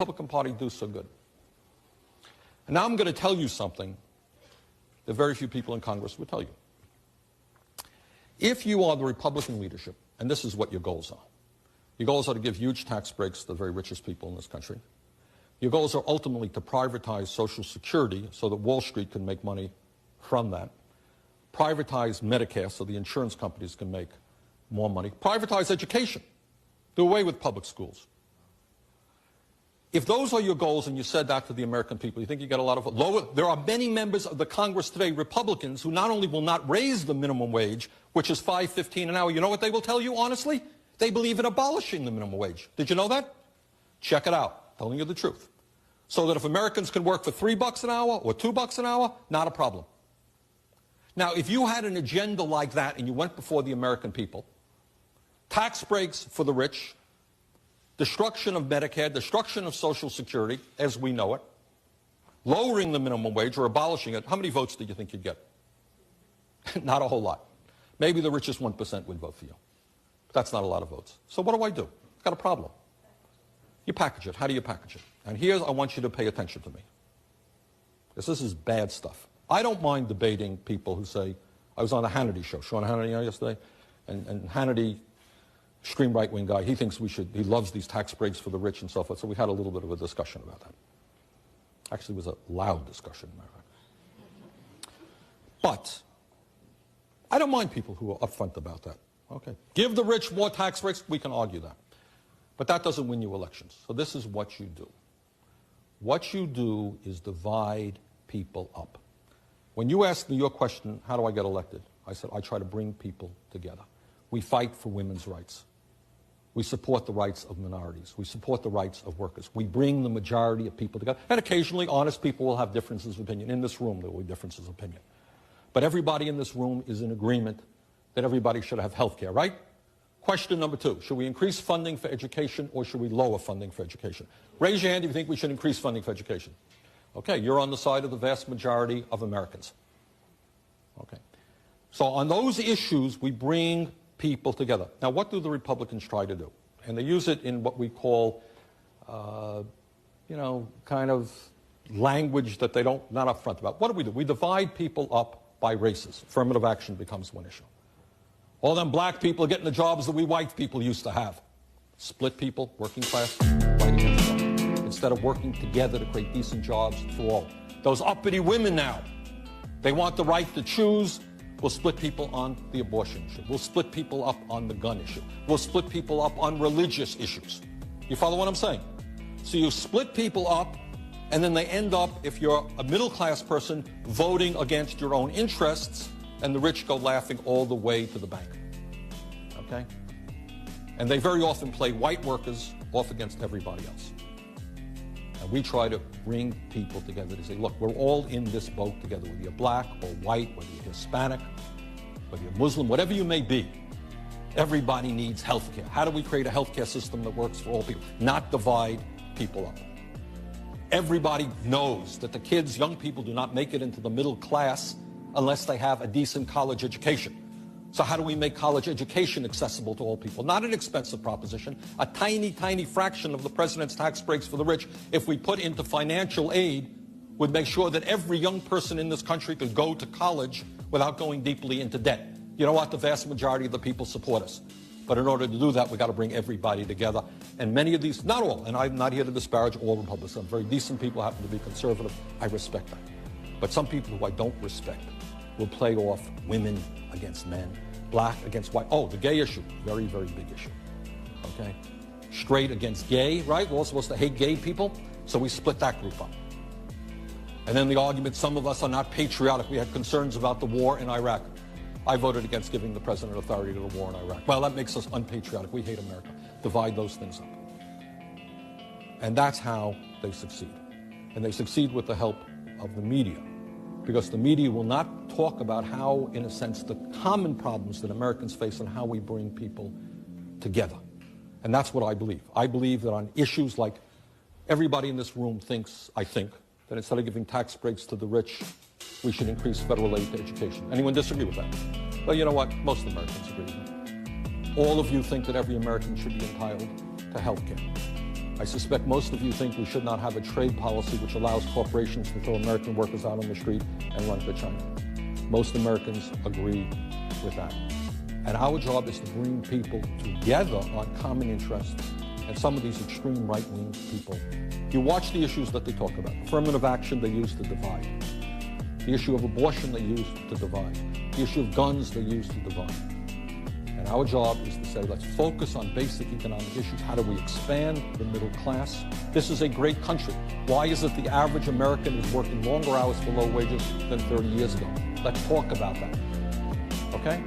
Republican Party do so good? And now I'm going to tell you something that very few people in Congress would tell you. If you are the Republican leadership, and this is what your goals are to give huge tax breaks to the very richest people in this country. Your goals are ultimately to privatize Social Security so that Wall Street can make money from that. Privatize Medicare so the insurance companies can make more money. Privatize education. Do away with public schools. If those are your goals and you said that to the American people, you think you get a lot of lower? There are many members of the Congress today, Republicans, who not only will not raise the minimum wage, which is $5.15 an hour, you know what they will tell you, honestly? They believe in abolishing the minimum wage. Did you know that? Check it out. Telling you the truth. So that if Americans can work for $3 an hour or $2 an hour, not a problem. Now, if you had an agenda like that and you went before the American people, tax breaks for the rich, destruction of Medicare, destruction of Social Security, as we know it, lowering the minimum wage or abolishing it, how many votes do you think you'd get? Not a whole lot. Maybe the richest 1% would vote for you. But that's not a lot of votes. So what do? I've got a problem. You package it. How do you package it? And here I want you to pay attention to me. Because this is bad stuff. I don't mind debating people who say, I was on the Hannity show, Sean Hannity yesterday, and Hannity, extreme right-wing guy, he thinks he loves these tax breaks for the rich and so forth, so we had a little bit of a discussion about that. Actually, it was a loud discussion. But I don't mind people who are upfront about that. Okay, give the rich more tax breaks, we can argue that. But that doesn't win you elections. So this is what you do. What you do is divide people up. When you asked me your question, how do I get elected? I said, I try to bring people together. We fight for women's rights. We support the rights of minorities. We support the rights of workers. We bring the majority of people together. And occasionally, honest people will have differences of opinion. In this room, there will be differences of opinion. But everybody in this room is in agreement that everybody should have health care, right? Question number 2, should we increase funding for education or should we lower funding for education? Raise your hand if you think we should increase funding for education. Okay, you're on the side of the vast majority of Americans. Okay. So on those issues, we bring people together. Now, what do the Republicans try to do? And they use it in what we call, kind of language that they're not upfront about. What do? We divide people up by races. Affirmative action becomes one issue. All them black people are getting the jobs that we white people used to have. Split people, working class, fight against them. Instead of working together to create decent jobs for all. Those uppity women now, they want the right to choose. We'll split people on the abortion issue. We'll split people up on the gun issue. We'll split people up on religious issues. You follow what I'm saying? So you split people up, and then they end up, if you're a middle-class person, voting against your own interests, and the rich go laughing all the way to the bank. Okay? And they very often play white workers off against everybody else. And we try to bring people together to say, look, we're all in this boat together, whether you're black or white, whether you're Hispanic, whether you're Muslim, whatever you may be. Everybody needs health care. How do we create a health care system that works for all people? Not divide people up. Everybody knows that the kids, young people, do not make it into the middle class unless they have a decent college education. So how do we make college education accessible to all people? Not an expensive proposition, a tiny, tiny fraction of the president's tax breaks for the rich, if we put into financial aid, would make sure that every young person in this country could go to college without going deeply into debt. You know what? The vast majority of the people support us. But in order to do that, we've got to bring everybody together. And many of these, not all, and I'm not here to disparage all Republicans. Some very decent people happen to be conservative. I respect that. But some people who I don't respect will play off women against men, black against white. Oh, the gay issue, very, very big issue. Okay? Straight against gay, right? We're all supposed to hate gay people, so we split that group up. And then the argument, some of us are not patriotic. We had concerns about the war in Iraq. I voted against giving the president authority to the war in Iraq. Well, that makes us unpatriotic. We hate America. Divide those things up. And that's how they succeed. And they succeed with the help of the media. Because the media will not talk about how, in a sense, the common problems that Americans face and how we bring people together. And that's what I believe. I believe that on issues like everybody in this room thinks, I think, that instead of giving tax breaks to the rich, we should increase federal aid to education. Anyone disagree with that? Well, you know what? Most Americans agree with that. All of you think that every American should be entitled to health care. I suspect most of you think we should not have a trade policy which allows corporations to throw American workers out on the street and run to China. Most Americans agree with that. And our job is to bring people together on common interests. And some of these extreme right-wing people, you watch the issues that they talk about. Affirmative action they use to divide. The issue of abortion they use to divide. The issue of guns they use to divide. And our job is to say, let's focus on basic economic issues. How do we expand the middle class? This is a great country. Why is it the average American is working longer hours for low wages than 30 years ago? Let's talk about that, okay?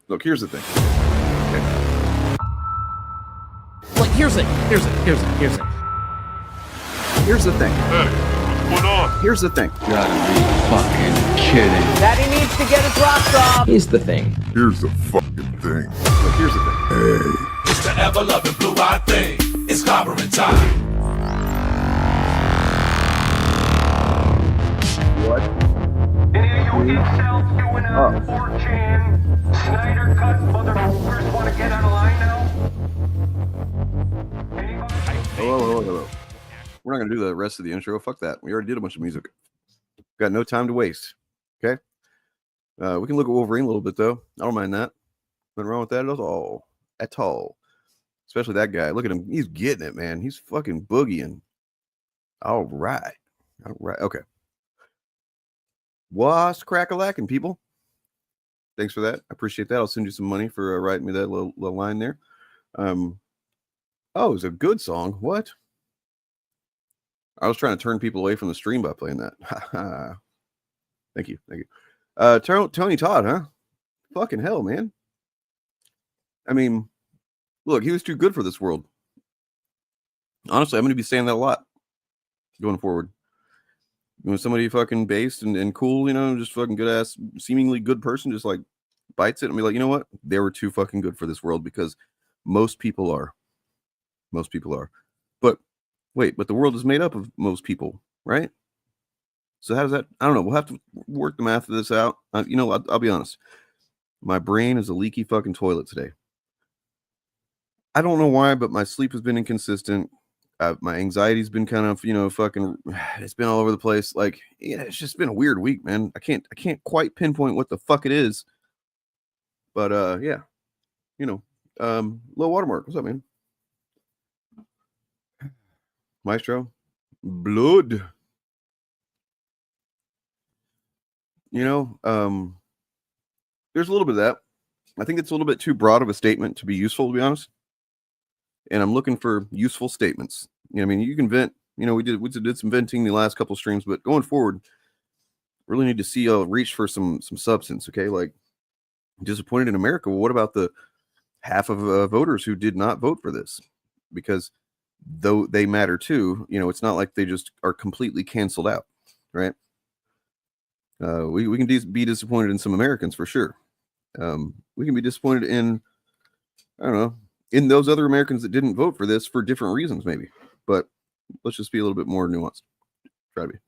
Look, here's the thing. Okay. Look, here's it. Here's the thing. Hey, what's going on? Here's the thing. You gotta be fucking kidding. Daddy needs to get his rocks off. Here's the thing. Here's the fucking thing. Look, here's the thing. Hey. It's the ever-loving blue-eyed thing. It's clobbering time. What? Any of you incels doing a 4chan Snyder cut motherfuckers want to get out of line now? Anybody? Hello. We're not going to do the rest of the intro. Fuck that. We already did a bunch of music. Got no time to waste. Okay? We can look at Wolverine a little bit, though. I don't mind that. Nothing wrong with that at all. At all. Especially that guy. Look at him. He's getting it, man. He's fucking boogieing. All right. Okay. Wasp crack-a-lackin', people. Thanks for that. I appreciate that. I'll send you some money for writing me that little line there. Oh, it was a good song. What? I was trying to turn people away from the stream by playing that. Thank you. Tony Todd, huh? Fucking hell, man. I mean, look, he was too good for this world. Honestly, I'm going to be saying that a lot going forward. When somebody fucking based and cool, just fucking good ass, seemingly good person, just like bites it and be like, you know what? They were too fucking good for this world, because most people are. But wait, but the world is made up of most people, right? So how does that? I don't know. We'll have to work the math of this out. I'll be honest. My brain is a leaky fucking toilet today. I don't know why, but my sleep has been inconsistent. My anxiety's been kind of, fucking, it's been all over the place. Like, yeah, it's just been a weird week, man. I can't quite pinpoint what the fuck it is. But, yeah, low watermark. What's up, man? Maestro, blood. There's a little bit of that. I think it's a little bit too broad of a statement to be useful, to be honest. And I'm looking for useful statements. You can vent. We did some venting the last couple streams, but going forward, really need to see reach for some substance. Okay, like, disappointed in America. Well, what about the half of voters who did not vote for this? Because though they matter too, it's not like they just are completely canceled out, right? We can be disappointed in some Americans for sure. We can be disappointed in, I don't know, in those other Americans that didn't vote for this for different reasons, maybe. But let's just be a little bit more nuanced. Try to be.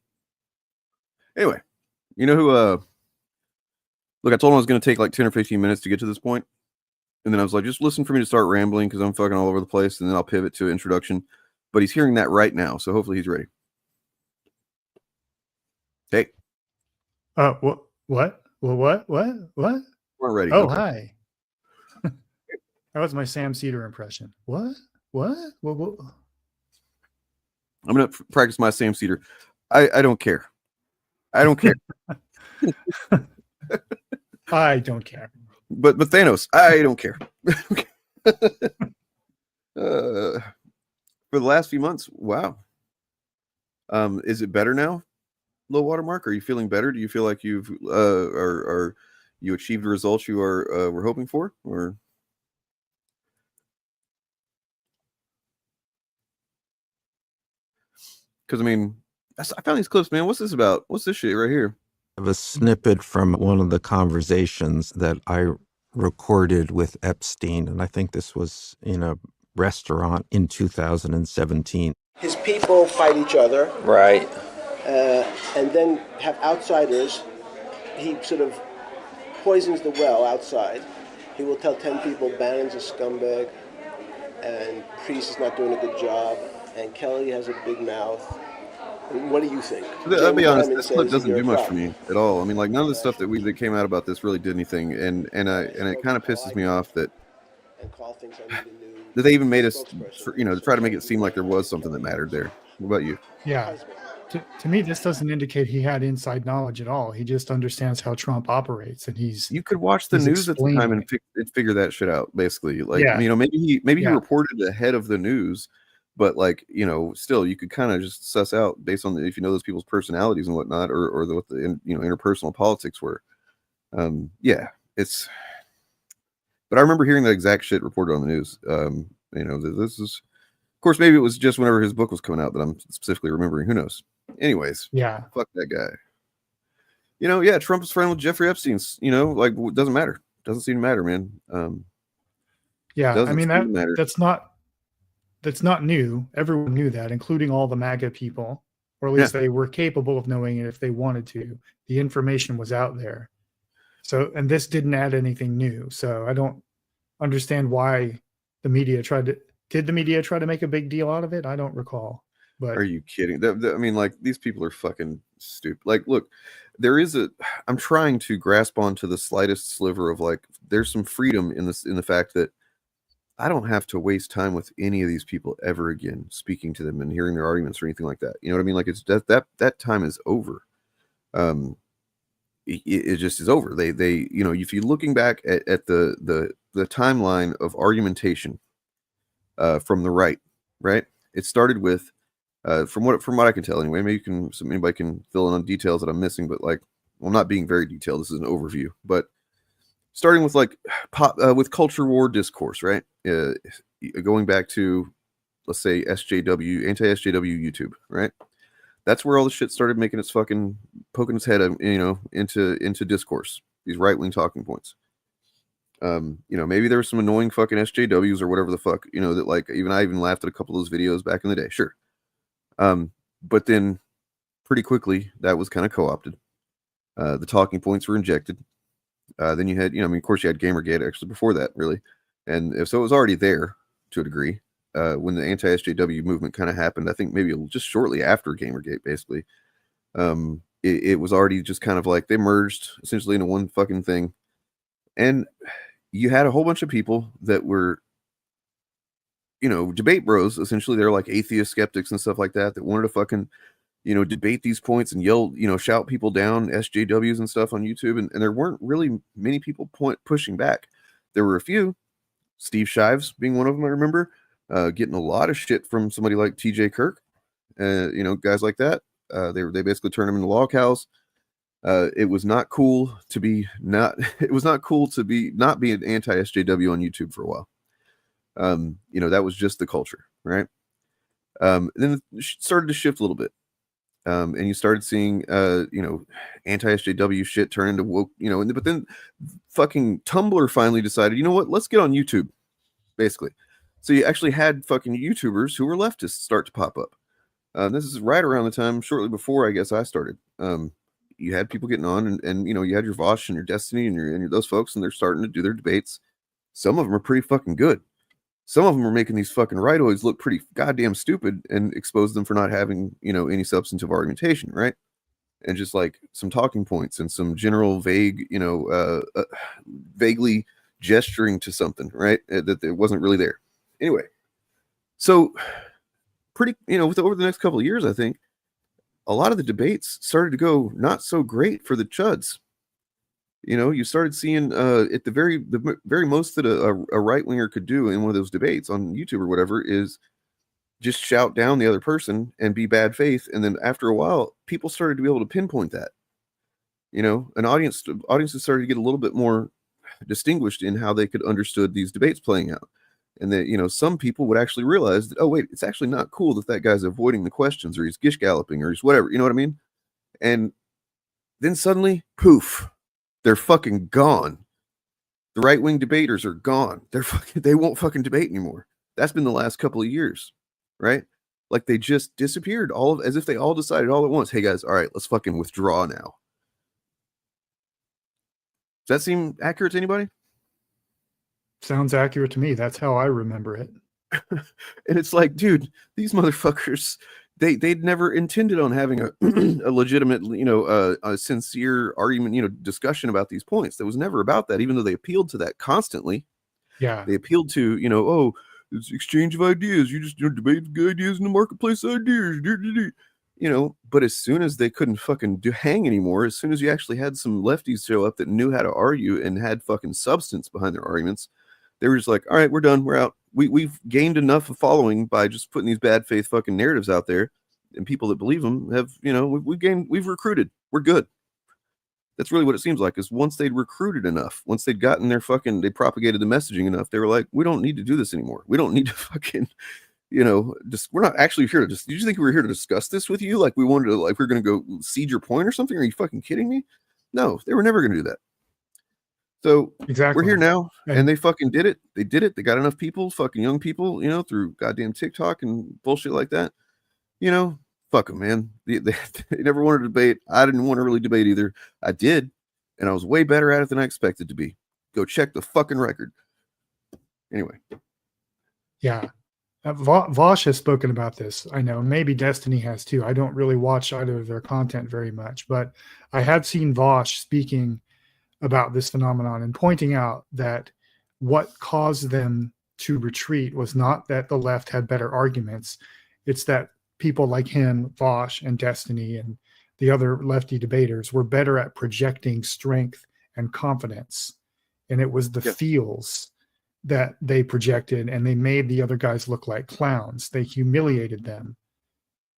Anyway, who, look, I told him I was going to take like 10 or 15 minutes to get to this point. And then I was like, just listen for me to start rambling, because I'm fucking all over the place. And then I'll pivot to introduction. But he's hearing that right now, so hopefully he's ready. Hey. What? We're ready. Oh, okay. hi. That was my Sam Cedar impression. What? I'm going to practice my Sam Cedar. I don't care. I don't care. I don't care. But Thanos, I don't care. For the last few months, wow. Is it better now, low watermark? Are you feeling better? Do you feel like you've are you achieved the results you were hoping for, or? Because I found these clips, man. What's this about? What's this shit right here? I have a snippet from one of the conversations that I recorded with Epstein, and I think this was in a restaurant in 2017. His people fight each other. Right. And then have outsiders. He sort of poisons the well outside. He will tell 10 people Bannon's a scumbag, and Priest is not doing a good job, and Kelly has a big mouth. What do you think? I'll be honest, this clip doesn't do much for me at all. None of the stuff that came out about this really did anything, and it kind of pisses me off that they even made us, to try to make it seem like there was something that mattered there. What about you? Yeah. To me, this doesn't indicate he had inside knowledge at all. He just understands how Trump operates, and you could watch the news at the time and figure that shit out. Basically, like, maybe he reported ahead of the news. But still, you could kind of just suss out based on if you know those people's personalities and whatnot, or what the interpersonal politics were. Yeah, it's But I remember hearing that exact shit reported on the news. You know, this is, of course, maybe it was just whenever his book was coming out that I'm specifically remembering. Who knows? Anyways, Yeah. fuck that guy. You know, yeah, Trump is friends with Jeffrey Epstein's. You know, like it doesn't matter. Doesn't seem to matter, man. Yeah, I mean matter. that's not new. Everyone knew that, including all the MAGA people, or at least they were capable of knowing it if they wanted to. The information was out there. So, and this didn't add anything new. So I don't understand why the media did the media try to make a big deal out of it? I don't recall. But are you kidding? I mean, like, these people are fucking stupid. Like, look, I'm trying to grasp onto the slightest sliver of, like, there's some freedom in the fact that I don't have to waste time with any of these people ever again, speaking to them and hearing their arguments or anything like that. You know what I mean? Like, it's that time is over. It just is over. They you know, if you're looking back at the timeline of argumentation from the right, it started with from what I can tell anyway. Maybe anybody can fill in on details that I'm missing, but like, well, not being very detailed. This is an overview, but starting with like with culture war discourse, right? Going back to, let's say, SJW, anti-SJW YouTube, right? That's where all the shit started making its fucking poking its head, you know, into discourse. These right-wing talking points. You know, maybe there were some annoying fucking SJWs or whatever the fuck, you know, that like I even laughed at a couple of those videos back in the day. Sure. But then pretty quickly that was kind of co-opted. The talking points were injected. Then you had, you know, I mean, of course you had Gamergate actually before that, really. And so it was already there to a degree. When the anti-SJW movement kind of happened, I think maybe just shortly after Gamergate, basically, it was already just kind of like they merged essentially into one fucking thing. And you had a whole bunch of people that were, you know, debate bros. Essentially, they're like atheist skeptics and stuff like that wanted to fucking, you know, debate these points and yell, you know, shout people down, SJWs and stuff on YouTube. And there weren't really many people pushing back. There were a few, Steve Shives being one of them, I remember. Getting a lot of shit from somebody like TJ Kirk, you know, guys like that. They basically turned them into law cows. It was not cool to be not be an anti-SJW on YouTube for a while. You know, that was just the culture, right? Then it started to shift a little bit. And you started seeing, you know, anti-SJW shit turn into woke, you know, but then fucking Tumblr finally decided, you know what, let's get on YouTube, basically. So you actually had fucking YouTubers who were leftists start to pop up. This is right around the time, shortly before, I guess, I started. You had people getting on, and you know, you had your Vosh and your Destiny and your those folks, and they're starting to do their debates. Some of them are pretty fucking good. Some of them are making these fucking rightoids look pretty goddamn stupid and expose them for not having, you know, any substantive argumentation, right? And just like some talking points and some general vague, you know, vaguely gesturing to something, right? That it wasn't really there. Anyway, so pretty, you know, over the next couple of years, I think a lot of the debates started to go not so great for the chuds. You know, you started seeing at the very most that a right winger could do in one of those debates on YouTube or whatever is just shout down the other person and be bad faith, and then after a while, people started to be able to pinpoint that. You know, audiences started to get a little bit more distinguished in how they could understood these debates playing out. And that, you know, some people would actually realize that, oh, wait, it's actually not cool that guy's avoiding the questions or he's gish galloping or he's whatever. You know what I mean? And then suddenly, poof, they're fucking gone. The right-wing debaters are gone. They won't fucking debate anymore. That's been the last couple of years, right? Like they just disappeared as if they all decided all at once, hey guys, all right, let's fucking withdraw now. Does that seem accurate to anybody? Sounds accurate to me. That's how I remember it. And it's like, dude, these motherfuckers, they'd never intended on having a legitimate, you know, a sincere argument, you know, discussion about these points. There was never about that, even though they appealed to that constantly. Yeah. They appealed to, you know, oh, it's exchange of ideas. You just debate good ideas in the marketplace ideas. You know, but as soon as they couldn't fucking hang anymore, as soon as you actually had some lefties show up that knew how to argue and had fucking substance behind their arguments, they were just like, all right, we're done. We're out. We've gained enough of following by just putting these bad faith fucking narratives out there, and people that believe them have, you know, we've recruited. We're good. That's really what it seems like. Is once they'd recruited enough, once they'd gotten their fucking, they propagated the messaging enough, they were like, we don't need to do this anymore. We don't need to fucking, just, we're not actually here to just, did you think we were here to discuss this with you? Like we wanted to, like, we're going to go cede your point or something? Are you fucking kidding me? No, they were never going to do that. So Exactly. we're here now, and they fucking did it. They did it. They got enough people, fucking young people, through goddamn TikTok and bullshit like that. Fuck them, man. They never wanted to debate. I didn't want to really debate either. I did, and I was way better at it than I expected to be. Go check the fucking record. Anyway. Yeah. Vosh has spoken about this. I know. Maybe Destiny has too. I don't really watch either of their content very much, but I have seen Vosh speaking about this phenomenon and pointing out that what caused them to retreat was not that the left had better arguments. It's that people like him, Vosh and Destiny and the other lefty debaters were better at projecting strength and confidence. And it was the feels that they projected, and they made the other guys look like clowns. They humiliated them.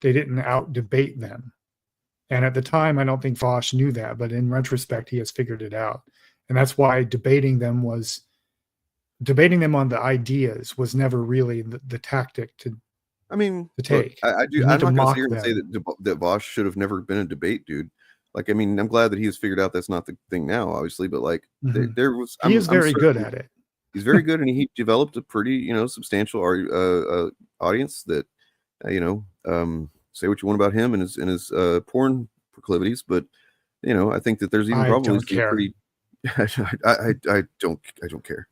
They didn't out debate them. And at the time, I don't think Vosh knew that, but in retrospect, he has figured it out. And that's why debating them on the ideas was never really the tactic to take. Look, I'm not going to sit here and say that Vosh should have never been a debate, dude. Like, I mean, I'm glad that he has figured out that's not the thing now, obviously, but like there was. He is very good at it. He's very good, and he developed a pretty, substantial audience that, say what you want about him and his porn proclivities, but I think that there's even probably some pretty. I don't care.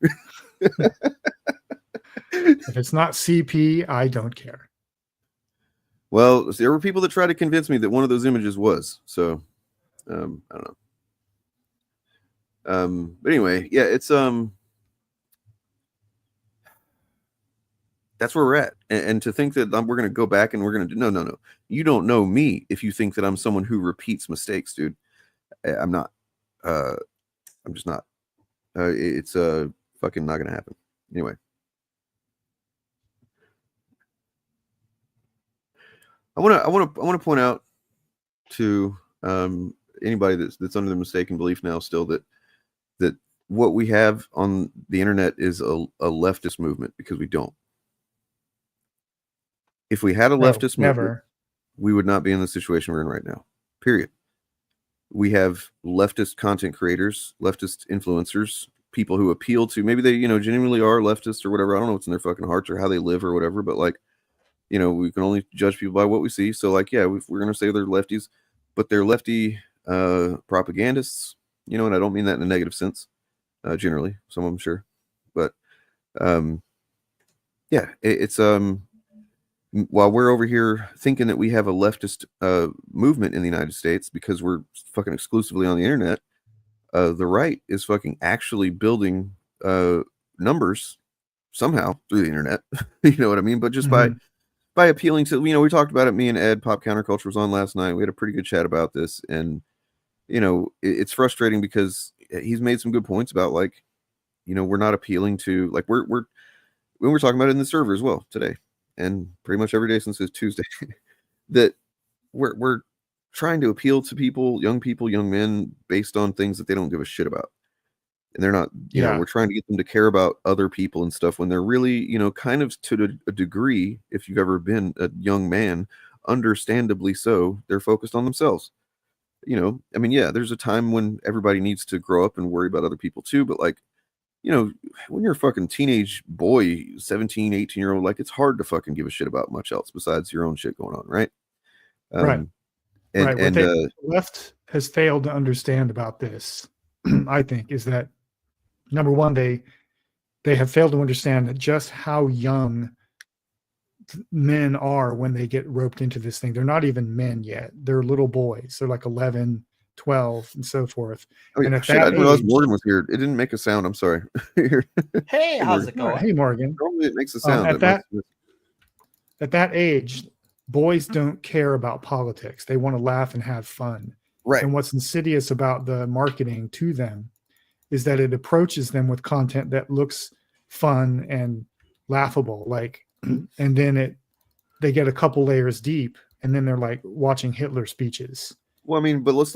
If it's not CP, I don't care. Well, there were people that tried to convince me that one of those images was. So, I don't know. But anyway, yeah, it's that's where we're at. And to think that we're going to go back and we're going to do no. You don't know me if you think that I'm someone who repeats mistakes, dude. I'm not. I'm just not. It's fucking not going to happen. Anyway. I want to point out to anybody that's under the mistaken belief now still that what we have on the internet is a leftist movement, because we don't. If we had a leftist movement, we would not be in the situation we're in right now. Period. We have leftist content creators, leftist influencers, people who appeal to, maybe they, genuinely are leftist or whatever. I don't know what's in their fucking hearts or how they live or whatever, but like, we can only judge people by what we see. So like, yeah, we're going to say they're lefties, but they're lefty propagandists, and I don't mean that in a negative sense, generally, some of them, sure. But yeah, it's while we're over here thinking that we have a leftist movement in the United States because we're fucking exclusively on the internet, the right is fucking actually building numbers somehow through the internet. You know what I mean? But just by appealing to, we talked about it. Me and Ed, Pop Counterculture, was on last night. We had a pretty good chat about this, and it's frustrating because he's made some good points about, like, we're not appealing to, like, we're talking about it in the server as well today, and pretty much every day since it's Tuesday, that we're trying to appeal to people, young men, based on things that they don't give a shit about. And they're not, we're trying to get them to care about other people and stuff when they're really, kind of to a degree, if you've ever been a young man, understandably so, they're focused on themselves. I mean, yeah, there's a time when everybody needs to grow up and worry about other people too. But like, when you're a fucking teenage boy, 17, 18-year-old, like, it's hard to fucking give a shit about much else besides your own shit going on. Right. Right. And the left has failed to understand about this, I think, is that, number one, they have failed to understand just how young men are when they get roped into this thing. They're not even men yet. They're little boys. They're like 11, 12, and so forth. Oh, and at shit, that I didn't realize age, Morgan was here. It didn't make a sound. I'm sorry. Hey, how's it going? Hey, Morgan. Normally it makes a sound. At that age, boys don't care about politics. They want to laugh and have fun. Right. And what's insidious about the marketing to them is that it approaches them with content that looks fun and laughable, like, and then they get a couple layers deep, and then they're like watching Hitler speeches. Well, I mean, but let's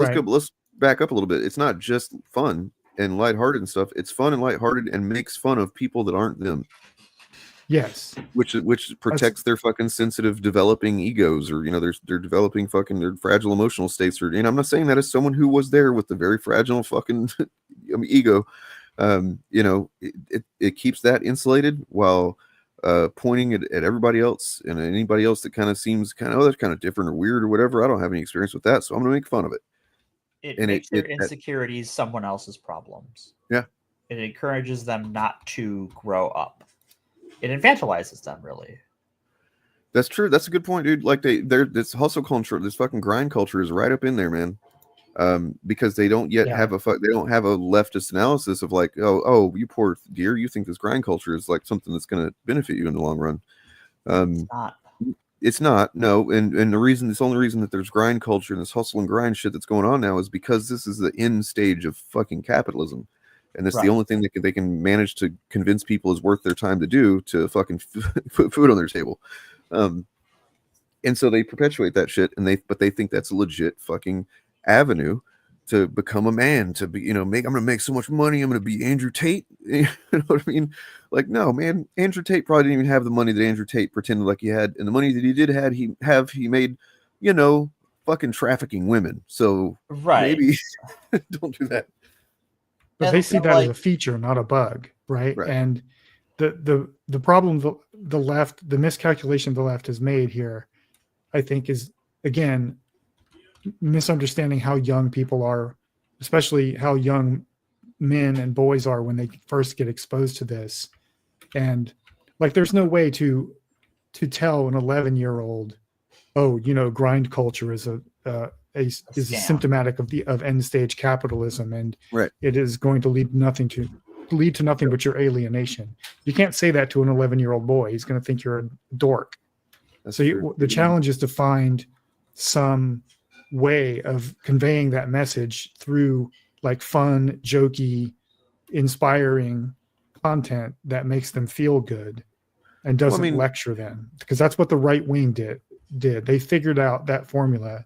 back up a little bit. It's not just fun and lighthearted and stuff. It's fun and lighthearted and makes fun of people that aren't them. Yes. Which protects their fucking sensitive developing egos, or they're developing fucking their fragile emotional states, or I'm not saying that as someone who was there with the very fragile fucking ego. It keeps that insulated while pointing at everybody else and anybody else that kind of seems that's kind of different or weird or whatever. I don't have any experience with that, so I'm gonna make fun of it. It makes their insecurities someone else's problems. Yeah. It encourages them not to grow up. It infantilizes them, really. That's true. That's a good point, dude. Like they're this hustle culture, this fucking grind culture is right up in there, man. Because they don't yet have a leftist analysis of like, oh, you poor dear, you think this grind culture is like something that's going to benefit you in the long run. It's not. It's not. No, and the only reason that there's grind culture and this hustle and grind shit that's going on now is because this is the end stage of fucking capitalism. And that's the only thing that they can manage to convince people is worth their time to do to fucking put food on their table. And so they perpetuate that shit, but they think that's a legit fucking avenue to become a man, to be, I'm going to make so much money. I'm going to be Andrew Tate. You know what I mean? Like, no, man, Andrew Tate probably didn't even have the money that Andrew Tate pretended like he had. And the money that he did he made, fucking trafficking women. So maybe don't do that. But they see that as a feature, not a bug, right? And the problem the miscalculation the left has made here, I think, is again misunderstanding how young people are, especially how young men and boys are when they first get exposed to this. And like, there's no way to tell an 11-year-old, grind culture is is symptomatic of end stage capitalism, and it is going to lead to nothing but your alienation. You can't say that to an 11-year-old boy. He's going to think you're a dork. The challenge is to find some way of conveying that message through like fun, jokey, inspiring content that makes them feel good and doesn't lecture them, because that's what the right wing did. They figured out that formula.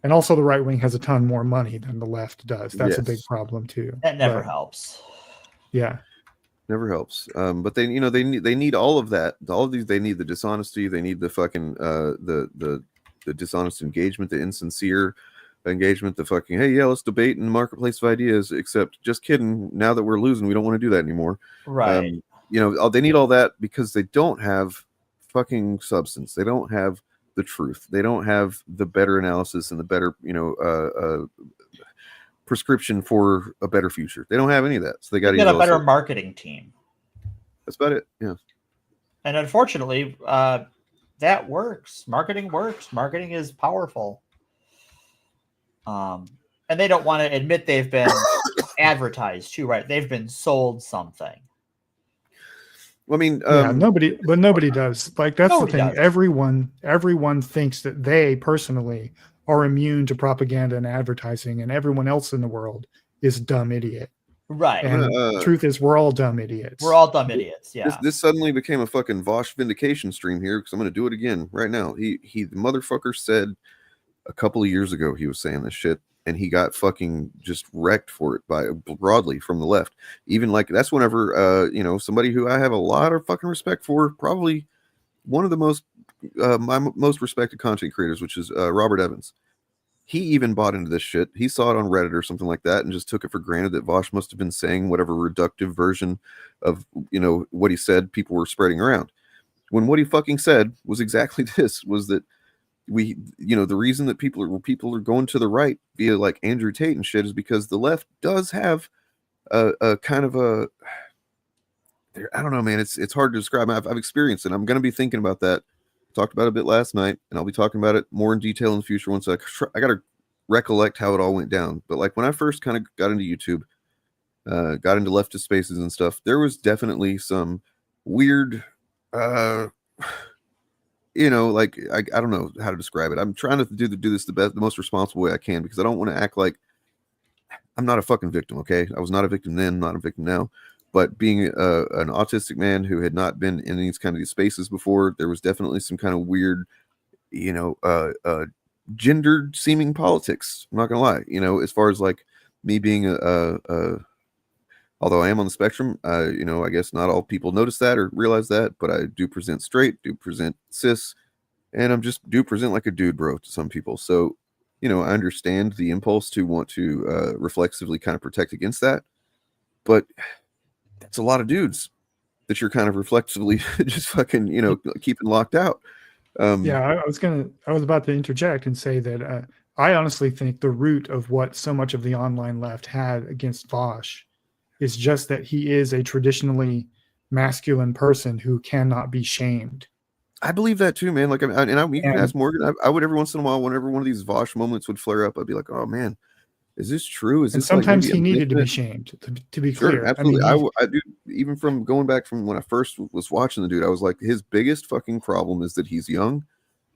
And also the right wing has a ton more money than the left does. That's a big problem too. That never helps. Yeah. Never helps. But they need all of that. All of these, they need the dishonesty. They need the fucking, the dishonest engagement, the insincere engagement, the fucking, hey, yeah, let's debate in the marketplace of ideas, except just kidding. Now that we're losing, we don't want to do that anymore. Right. They need all that because they don't have fucking substance. They don't have the truth. They don't have the better analysis and the better, prescription for a better future. They don't have any of that. So they got to get a better marketing team. That's about it. Yeah. And unfortunately, that works. Marketing works. Marketing is powerful. And they don't want to admit they've been advertised too, right? They've been sold something. I mean, nobody does. Like, that's the thing. Does. Everyone thinks that they personally are immune to propaganda and advertising, and everyone else in the world is a dumb idiot. Right. And the truth is, we're all dumb idiots. We're all dumb idiots. Yeah. This suddenly became a fucking Vosh vindication stream here, because I'm going to do it again right now. The motherfucker said a couple of years ago he was saying this shit, and he got fucking just wrecked for it by broadly from the left. Even like, that's whenever somebody who I have a lot of fucking respect for, probably one of the most my most respected content creators, which is Robert Evans. He even bought into this shit. He saw it on Reddit or something like that and just took it for granted that Vosh must have been saying whatever reductive version of what he said people were spreading around, when what he fucking said was exactly this, was that the reason that people are going to the right via like Andrew Tate and shit is because the left does have a kind of a, I don't know, man, it's hard to describe. I've experienced it. I'm going to be thinking about that. Talked about it a bit last night, and I'll be talking about it more in detail in the future once I got to recollect how it all went down. But like, when I first kind of got into YouTube, got into leftist spaces and stuff, there was definitely some weird like, I don't know how to describe it. I'm trying to do this the most responsible way I can, because I don't want to act like I'm not a fucking victim. Okay. I was not a victim then, not a victim now, but being an autistic man who had not been in these kind of these spaces before, there was definitely some kind of weird, gendered seeming politics. I'm not gonna lie, you know, as far as like me being although I am on the spectrum, you know, I guess not all people notice that or realize that, but I do present straight, do present cis, and I'm just do present like a dude, bro, to some people. So, you know, I understand the impulse to want to reflexively kind of protect against that, but that's a lot of dudes that you're kind of reflexively just fucking, you know, keeping locked out. Yeah, I was about to interject and say that I honestly think the root of what so much of the online left had against Vosh is just that he is a traditionally masculine person who cannot be shamed. I believe that too, man. Like, you can ask Morgan. I would every once in a while, whenever one of these Vosh moments would flare up, I'd be like, "Oh man, is this true? Is this?" And sometimes like he needed to be shamed. To be sure, clear, absolutely. I mean, I do. Even from going back from when I first was watching the dude, I was like, his biggest fucking problem is that he's young,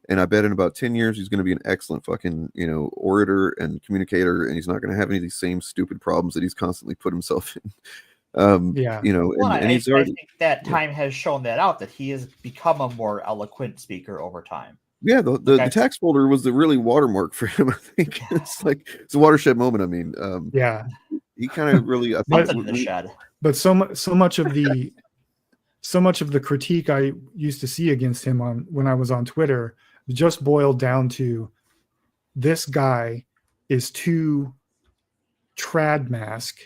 and I bet in about 10 years he's going to be an excellent fucking, you know, orator and communicator, and he's not going to have any of these same stupid problems that he's constantly put himself in. Yeah, you know, Well, and he's I already. think that time has shown that out, that he has become a more eloquent speaker over time. Yeah, the tax folder was the really watermark for him. I think it's like it's a watershed moment. I mean, yeah, he kind of really something in the shed. But so much of the critique I used to see against him when I was on Twitter just boiled down to this guy is too trad mask,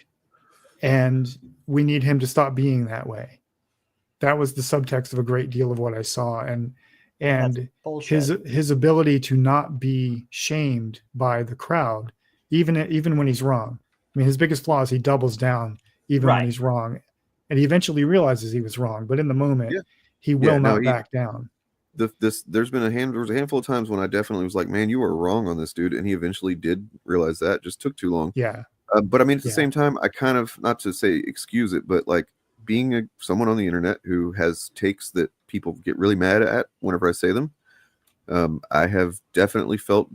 and we need him to stop being that way. That was the subtext of a great deal of what I saw, and his ability to not be shamed by the crowd, even when he's wrong. I mean, his biggest flaw is he doubles down even when he's wrong, and he eventually realizes he was wrong. But in the moment, he will not back down. There was a handful of times when I definitely was like, "Man, you were wrong on this, dude," and he eventually did realize that. It just took too long. Yeah. But I mean, at the same time, I kind of, not to say excuse it, but like being someone on the internet who has takes that people get really mad at whenever I say them, I have definitely felt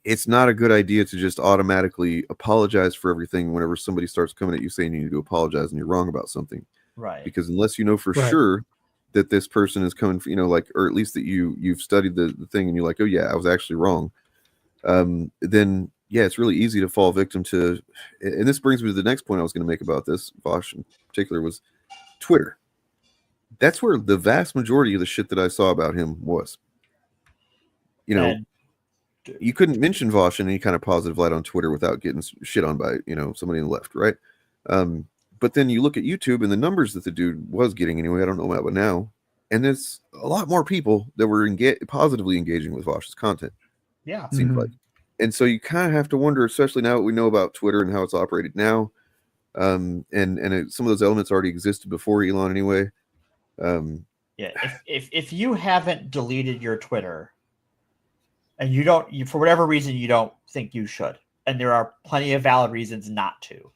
it's not a good idea to just automatically apologize for everything whenever somebody starts coming at you saying you need to apologize and you're wrong about something. Right. Because unless you know for sure that this person is coming, you know, like, or at least that you've studied the thing and you're like, oh yeah, I was actually wrong. Then yeah, it's really easy to fall victim to, and this brings me to the next point I was going to make about this, Vosh in particular, was Twitter. That's where the vast majority of the shit that I saw about him was. You know, you couldn't mention Vosh in any kind of positive light on Twitter without getting shit on by, you know, somebody on the left, right? But then you look at YouTube and the numbers that the dude was getting anyway, I don't know about now, and there's a lot more people that were positively engaging with Vosh's content. Yeah. It seems like. And so you kind of have to wonder, especially now that we know about Twitter and how it's operated now, and some of those elements already existed before Elon anyway. Yeah, if you haven't deleted your Twitter, and you for whatever reason you don't think you should, and there are plenty of valid reasons not to,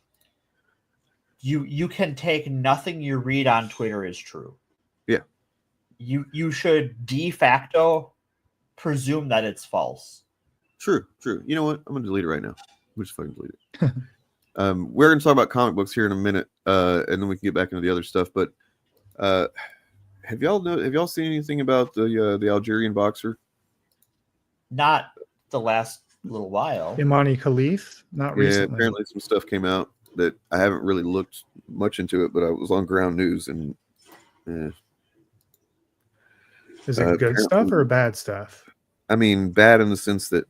you can take nothing you read on Twitter is true. Yeah. You should de facto presume that it's false. True. You know what? I'm gonna delete it right now. We'll just fucking delete it. We're gonna talk about comic books here in a minute, and then we can get back into the other stuff. But have y'all seen anything about the Algerian boxer? Not the last little while. Imani Khalif? Not recently. Yeah, apparently some stuff came out that I haven't really looked much into it, but I was on ground news and. Is it good stuff or bad stuff? I mean, bad in the sense that,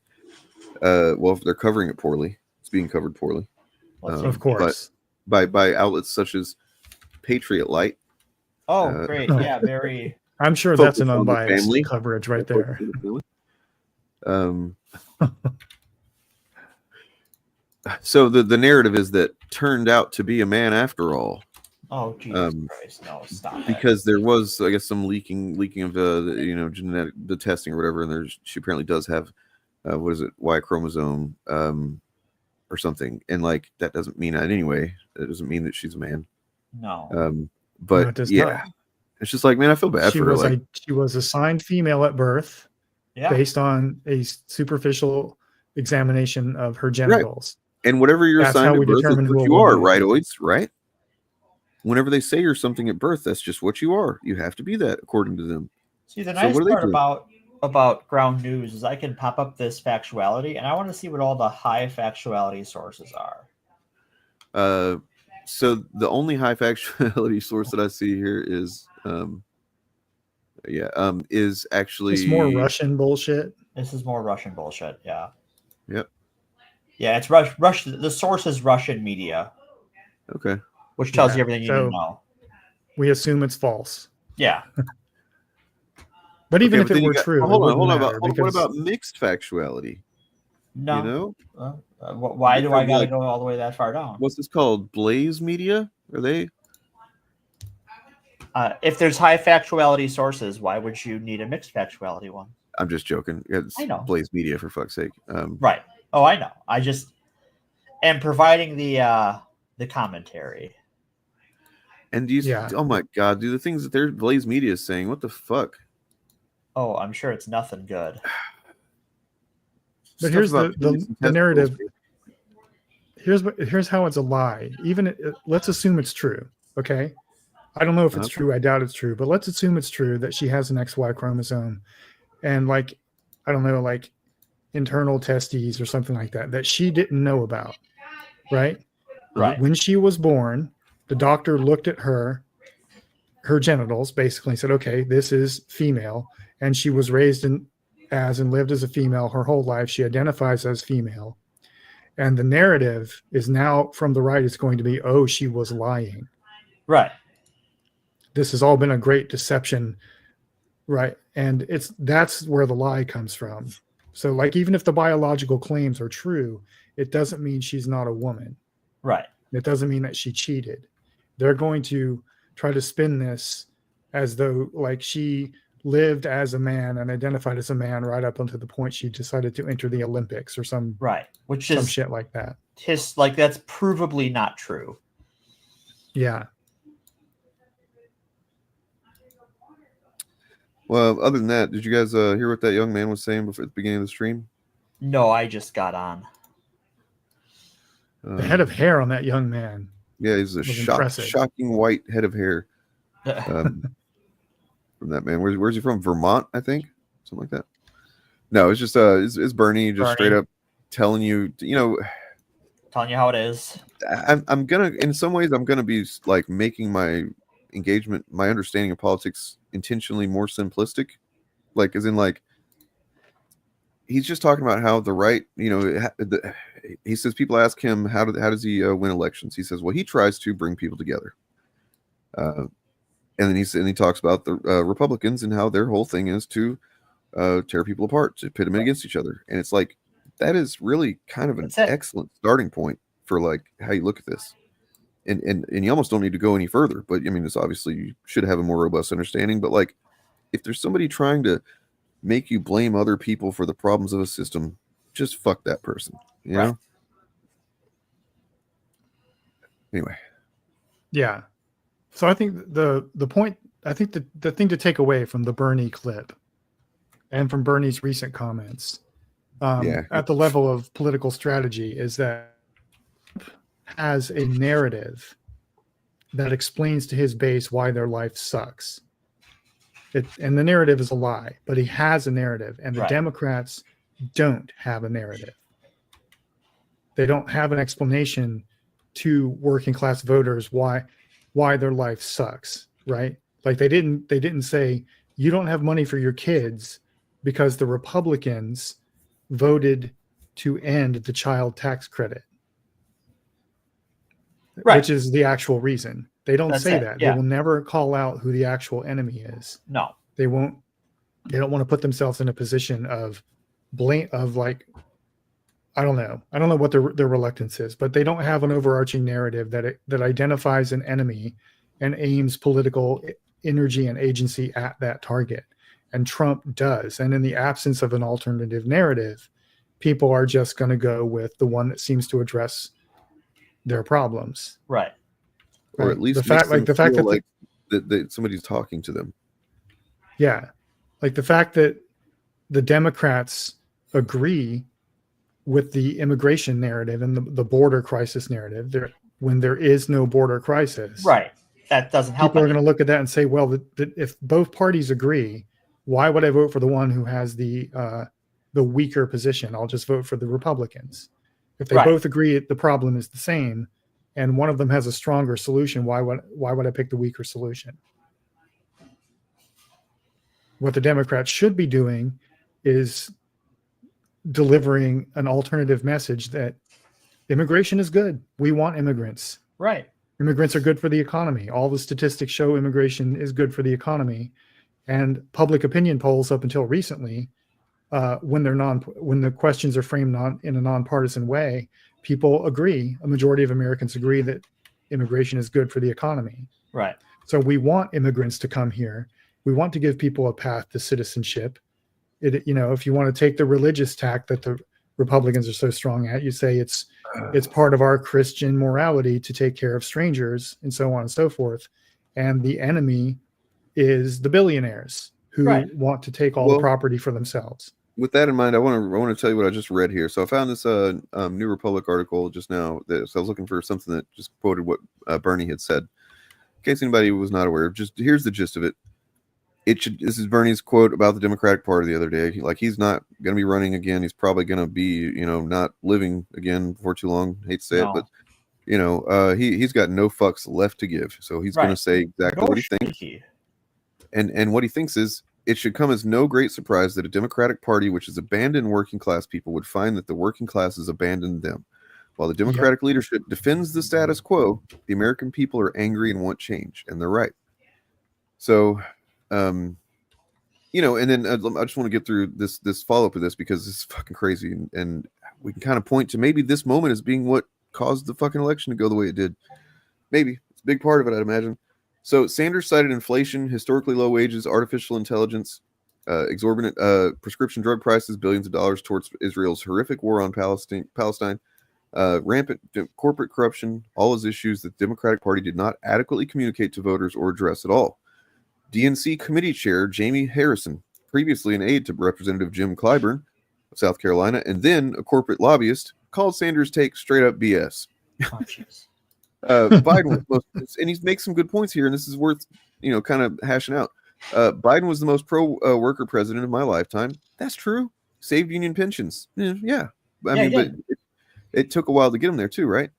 well, if they're covering it poorly, it's being covered poorly. Of course. But by outlets such as Patriot Light. Oh, great. Yeah, very. I'm sure that's an unbiased coverage right there. So the narrative is that turned out to be a man after all. Oh, Jesus Christ. No, stop. Because there was, I guess, some leaking of the testing or whatever, and she apparently does have what is it, Y chromosome or something, and like that doesn't mean that anyway. That doesn't mean that she's a man. No. But no, yeah, not. It's just like, man, I feel bad for her. She was assigned female at birth, based on a superficial examination of her genitals. Right. And whatever you're assigned at birth is what you are, rightoids, right? Whenever they say you're something at birth, that's just what you are. You have to be that according to them. See, the nice part about about ground news is I can pop up this factuality, and I want to see what all the high factuality sources are. So the only high factuality source that I see here is is actually It's more Russian bullshit. This is more Russian bullshit. Yeah. Yep. Yeah, it's Russian. The source is Russian media. Okay. Which tells you everything you need to know. We assume it's false. Yeah. But even if it were true, hold on. What about mixed factuality? No. You know? Why do I got to go all the way that far down? What's this called? Blaze Media? Are they? If there's high factuality sources, why would you need a mixed factuality one? I'm just joking. It's I know. Blaze Media, for fuck's sake. Right. Oh, I know. I just am providing the commentary. And do you? Oh my god, dude! The things that their Blaze Media is saying, what the fuck? Oh, I'm sure it's nothing good. But here's the narrative. Here's how it's a lie. Even let's assume it's true. Okay, I don't know if it's true. I doubt it's true. But let's assume it's true that she has an XY chromosome, and like, I don't know, like internal testes or something like that she didn't know about. Right. Right. When she was born, the doctor looked at her genitals, basically said, "Okay, this is female," and she was raised as and lived as a female her whole life. She identifies as female. And the narrative is now from the right, it's going to be, oh, she was lying. Right. This has all been a great deception. Right. And that's where the lie comes from. So like, even if the biological claims are true, it doesn't mean she's not a woman. Right. It doesn't mean that she cheated. They're going to try to spin this as though like she lived as a man and identified as a man right up until the point she decided to enter the Olympics or some which is shit like that. That's provably not true. Yeah. Well, other than that, did you guys hear what that young man was saying before at the beginning of the stream? No, I just got on. The head of hair on that young man. Yeah, he's a shocking white head of hair. From that man. Where's he from? Vermont, I think, something like that. No, it's just it's Bernie just straight up telling you, telling you how it is. I'm gonna, in some ways, I'm gonna be like making my engagement, my understanding of politics intentionally more simplistic, like as in like he's just talking about how the right, he says people ask him how does he win elections. He says, well, he tries to bring people together. And then he talks about the Republicans and how their whole thing is to tear people apart, to pit them against each other. And it's like, that is really kind of an excellent starting point for like how you look at this. And you almost don't need to go any further. But I mean, it's obviously you should have a more robust understanding. But like, if there's somebody trying to make you blame other people for the problems of a system, just fuck that person. You know? Anyway. Yeah. So I think the point, I think the thing to take away from the Bernie clip and from Bernie's recent comments at the level of political strategy is that has a narrative that explains to his base why their life sucks. And the narrative is a lie, but he has a narrative, and the Democrats don't have a narrative. They don't have an explanation to working class voters why their life sucks, right? Like they didn't say you don't have money for your kids because the Republicans voted to end the child tax credit. Right. Which is the actual reason. They don't say that. Yeah. They will never call out who the actual enemy is. No. They won't. They don't want to put themselves in a position of blame, of like, I don't know what their reluctance is, but they don't have an overarching narrative that identifies an enemy and aims political energy and agency at that target. And Trump does. And in the absence of an alternative narrative, people are just going to go with the one that seems to address their problems. Right. Or at least the fact that somebody's talking to them. Yeah. Like the fact that the Democrats agree with the immigration narrative and the border crisis narrative when there is no border crisis. Right. That doesn't help. People are going to look at that and say, well, if both parties agree, why would I vote for the one who has the weaker position? I'll just vote for the Republicans. If they both agree the problem is the same, and one of them has a stronger solution, why would I pick the weaker solution? What the Democrats should be doing is delivering an alternative message that immigration is good. We want immigrants. Right. Immigrants are good for the economy. All the statistics show immigration is good for the economy. And public opinion polls up until recently, when the questions are framed in a nonpartisan way, people agree. A majority of Americans agree that immigration is good for the economy. Right. So we want immigrants to come here. We want to give people a path to citizenship. If you want to take the religious tack that the Republicans are so strong at, you say it's part of our Christian morality to take care of strangers and so on and so forth. And the enemy is the billionaires who want to take all the property for themselves. With that in mind, I want to tell you what I just read here. So I found this New Republic article just now. So I was looking for something that just quoted what Bernie had said. In case anybody was not aware, just here's the gist of it. This is Bernie's quote about the Democratic Party the other day. He's not going to be running again. He's probably going to be, not living again for too long. Hate to say it, but he's got no fucks left to give. So he's going to say exactly what he thinks. And what he thinks is, it should come as no great surprise that a Democratic Party which has abandoned working class people would find that the working class has abandoned them. While the Democratic leadership defends the status quo, the American people are angry and want change, and they're right. So, and then I just want to get through this follow-up of this because this is fucking crazy, and we can kind of point to maybe this moment as being what caused the fucking election to go the way it did. Maybe. It's a big part of it, I'd imagine. So Sanders cited inflation, historically low wages, artificial intelligence, exorbitant prescription drug prices, billions of dollars towards Israel's horrific war on Palestine, rampant corporate corruption, all as issues that the Democratic Party did not adequately communicate to voters or address at all. DNC committee chair Jamie Harrison, previously an aide to Representative Jim Clyburn of South Carolina, and then a corporate lobbyist, called Sanders' take straight up BS. Oh, jeez. Biden was and he makes some good points here, and this is worth kind of hashing out. Biden was the most pro-worker president of my lifetime. That's true. Saved union pensions. Yeah. I mean, but it took a while to get him there too, right?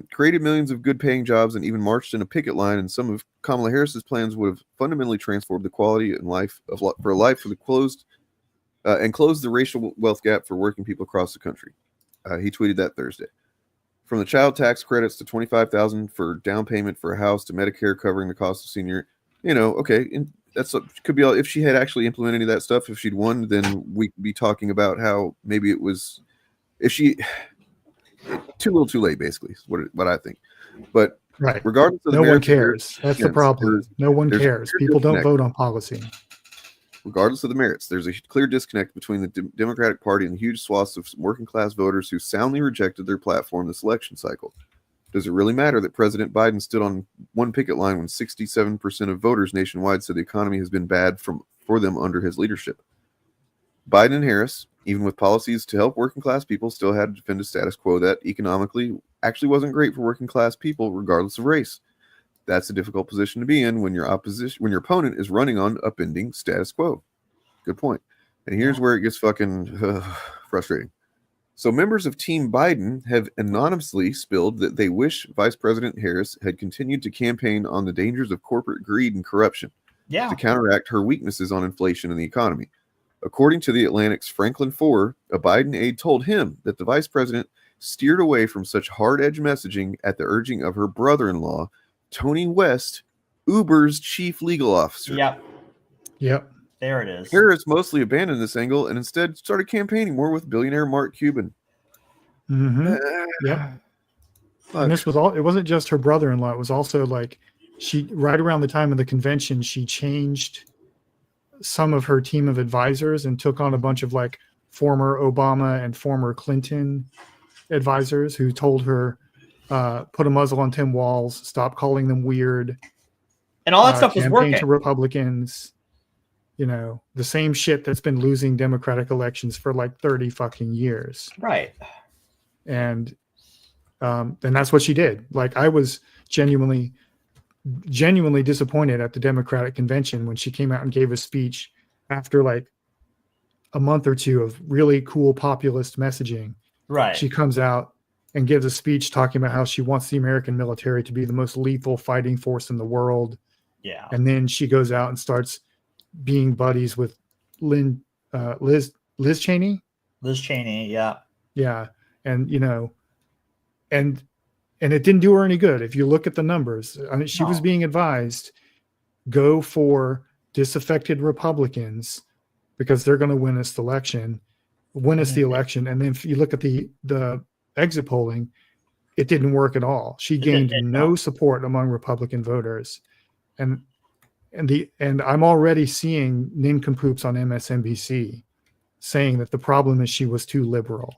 Created millions of good-paying jobs and even marched in a picket line. And some of Kamala Harris's plans would have fundamentally transformed the quality and life for the closed the racial wealth gap for working people across the country. He tweeted that Thursday. From the child tax credits to $25,000 for down payment for a house to Medicare covering the cost of senior, okay, and could be all. If she had actually implemented any of that stuff, if she'd won, then we'd be talking about how maybe it was, too little, too late. Basically, is what I think. But regardless of no one cares. That's the problem. No one cares. People don't vote on policy. Regardless of the merits, there's a clear disconnect between the Democratic Party and huge swaths of working class voters who soundly rejected their platform this election cycle. Does it really matter that President Biden stood on one picket line when 67% of voters nationwide said the economy has been bad for them under his leadership? Biden and Harris, even with policies to help working class people, still had to defend a status quo that economically actually wasn't great for working class people, regardless of race. That's a difficult position to be in when your opponent is running on upending status quo. Good point. And here's where it gets fucking frustrating. So members of Team Biden have anonymously spilled that they wish Vice President Harris had continued to campaign on the dangers of corporate greed and corruption to counteract her weaknesses on inflation and the economy. According to the Atlantic's Franklin Foer, a Biden aide told him that the vice president steered away from such hard-edge messaging at the urging of her brother-in-law, Tony West, Uber's chief legal officer. Yep. There it is. Harris mostly abandoned this angle and instead started campaigning more with billionaire Mark Cuban. Mm-hmm. And this was all. It wasn't just her brother-in-law. It was also like right around the time of the convention, she changed some of her team of advisors and took on a bunch of like former Obama and former Clinton advisors who told her, put a muzzle on Tim Walz, stop calling them weird. And all that stuff was working. To Republicans, the same shit that's been losing Democratic elections for like 30 fucking years. Right. And that's what she did. Like I was genuinely disappointed at the Democratic convention when she came out and gave a speech after like a month or two of really cool populist messaging, Right. she comes out and gives a speech talking about how she wants the American military to be the most lethal fighting force in the world. Yeah. And then she goes out and starts being buddies with Liz Cheney. Liz Cheney, yeah. Yeah. And, you know, and it didn't do her any good. If you look at the numbers, I mean, she was being advised, go for disaffected Republicans because they're going to win us the election. And then if you look at the exit polling, it didn't work at all. She gained no support among Republican voters. And I'm already seeing nincompoops on MSNBC saying that the problem is she was too liberal.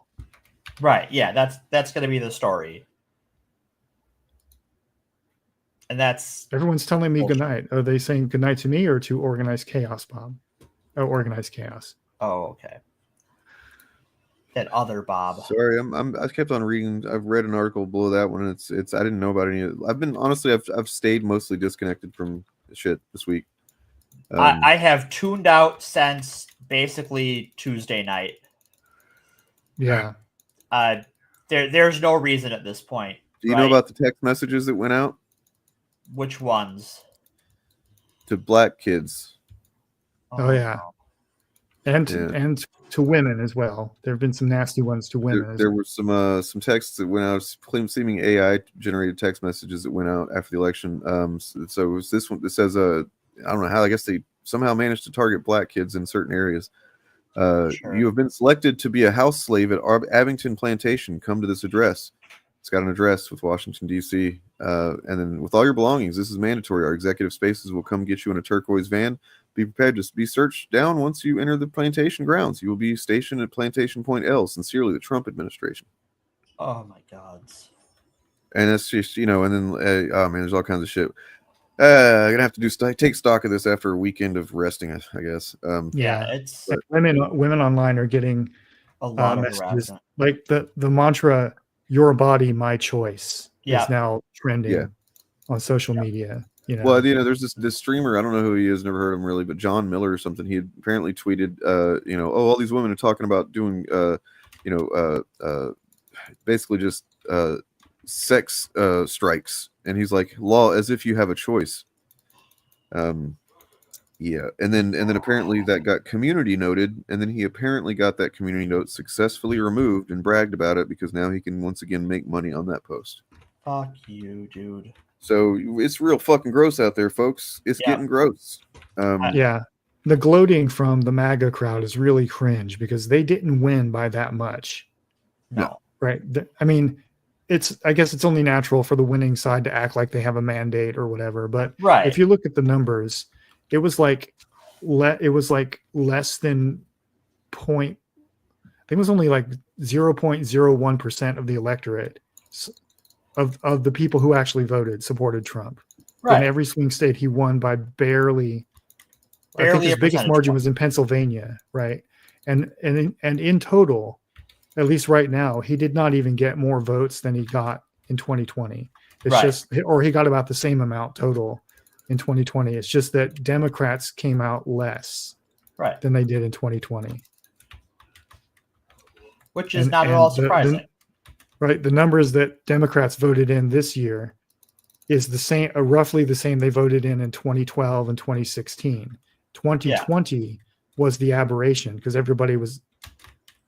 Right. Yeah, that's going to be the story. And that's everyone's telling me good night. Are they saying good night to me or to Organized Chaos, Bob? Oh, Organized Chaos. Oh, okay. That other Bob. Sorry, I kept on reading. I've read an article below that one. And it's I didn't know about any of it. I've stayed mostly disconnected from shit this week. I have tuned out since basically Tuesday night. Yeah. There's no reason at this point. Do you know about the text messages that went out? Which ones? To black kids. Oh yeah. And to women as well. There have been some nasty ones to women. There were some texts that went out, seeming AI generated text messages that went out after the election. So it was this one that says, I don't know how. I guess they somehow managed to target black kids in certain areas. Sure. You have been selected to be a house slave at Abington Plantation. Come to this address. It's got an address with Washington, D.C. And then with all your belongings, this is mandatory. Our executive spaces will come get you in a turquoise van. Be prepared to be searched down once you enter the plantation grounds. You will be stationed at Plantation Point L. Sincerely, the Trump administration. Oh, my God. And it's just, and then, oh, man, there's all kinds of shit. I'm going to have to take stock of this after a weekend of resting, I guess. It's... Women online are getting a lot of messages. Like the mantra, your body, my choice, is now trending on social media. Well, there's this streamer. I don't know who he is. Never heard of him really, but John Miller or something. He had apparently tweeted, all these women are talking about doing, basically just sex strikes, and he's like, law as if you have a choice. And then apparently that got community noted, and then he apparently got that community note successfully removed and bragged about it because now he can once again make money on that post. Fuck you, dude. So it's real fucking gross out there, folks. It's getting gross. The gloating from the MAGA crowd is really cringe because they didn't win by that much. No. Right. I guess it's only natural for the winning side to act like they have a mandate or whatever. But if you look at the numbers, it was like less than point. I think it was only like 0.01% of the electorate of the people who actually voted supported Trump. Right. In every swing state, he won by barely. I think his biggest margin was in Pennsylvania, right? And in total, at least right now, he did not even get more votes than he got in 2020. It's or he got about the same amount total in 2020. It's just that Democrats came out less than they did in 2020. Which is not at all surprising. The numbers that Democrats voted in this year is the same, roughly the same they voted in 2012 and 2016. 2020 was the aberration because everybody was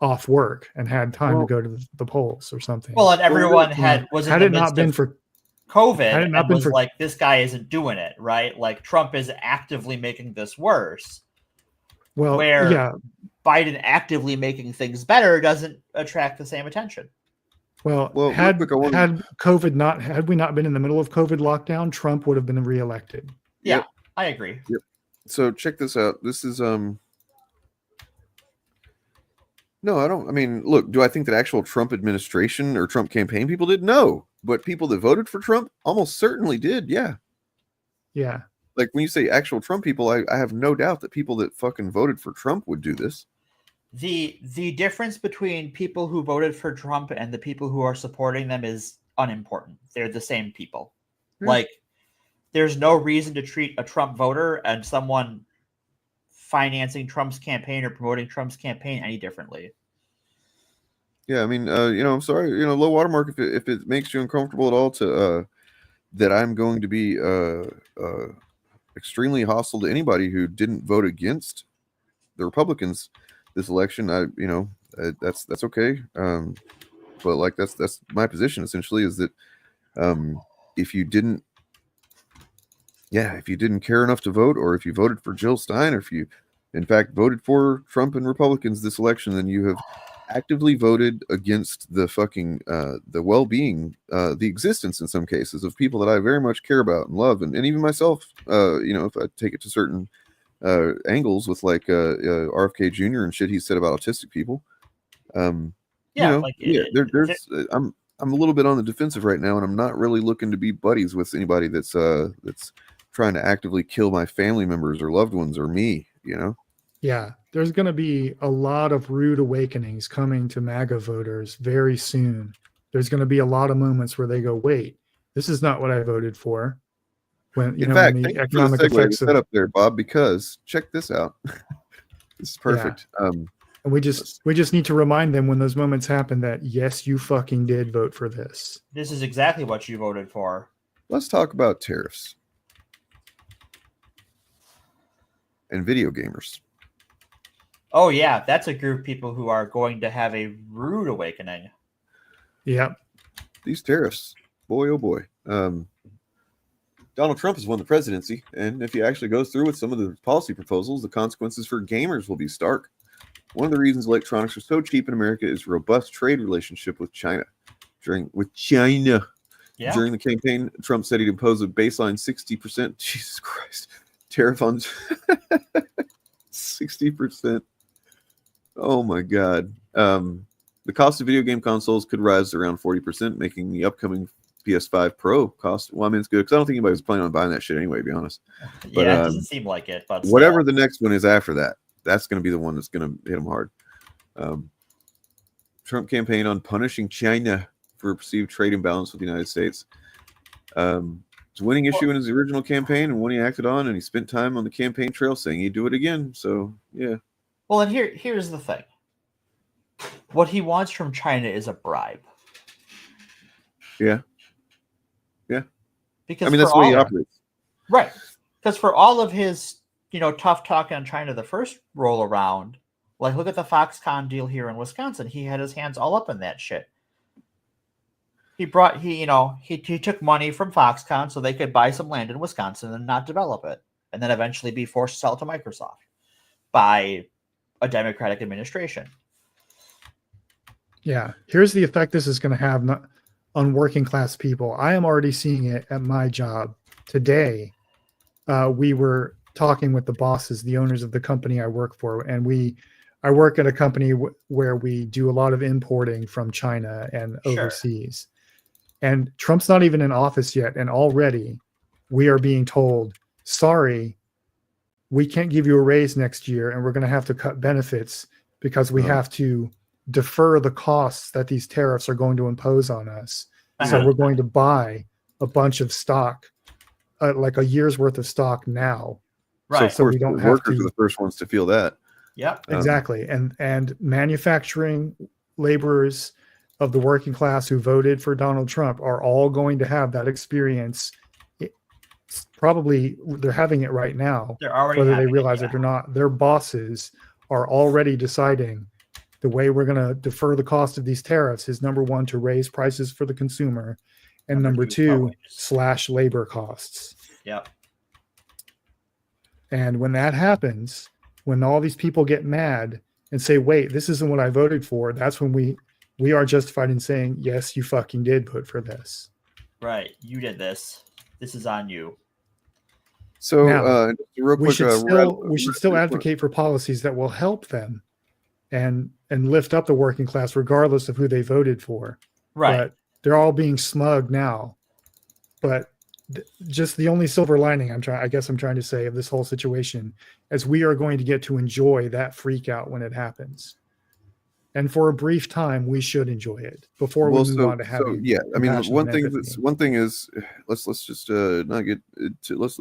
off work and had time to go to the polls or something. Well, and everyone had it not been for COVID, had it not been for like, this guy isn't doing it right. Like Trump is actively making this worse. Well, Biden actively making things better doesn't attract the same attention. Well, had we not been in the middle of COVID lockdown, Trump would have been reelected. Yeah, I agree. Yep. So check this out. This is no, I don't. I mean, look, do I think that actual Trump administration or Trump campaign people did? No, but people that voted for Trump almost certainly did. Yeah. Yeah. Like when you say actual Trump people, I have no doubt that people that fucking voted for Trump would do this. The difference between people who voted for Trump and the people who are supporting them is unimportant. They're the same people. Like, there's no reason to treat a Trump voter and someone financing Trump's campaign or promoting Trump's campaign any differently. Yeah, I mean, I'm sorry, low watermark if it makes you uncomfortable at all to that I'm going to be extremely hostile to anybody who didn't vote against the Republicans this election. That's okay. But like that's my position essentially is that if you didn't care enough to vote, or if you voted for Jill Stein, or if you in fact voted for Trump and Republicans this election, then you have actively voted against the fucking the well-being, the existence in some cases of people that I very much care about and love, and even myself. If I take it to certain angles with like RFK Jr. and shit he said about autistic people. I'm a little bit on the defensive right now, and I'm not really looking to be buddies with anybody that's trying to actively kill my family members or loved ones or me. Yeah, there's going to be a lot of rude awakenings coming to MAGA voters very soon. There's going to be a lot of moments where they go, "Wait, this is not what I voted for." When in fact, when thank you for the segue set up there, Bob, because check this out. This is perfect. Yeah. And we just need to remind them when those moments happen that yes, you fucking did vote for this. This is exactly what you voted for. Let's talk about tariffs and video gamers. Oh yeah, that's a group of people who are going to have a rude awakening. Yep. These tariffs, boy oh boy. Donald Trump has won the presidency, and if he actually goes through with some of the policy proposals, the consequences for gamers will be stark. One of the reasons electronics are so cheap in America is robust trade relationship with China. During the campaign, Trump said he'd impose a baseline 60%. Jesus Christ, tariff on 60%. Oh my God. The cost of video game consoles could rise to around 40%, making the upcoming PS5 Pro cost. Well, I mean, it's good because I don't think anybody was planning on buying that shit anyway, to be honest. But, it doesn't seem like it. But whatever the next one is after that, that's going to be the one that's going to hit them hard. Trump campaign on punishing China for a perceived trade imbalance with the United States. It's a winning issue in his original campaign and one he acted on, and he spent time on the campaign trail saying he'd do it again. So, yeah. Well, and here's the thing. What he wants from China is a bribe. Yeah. Yeah. Because that's the way he operates. Right. Because for all of his, tough talk on China the first roll around, like look at the Foxconn deal here in Wisconsin. He had his hands all up in that shit. He took money from Foxconn so they could buy some land in Wisconsin and not develop it, and then eventually be forced to sell it to Microsoft by a Democratic administration. Yeah. Here's the effect this is going to have on working class people. I am already seeing it at my job. Today, we were talking with the bosses, the owners of the company I work for, and I work at a company where we do a lot of importing from China and overseas. And Trump's not even in office yet, and already we are being told, sorry, we can't give you a raise next year, and we're going to have to cut benefits because we have to defer the costs that these tariffs are going to impose on us. So we're going to buy a bunch of stock, like a year's worth of stock now. Right. So we don't have workers are the first ones to feel that. Yep. Exactly. And manufacturing laborers of the working class who voted for Donald Trump are all going to have that experience. Probably they're having it right now. They're already whether they realize it or not. Their bosses are already deciding the way we're going to defer the cost of these tariffs is number one, to raise prices for the consumer, and number two, slash labor costs. Yep. And when that happens, when all these people get mad and say, wait, this isn't what I voted for, that's when we are justified in saying, yes, you fucking did vote for this. Right. You did this. This is on you. So now, real quick, we should still advocate for policies that will help them and lift up the working class regardless of who they voted for. Right. But they're all being smug now. But just the only silver lining I'm trying to say of this whole situation is we are going to get to enjoy that freak out when it happens. And for a brief time, we should enjoy it before we move on to having. Yeah, I mean, one thing is let's just not get to let's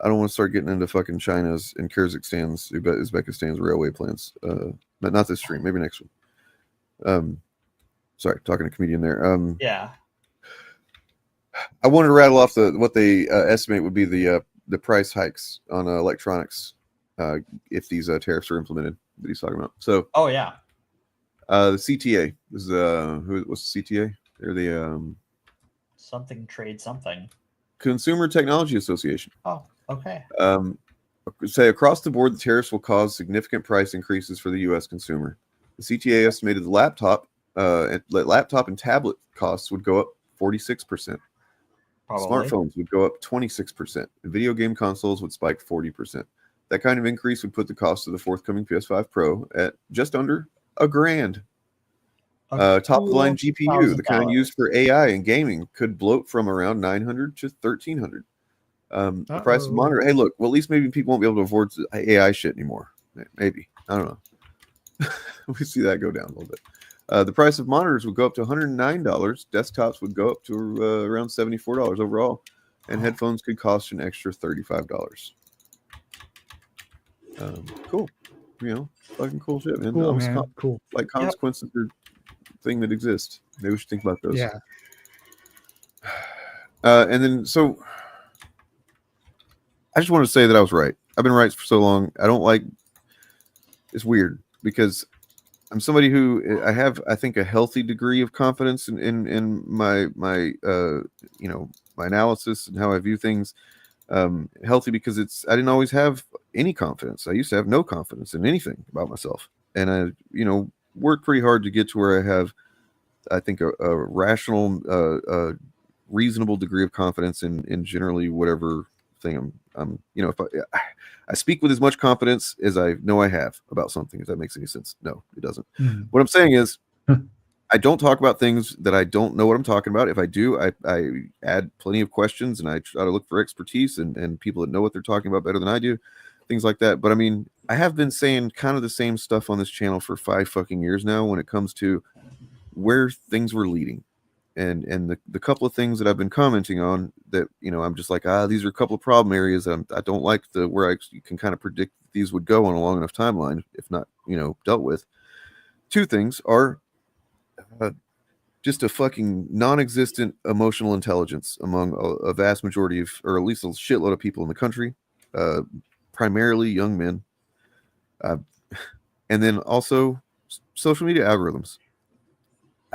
I don't want to start getting into fucking China's and Uzbekistan's railway plans. But not this stream. Maybe next one. Sorry, talking to comedian there. Yeah. I wanted to rattle off what they estimate would be the price hikes on electronics if these tariffs are implemented that he's talking about. So, oh yeah, the CTA is what's the CTA? They're the something trade something. Consumer Technology Association. Oh, okay. Say across the board, the tariffs will cause significant price increases for the U.S. consumer. The CTA estimated the laptop and tablet costs would go up 46%. Probably. Smartphones would go up 26%. And video game consoles would spike 40%. That kind of increase would put the cost of the forthcoming PS5 Pro at just under $1,000. Top of the line GPU, the kind used for AI and gaming, could bloat from around $900 to $1,300. The price of monitor. Hey, look. Well, at least maybe people won't be able to afford AI shit anymore. Maybe, I don't know. We see that go down a little bit. The price of monitors would go up to $109. Desktops would go up to around $74 overall, and headphones could cost an extra $35. Cool. You know, fucking cool shit, man. Cool, man. Cool. Like consequences are thing that exists. Maybe we should think about those. Yeah. And then so I just want to say that I was right. I've been right for so long. I don't like. It's weird because I'm somebody who I have, I think, a healthy degree of confidence in my my analysis and how I view things. Healthy because I didn't always have any confidence. I used to have no confidence in anything about myself, and I worked pretty hard to get to where I have, I think, a rational, reasonable degree of confidence in generally whatever thing if I speak with as much confidence as I know I have about something, if that makes any sense. No, it doesn't. Mm-hmm. What I'm saying is I don't talk about things that I don't know what I'm talking about. If I do, I add plenty of questions and I try to look for expertise and people that know what they're talking about better than I do, things like that. But I mean, I have been saying kind of the same stuff on this channel for 5 fucking years now when it comes to where things were leading. And the couple of things that I've been commenting on that, I'm just like, these are a couple of problem areas that I don't like where you can kind of predict these would go on a long enough timeline, if not, dealt with. 2 things are just a fucking non-existent emotional intelligence among a vast majority of, or at least a shitload of people in the country, primarily young men. And then also social media algorithms.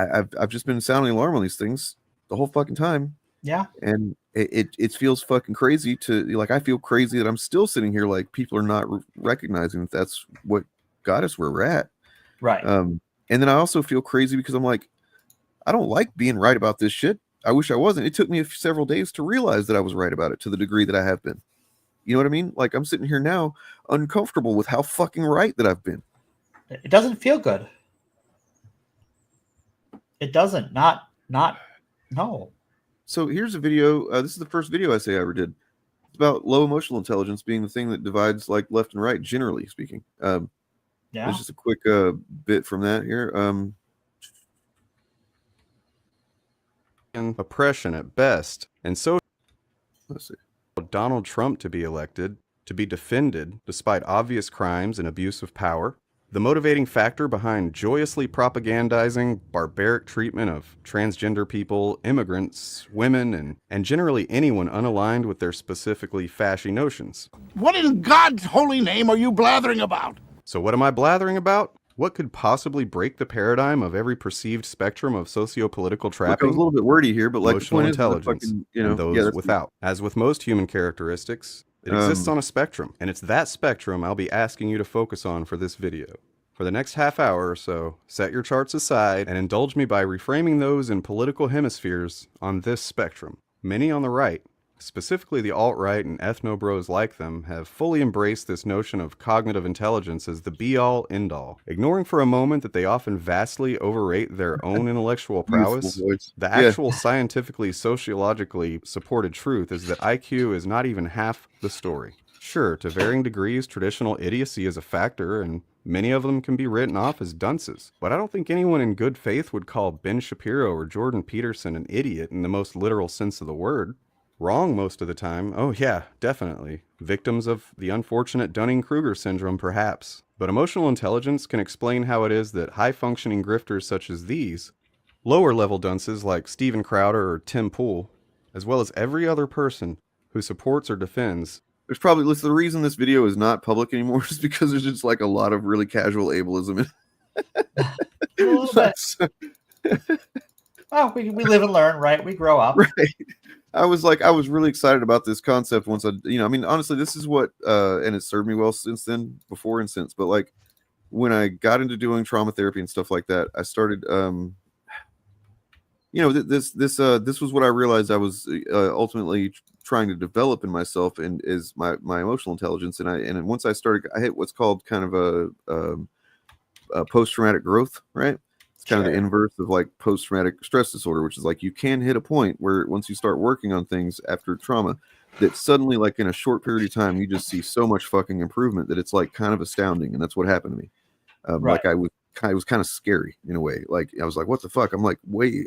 I've just been sounding alarm on these things the whole fucking time. Yeah. And it feels fucking crazy I feel crazy that I'm still sitting here like people are not recognizing that that's what got us where we're at. Right. And then I also feel crazy because I'm like, I don't like being right about this shit. I wish I wasn't. It took me several days to realize that I was right about it to the degree that I have been. You know what I mean? Like I'm sitting here now uncomfortable with how fucking right that I've been. It doesn't feel good. It doesn't. No. So here's a video. This is the first video I say I ever did. It's about low emotional intelligence being the thing that divides like left and right, generally speaking. Yeah. There's just a quick bit from that here. And oppression at best. And so let's see. Donald Trump to be elected, to be defended despite obvious crimes and abuse of power. The motivating factor behind joyously propagandizing barbaric treatment of transgender people, immigrants, women, and generally anyone unaligned with their specifically fashy notions. What in God's holy name are you blathering about? So what am I blathering about? What could possibly break the paradigm of every perceived spectrum of socio-political trapping? Look, I was a little bit wordy here, but like emotional intelligence, and those without. As with most human characteristics, it exists on a spectrum, and it's that spectrum I'll be asking you to focus on for this video. For the next half hour or so, set your charts aside and indulge me by reframing those in political hemispheres on this spectrum. Many on the right, specifically the alt-right and ethno-bros like them, have fully embraced this notion of cognitive intelligence as the be-all, end-all, ignoring for a moment that they often vastly overrate their own intellectual prowess. The actual scientifically, sociologically supported truth is that IQ is not even half the story. Sure, to varying degrees, traditional idiocy is a factor, and many of them can be written off as dunces. But I don't think anyone in good faith would call Ben Shapiro or Jordan Peterson an idiot in the most literal sense of the word. Wrong most of the time. Oh yeah, definitely. Victims of the unfortunate Dunning-Kruger syndrome, perhaps. But emotional intelligence can explain how it is that high-functioning grifters such as these, lower-level dunces like Steven Crowder or Tim Pool, as well as every other person who supports or defends. There's probably the reason this video is not public anymore is because there's just like a lot of really casual ableism. A little bit. Oh, we live and learn, right? We grow up. Right. I was really excited about this concept once I mean, honestly, this is what, and it's served me well since then, before and since, but like when I got into doing trauma therapy and stuff like that, I started, this was what I realized I was ultimately trying to develop in myself, and is my emotional intelligence. And once I hit what's called kind of a post-traumatic growth, right? It's kind of the inverse of like post-traumatic stress disorder, which is like you can hit a point where once you start working on things after trauma, that suddenly, like in a short period of time, you just see so much fucking improvement that it's like kind of astounding. And that's what happened to me. Like it was kind of scary in a way. Like I was like, what the fuck? I'm like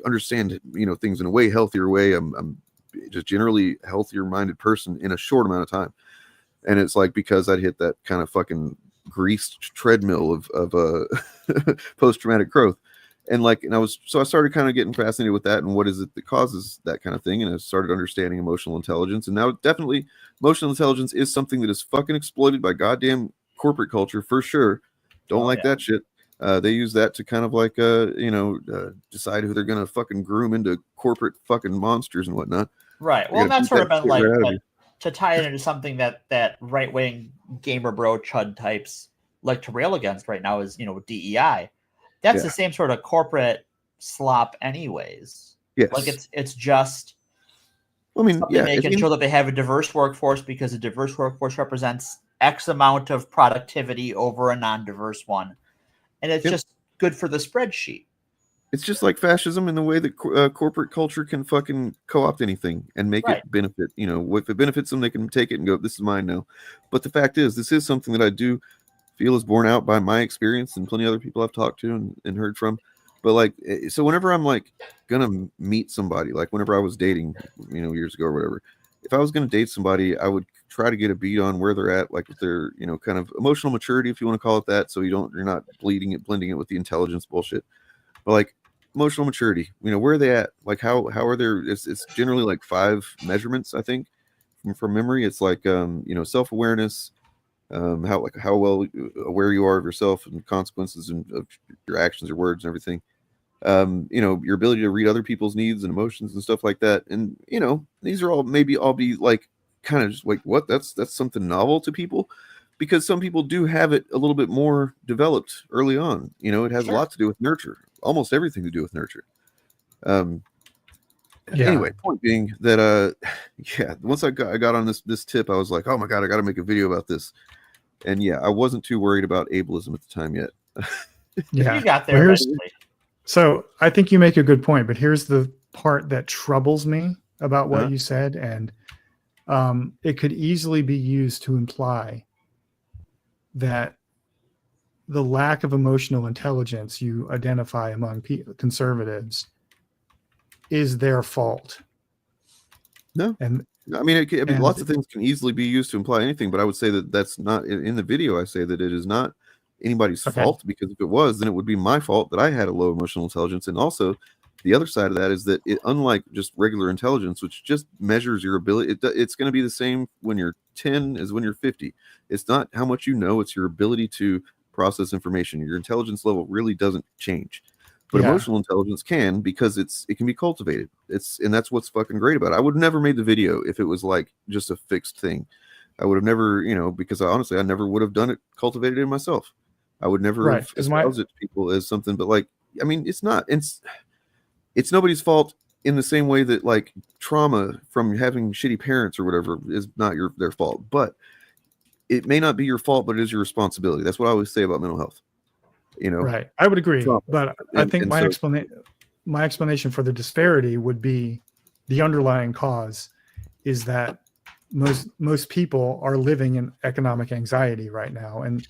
understand things in a way healthier way. I'm just generally healthier minded person in a short amount of time. And it's like because I'd hit that kind of fucking greased treadmill of post-traumatic growth. And I started kind of getting fascinated with that and what is it that causes that kind of thing. And I started understanding emotional intelligence. And now definitely emotional intelligence is something that is fucking exploited by goddamn corporate culture for sure. Don't that shit. They use that to kind of like, decide who they're going to fucking groom into corporate fucking monsters and whatnot. Right. Well, that's sort of been like to tie it into something that right-wing gamer bro chud types like to rail against right now is, DEI. That's the same sort of corporate slop anyways. Yes. Like it's just making sure that they have a diverse workforce because a diverse workforce represents X amount of productivity over a non-diverse one. And it's just good for the spreadsheet. It's just like fascism in the way that corporate culture can fucking co-opt anything and make it benefit. If it benefits them, they can take it and go, this is mine now. But the fact is, this is something that I do feel is borne out by my experience and plenty of other people I've talked to and heard from. But so whenever I'm gonna meet somebody, like whenever I was dating, years ago or whatever, if I was gonna date somebody, I would try to get a beat on where they're at, like with their, kind of emotional maturity, if you want to call it that. So you're not blending it with the intelligence bullshit. But emotional maturity, where are they at? Like how are there? It's generally like 5 measurements, I think, from memory. It's like self-awareness. How well aware you are of yourself and consequences and of your actions, your words, and everything. Your ability to read other people's needs and emotions and stuff like that. And these are all be like kind of just like what that's something novel to people, because some people do have it a little bit more developed early on. It has a lot to do with nurture, almost everything to do with nurture. Anyway, point being that once I got on this tip, I was like, oh my god, I got to make a video about this. And I wasn't too worried about ableism at the time yet. You got there eventually. So I think you make a good point, but here's the part that troubles me about what you said, and it could easily be used to imply that the lack of emotional intelligence you identify among conservatives is their fault. No, and I mean, lots of things can easily be used to imply anything, but I would say that that's not in the video. I say that it is not anybody's fault, because if it was, then it would be my fault that I had a low emotional intelligence. And also, the other side of that is that unlike just regular intelligence, which just measures your ability, it's going to be the same when you're 10 as when you're 50. It's not how much you know; it's your ability to process information. Your intelligence level really doesn't change. But emotional intelligence can, because it can be cultivated. And that's what's fucking great about it. I would have never made the video if it was like just a fixed thing. I would have never, because honestly, I never would have done it, cultivated it myself. I would never have espoused it to people as something. But it's not. It's nobody's fault in the same way that like trauma from having shitty parents or whatever is not their fault. But it may not be your fault, but it is your responsibility. That's what I always say about mental health. Right. I would agree, but I think my explanation for the disparity would be the underlying cause is that most people are living in economic anxiety right now and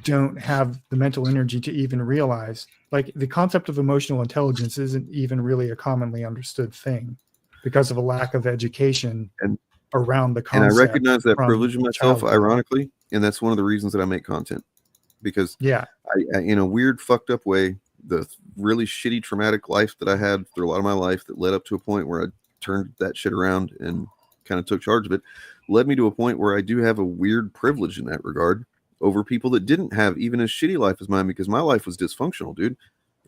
don't have the mental energy to even realize, like, the concept of emotional intelligence isn't even really a commonly understood thing. because of a lack of education and around the and concept. I recognize that from privilege in myself, childhood. ironically, and that's one of the reasons that I make content, because I in a weird, fucked up way, the really shitty, traumatic life that I had through a lot of my life that led up to a point where I turned that shit around and kind of took charge of it, led me to a point where I do have a weird privilege in that regard over people that didn't have even as shitty life as mine, because my life was dysfunctional, dude.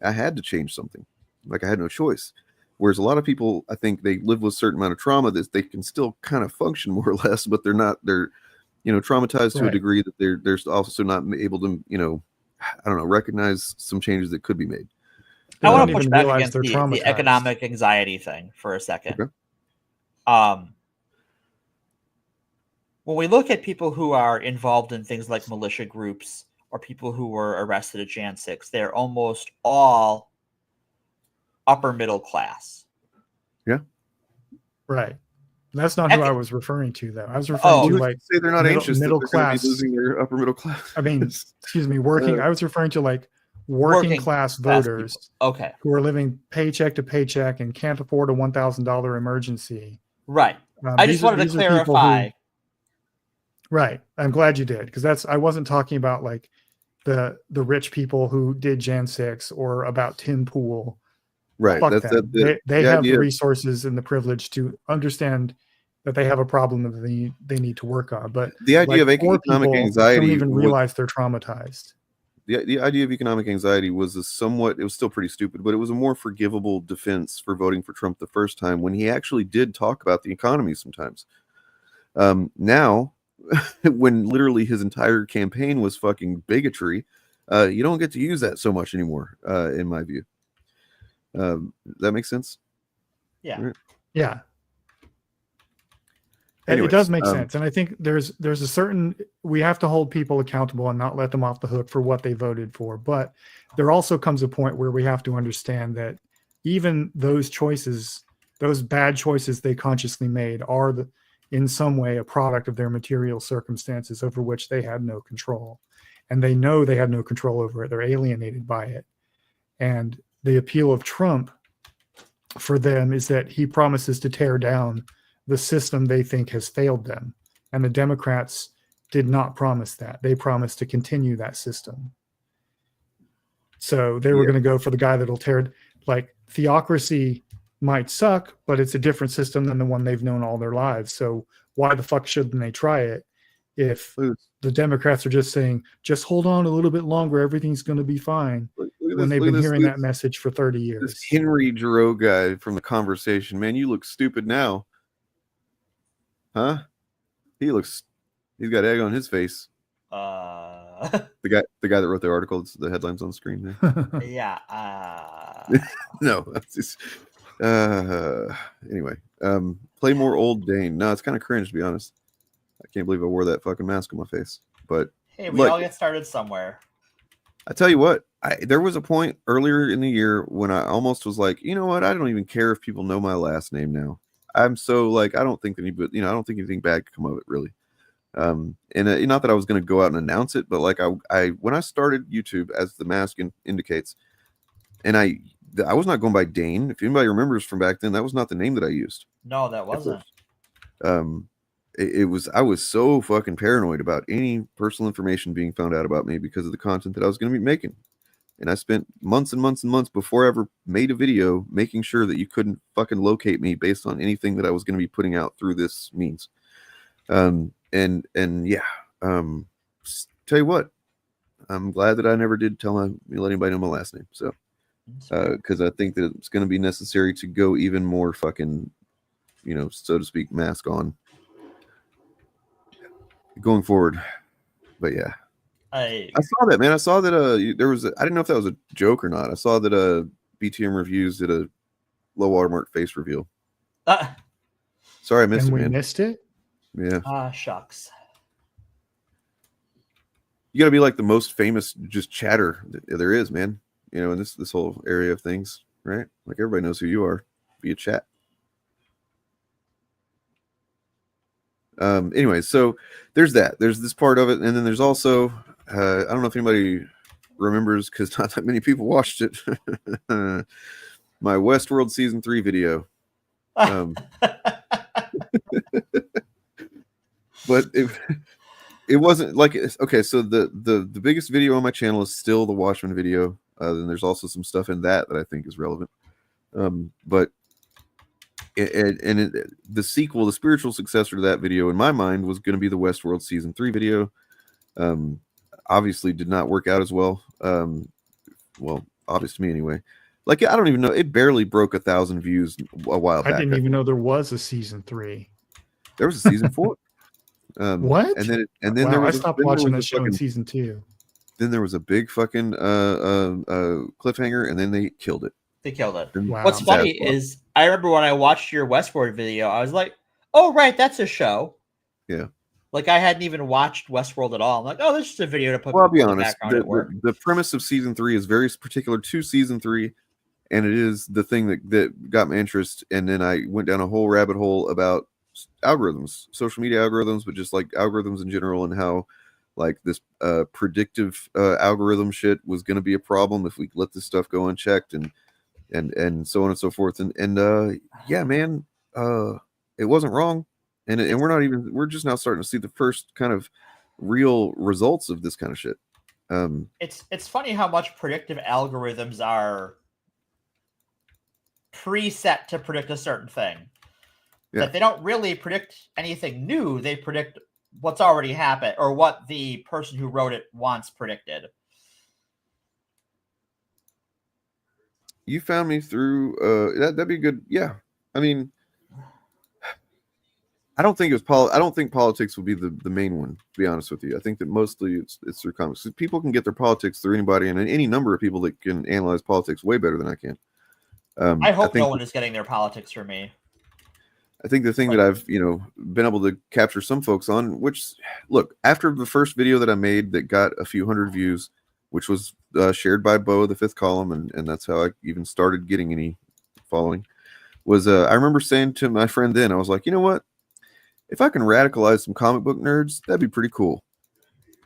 I had to change something. Like, I had no choice. Whereas a lot of people, I think they live with a certain amount of trauma that they can still kind of function more or less, but they're traumatized to a degree that they're also not able to, I don't know, recognize some changes that could be made. I want to push back against the economic anxiety thing for a second. Okay. When we look at people who are involved in things like militia groups or people who were arrested at Jan 6, they're almost all upper middle class. Yeah. Right. That's not who I was referring to, though. I was referring to like say they're not anxious middle that they're class, be losing their upper middle class. I mean, excuse me, working. I was referring to like working class voters, who are living paycheck to paycheck and can't afford a $1,000 emergency. Right. I just wanted to clarify. Right. I'm glad you did, because I wasn't talking about like the rich people who did Jan 6 or about Tim Pool. Right. Fuck them. They have the resources and the privilege to understand that they have a problem that they need to work on. But the idea of economic anxiety don't even realize they're traumatized. The idea of economic anxiety was it was still pretty stupid, but it was a more forgivable defense for voting for Trump the first time, when he actually did talk about the economy sometimes. Now, when literally his entire campaign was fucking bigotry, you don't get to use that so much anymore, in my view. That makes sense? Yeah. Right. Yeah. Anyways, it does make sense. And I think there's a certain, we have to hold people accountable and not let them off the hook for what they voted for. But there also comes a point where we have to understand that even those choices, those bad choices they consciously made, are in some way a product of their material circumstances over which they had no control. And they know they had no control over it. They're alienated by it. And the appeal of Trump for them is that he promises to tear down the system they think has failed them. And the Democrats did not promise that. They promised to continue that system. So they were going to go for the guy that'll like, theocracy might suck, but it's a different system than the one they've known all their lives. So why the fuck shouldn't they try it if the Democrats are just saying, just hold on a little bit longer, everything's going to be fine, when they've been hearing that message for 30 years. This Henry Giroux guy from The Conversation, man, you look stupid now. Huh? He's got egg on his face. The guy that wrote the article, it's the headlines on the screen there. Yeah. No, that's just anyway. Play more old Dane. No, it's kind of cringe, to be honest. I can't believe I wore that fucking mask on my face. But hey, we all get started somewhere. I tell you what, there was a point earlier in the year when I almost was like, you know what? I don't even care if people know my last name now. I'm so like, I don't think I don't think anything bad could come of it, really. And not that I was going to go out and announce it, but like when I started YouTube, as the mask indicates, and I was not going by Dane. If anybody remembers from back then, that was not the name that I used. No, that wasn't. I was so fucking paranoid about any personal information being found out about me because of the content that I was going to be making. And I spent months and months and months before I ever made a video making sure that you couldn't fucking locate me based on anything that I was going to be putting out through this means. Tell you what, I'm glad that I never did let anybody know my last name. So, because I think that it's going to be necessary to go even more fucking, so to speak, mask on going forward. But yeah. I saw that, man. I saw that there was I didn't know if that was a joke or not. I saw that BTM Reviews did a low watermark face reveal. Sorry, I missed it, man. We missed it? Yeah. Shucks. You got to be like the most famous just chatter there is, man. In this whole area of things, right? Like everybody knows who you are via chat. Anyway, so there's that. There's this part of it, and then there's also I don't know if anybody remembers, because not that many people watched it. My Westworld season 3 video. But it wasn't like okay. So the biggest video on my channel is still the Watchmen video. Then there's also some stuff in that I think is relevant. But the sequel, the spiritual successor to that video, in my mind, was going to be the Westworld season 3 video. Obviously, did not work out as well. Well, obvious to me anyway. Like I don't even know. It barely broke 1,000 views a while back. I didn't even know there was a season 3. There was a season 4. What? And then wow, there was I stopped watching that show in season 2. Then there was a big fucking cliffhanger, and then they killed it. They killed it. Wow. What's funny is I remember when I watched your Westworld video, I was like, "Oh right, that's a show." Yeah. Like I hadn't even watched Westworld at all. I'm like, "Oh, this is a video to put." Well, I'll be honest. The premise of season 3 is very particular to season 3, and it is the thing that got my interest. And then I went down a whole rabbit hole about algorithms, social media algorithms, but just like algorithms in general, and how like this predictive algorithm shit was going to be a problem if we let this stuff go unchecked, and so on and so forth. And yeah, man, it wasn't wrong, and we're just now starting to see the first kind of real results of this kind of shit. It's funny how much predictive algorithms are preset to predict a certain thing. Yeah. That they don't really predict anything new. They predict what's already happened or what the person who wrote it wants predicted. You found me through that'd be good. Yeah. I mean, I don't think politics would be the main one, to be honest with you. I think that mostly it's through comics. People can get their politics through anybody, and any number of people that can analyze politics way better than I can. I hope no one is getting their politics from me. I think the thing that I've, been able to capture some folks on, which, look, after the first video that I made that got a few hundred views, which was shared by Bo, the Fifth Column, and that's how I even started getting any following, was I remember saying to my friend then, I was like, you know what? If I can radicalize some comic book nerds, that'd be pretty cool.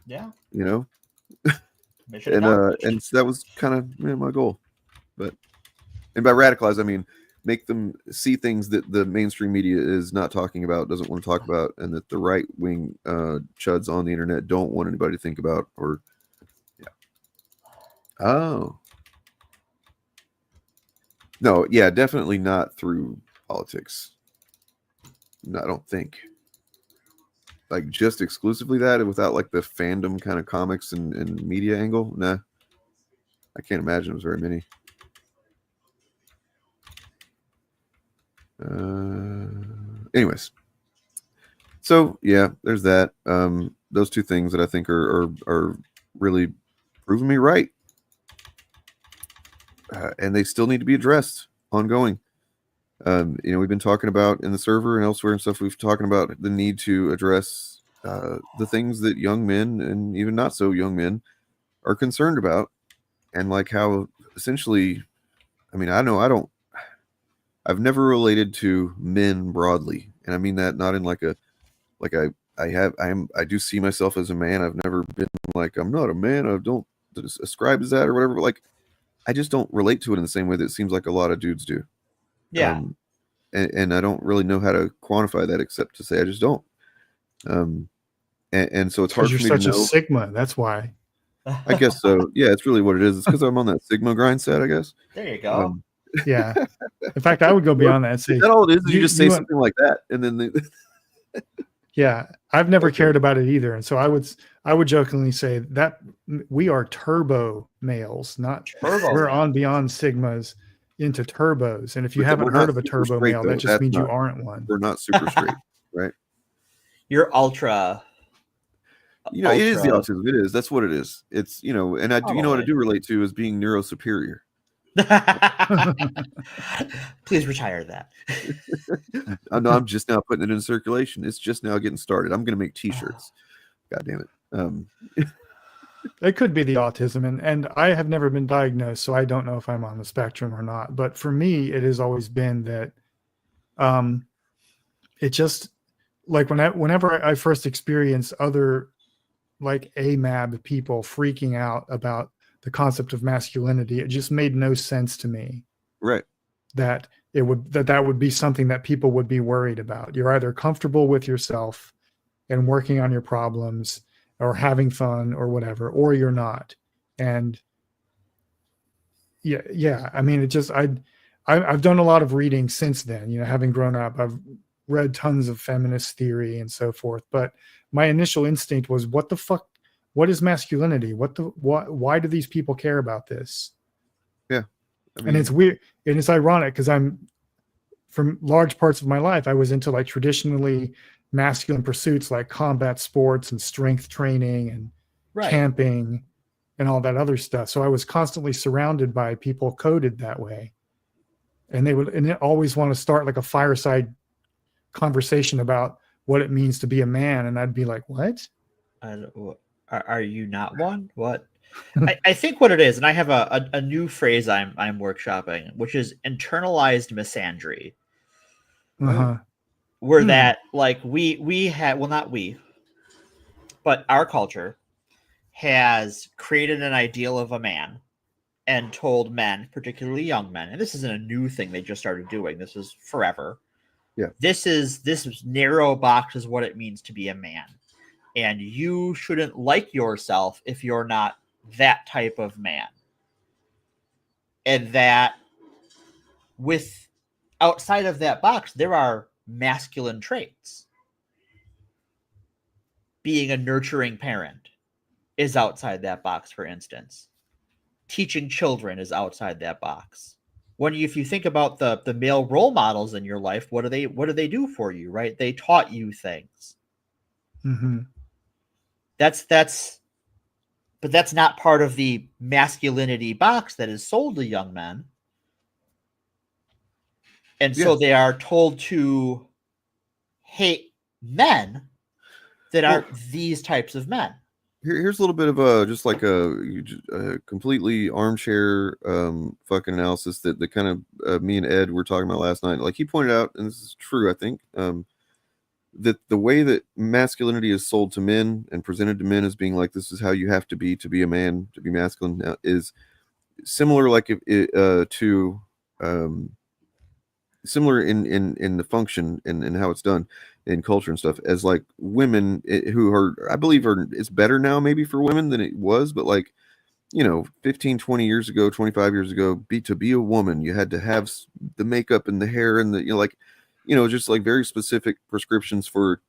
Yeah. And so that was kind of my goal. And by radicalize, I mean make them see things that the mainstream media is not talking about, doesn't want to talk about, and that the right wing chuds on the internet don't want anybody to think about. Or, yeah. Oh. No, yeah, definitely not through politics. No, I don't think. Like just exclusively that, without like the fandom kind of comics and media angle. Nah, I can't imagine it was very many. Anyways, so yeah, there's that. Those two things that I think are really proving me right, and they still need to be addressed ongoing. We've been talking about in the server and elsewhere and stuff. We've talking about the need to address the things that young men and even not so young men are concerned about, and like how essentially, I mean, I've never related to men broadly, and I mean that not in I do see myself as a man. I've never been like I'm not a man. I don't ascribe as that or whatever. But like, I just don't relate to it in the same way that it seems like a lot of dudes do. Yeah. And I don't really know how to quantify that except to say I just don't. And so it's hard for me to know. You're such a Sigma. That's why. I guess so. Yeah, it's really what it is. It's because I'm on that Sigma grind set, I guess. There you go. Yeah. In fact, I would go beyond that and say, is that all it is? You just say something like that, and then yeah, I've never cared about it either, and so I would jokingly say that we are turbo males, not turbo. We're on beyond Sigmas into turbos, and if you haven't heard of a turbo male, that just means you aren't one. We're not super straight, right? You're ultra. It is the autism. It is. That's what it is. It's and I do. You know what I do relate to is being neuro superior. Please retire that. No, I'm just now putting it in circulation. It's just now getting started. I'm going to make T-shirts. God damn it. It could be the autism, and I have never been diagnosed, so I don't know if I'm on the spectrum or not. But for me, it has always been that it just like whenever I first experienced other like AMAB people freaking out about the concept of masculinity, it just made no sense to me. Right. That that would be something that people would be worried about. You're either comfortable with yourself and working on your problems or having fun or whatever, or you're not. And yeah. I mean, I've done a lot of reading since then, having grown up. I've read tons of feminist theory and so forth, but my initial instinct was, what the fuck? What is masculinity? Why do these people care about this? Yeah. I mean, and it's weird. And it's ironic because from large parts of my life, I was into like traditionally masculine pursuits like combat sports and strength training and camping and all that other stuff. So I was constantly surrounded by people coded that way. And they always want to start like a fireside conversation about what it means to be a man. And I'd be like, what? Are you not one? What? I think what it is, and I have a new phrase I'm workshopping, which is internalized misandry. Where that, like, we have, well, not we, but our culture has created an ideal of a man and told men, particularly young men, and this isn't a new thing they just started doing, this is forever. Yeah. This narrow box is what it means to be a man. And you shouldn't like yourself if you're not that type of man. And that with outside of that box, there are masculine traits. Being a nurturing parent is outside that box, for instance. Teaching children is outside that box. If you think about the male role models in your life, what do they do for you, right? They taught you things. Mm-hmm. But that's not part of the masculinity box that is sold to young men. And so they are told to hate men that aren't these types of men. Here's a little bit of a completely armchair fucking analysis that the kind of me and Ed were talking about last night. Like he pointed out, and this is true, I think, that the way that masculinity is sold to men and presented to men as being like, this is how you have to be a man, to be masculine, is similar, like similar in the function and how it's done in culture and stuff, as like women who are, I believe, it's better now maybe for women than it was, but like, 15, 20 years ago, 25 years ago, to be a woman, you had to have the makeup and the hair and the, just like very specific prescriptions for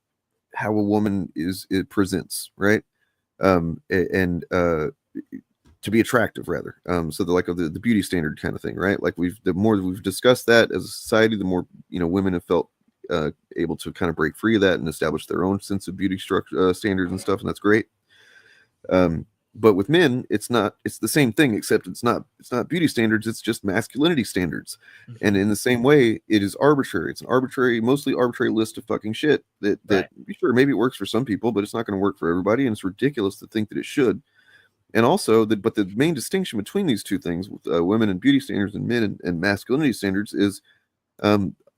how a woman it presents, right? And to be attractive, rather. So the beauty standard kind of thing, right? Like the more we've discussed that as a society, the more women have felt able to kind of break free of that and establish their own sense of beauty standards and stuff, and that's great. But with men, it's the same thing, except it's not beauty standards, it's just masculinity standards. Mm-hmm. And in the same way, it is arbitrary. It's an mostly arbitrary list of fucking shit that sure, maybe it works for some people, but it's not going to work for everybody, and it's ridiculous to think that it should. And also, but the main distinction between these two things, with women and beauty standards and men and masculinity standards, is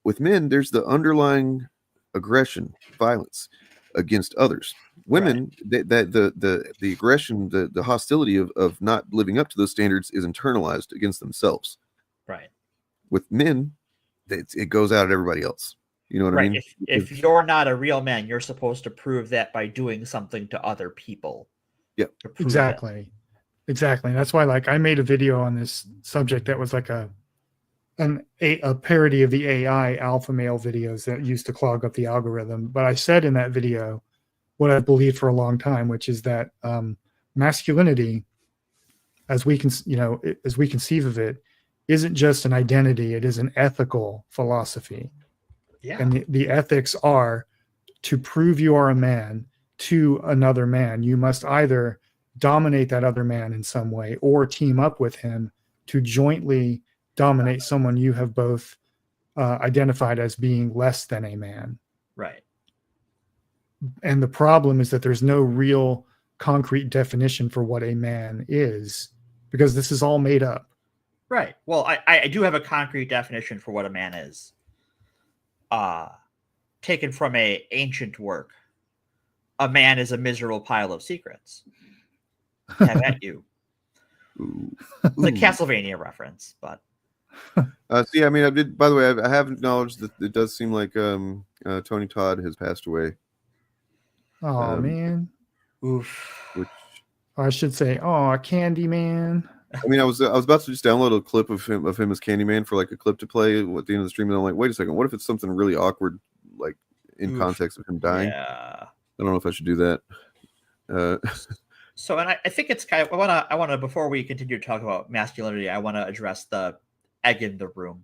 with men, there's the underlying aggression, violence against others. Women, the aggression, the hostility of not living up to those standards is internalized against themselves. Right. With men, it goes out at everybody else. You know what I mean? If you're not a real man, you're supposed to prove that by doing something to other people. Yeah, exactly. And that's why, like, I made a video on this subject that was like a parody of the AI alpha male videos that used to clog up the algorithm. But I said in that video what I believed for a long time, which is that masculinity, as we conceive of it, isn't just an identity; it is an ethical philosophy. Yeah. And the ethics are to prove you are a man to another man. You must either dominate that other man in some way or team up with him to jointly dominate someone you have both identified as being less than a man. Right. And the problem is that there's no real concrete definition for what a man is, because this is all made up. Right. Well, I do have a concrete definition for what a man is. Taken from an ancient work. A man is a miserable pile of secrets. Have at you. The Castlevania reference, but See, I mean, I did. By the way, I have acknowledged that it does seem like Tony Todd has passed away. Oh man. Oof. Which I should say, oh, Candyman. I mean, I was about to just download a clip of him as Candyman for like a clip to play at the end of the stream, and I'm like, wait a second, what if it's something really awkward, like in context of him dying? Yeah. I don't know if I should do that. So, and I think it's kind of, I want to, before we continue to talk about masculinity, I want to address the egg in the room.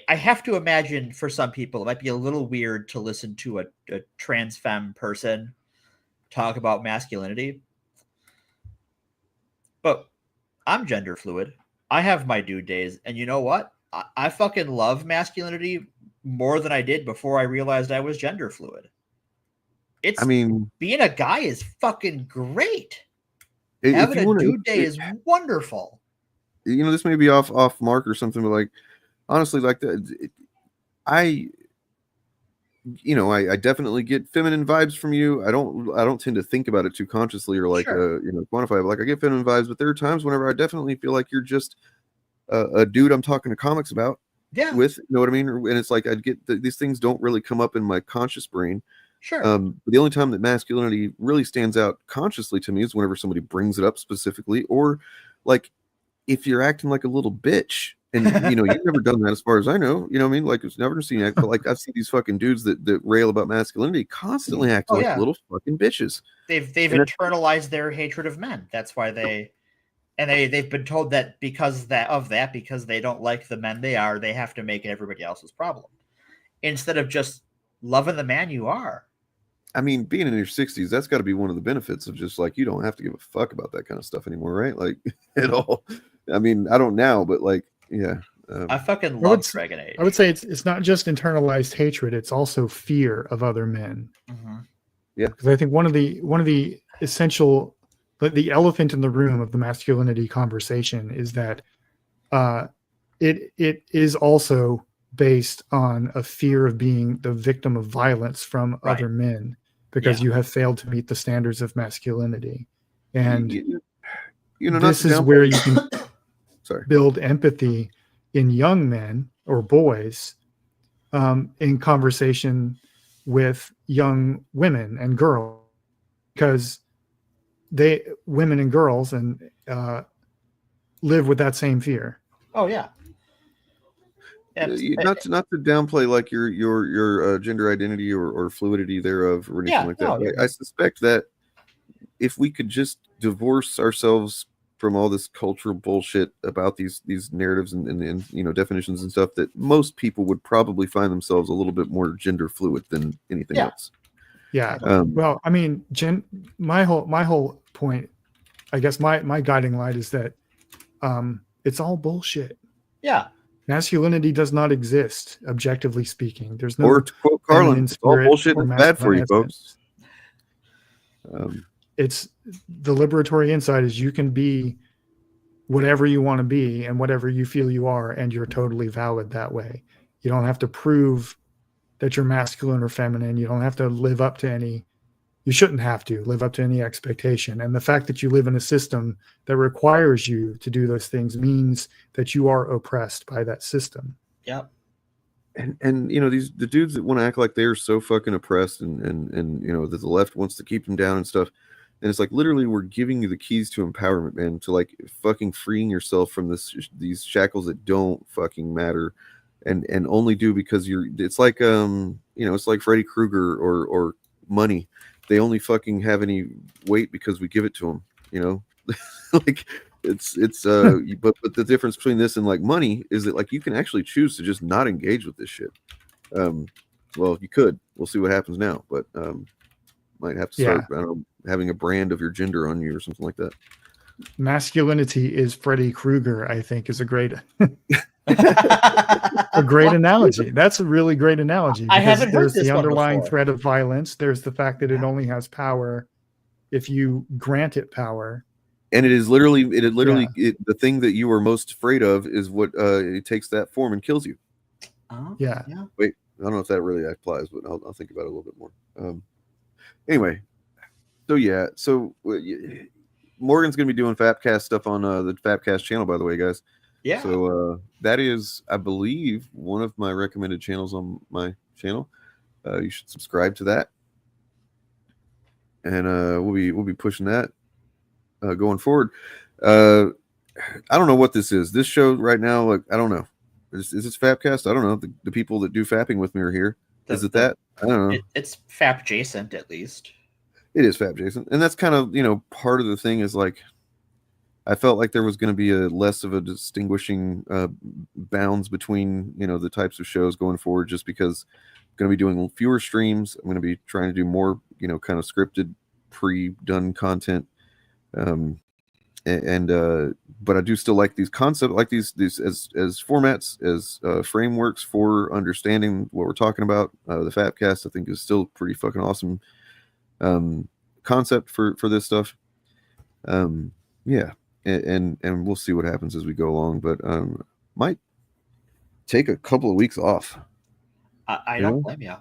I have to imagine for some people, it might be a little weird to listen to a trans femme person talk about masculinity. But I'm gender fluid. I have my dude days. And you know what? I fucking love masculinity more than I did before I realized I was gender fluid. Being a guy is fucking great. Having a dude day is wonderful. You know, this may be off mark or something, but like, honestly, like I definitely get feminine vibes from you. I don't tend to think about it too consciously or like quantify it. Like I get feminine vibes, but there are times whenever I definitely feel like you're just a dude I'm talking to comics about. Yeah. With, you know what I mean? And it's like these things don't really come up in my conscious brain. Sure. But the only time that masculinity really stands out consciously to me is whenever somebody brings it up specifically, or like if you're acting like a little bitch. And you know, you've never done that as far as I know. You know what I mean? Like it's never seen act, but like I've seen these fucking dudes that rail about masculinity constantly acting like little fucking bitches. They've internalized their hatred of men. That's why they've been told that because they don't like the men they are, they have to make it everybody else's problem. Instead of just loving the man you are. I mean, being in your 60s, that's got to be one of the benefits of just like you don't have to give a fuck about that kind of stuff anymore, right? Like at all. I mean, I don't now, but like yeah. I fucking love Dragon Age. I would say it's not just internalized hatred; it's also fear of other men. Mm-hmm. Yeah, because I think one of the essential, the elephant in the room of the masculinity conversation is that it is also based on a fear of being the victim of violence from other men because you have failed to meet the standards of masculinity, and this is where you can build empathy in young men or boys in conversation with young women and girls, because women and girls live with that same fear. Oh yeah. Not to downplay like your gender identity or fluidity thereof or anything like that. I suspect that if we could just divorce ourselves from all this cultural bullshit about these narratives and you know definitions and stuff, that most people would probably find themselves a little bit more gender fluid than anything else. Yeah. Well, I mean, my whole point, I guess my guiding light is that it's all bullshit. Yeah. Masculinity does not exist, objectively speaking. There's no. Or to quote Carlin, it's all bullshit and bad for you, folks. It's the liberatory insight is you can be whatever you want to be and whatever you feel you are, and you're totally valid that way. You don't have to prove that you're masculine or feminine. You don't have to live up to any. You shouldn't have to live up to any expectation. And the fact that you live in a system that requires you to do those things means that you are oppressed by that system. Yep. And you know, the dudes that want to act like they're so fucking oppressed and you know that the left wants to keep them down and stuff. And it's like literally we're giving you the keys to empowerment, man, to like fucking freeing yourself from these shackles that don't fucking matter and only do because it's like you know, it's like Freddy Krueger or money. They only fucking have any weight because we give it to them, you know. Like it's but the difference between this and like money is that like you can actually choose to just not engage with this shit. Well, you could. We'll see what happens now, but might have to start I don't know, having a brand of your gender on you or something like that. Masculinity is Freddy Krueger, I think, is a great a great analogy. That's a really great analogy. I haven't heard there's this the one underlying before. threat of violence. There's the fact that it only has power if you grant it power. And it literally the thing that you are most afraid of is what it takes that form and kills you. Yeah. Wait, I don't know if that really applies, but I'll think about it a little bit more. Anyway, so Morgan's gonna be doing Fapcast stuff on the Fapcast channel, by the way, guys. Yeah. So that is, I believe, one of my recommended channels on my channel. You should subscribe to that, and we'll be pushing that going forward. I don't know what this is. This show right now, like, I don't know. Is this Fapcast? I don't know. The people that do fapping with me are here. Is it that? I don't know. It's Fap adjacent, at least. It is Fap adjacent, and that's kind of, part of the thing is, like, I felt like there was going to be a less of a distinguishing bounds between the types of shows going forward, just because I'm going to be doing fewer streams. I'm going to be trying to do more kind of scripted, pre-done content. But I do still like these concepts, like these as formats, as frameworks for understanding what we're talking about. The Fapcast, I think, is still pretty fucking awesome concept for this stuff. Yeah, and we'll see what happens as we go along, but might take a couple of weeks off. I don't blame you.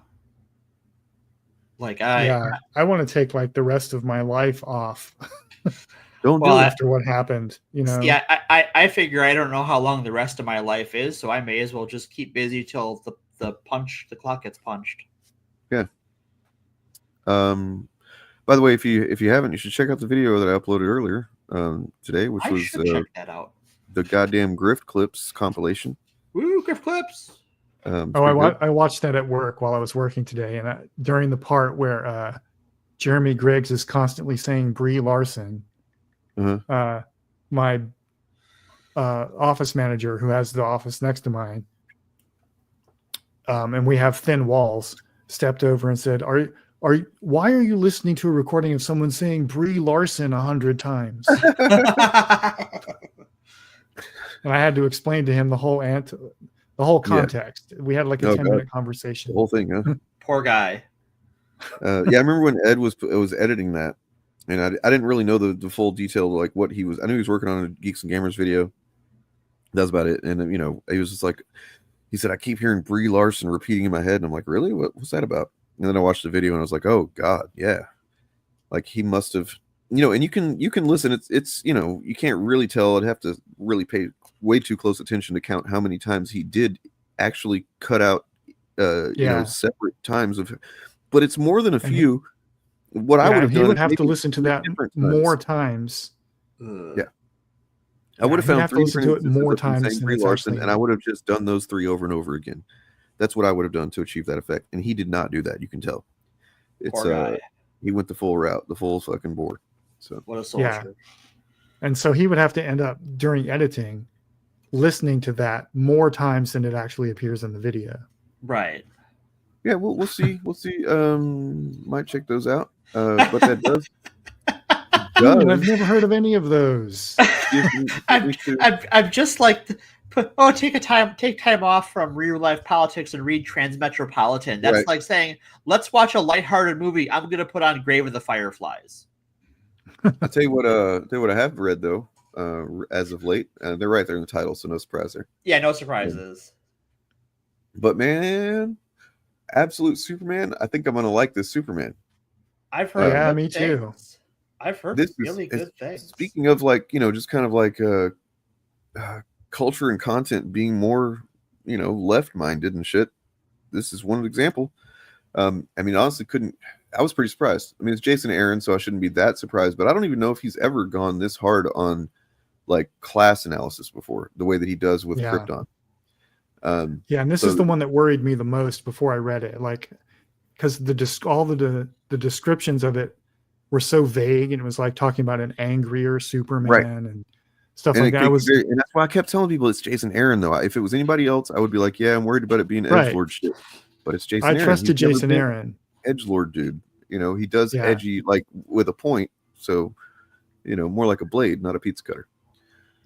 Like I want to take like the rest of my life off. Don't do it after what happened, Yeah, I figure I don't know how long the rest of my life is, so I may as well just keep busy till the clock gets punched. Yeah. By the way, if you haven't, you should check out the video that I uploaded earlier today, which was check that out. The goddamn Grift Clips compilation. Woo, Grift Clips. I watched that at work while I was working today, and during the part where Jeremy Griggs is constantly saying Brie Larson. My office manager, who has the office next to mine, and we have thin walls, stepped over and said, why are you listening to a recording of someone saying Brie Larson 100 times? And I had to explain to him the whole context. We had like a 10-minute conversation. The whole thing, huh? Poor guy. I remember when Ed was editing that. And I didn't really know the full detail of like what he was. I knew he was working on a Geeks and Gamers video. That's about it. And he was just like, he said, I keep hearing Brie Larson repeating in my head, and I'm like, really? What's that about? And then I watched the video and I was like, oh God, yeah. Like he must have, and you can listen. It's you can't really tell. I'd have to really pay way too close attention to count how many times he did actually cut out separate times of, but it's more than a few. What I would have done, he would have to listen to that more times. Yeah, I would have found 3 to it more times than Larson, and I would have just done those 3 over and over again. That's what I would have done to achieve that effect, and he did not do that. You can tell. It's he went the full route, the full fucking board. So what a soldier. Yeah. And so he would have to end up during editing listening to that more times than it actually appears in the video. Right. Yeah, we'll see. We'll see. Might check those out. But that does. I've never heard of any of those. I'm just like, take time off from real life politics and read Transmetropolitan. That's like saying, let's watch a lighthearted movie. I'm gonna put on Grave of the Fireflies. I'll tell you what I have read though, as of late. They're right there in the title, so no surprise there. Yeah, no surprises. But man, Absolute Superman, I think I'm gonna like this Superman. I've heard. Yeah, me too. I've heard really good things. Speaking of like, just kind of like culture and content being more, left-minded and shit. This is one example. I mean, honestly, I was pretty surprised. I mean, it's Jason Aaron, so I shouldn't be that surprised, but I don't even know if he's ever gone this hard on like class analysis before, the way that he does with Krypton. And this is the one that worried me the most before I read it, like, because all the descriptions of it were so vague, and it was like talking about an angrier Superman and stuff like that. And that's why I kept telling people it's Jason Aaron, though. If it was anybody else, I would be like, yeah, I'm worried about it being edgelord shit. But it's Jason Aaron. I trusted Jason Aaron. Edgelord dude. He does edgy, like, with a point. So, more like a blade, not a pizza cutter.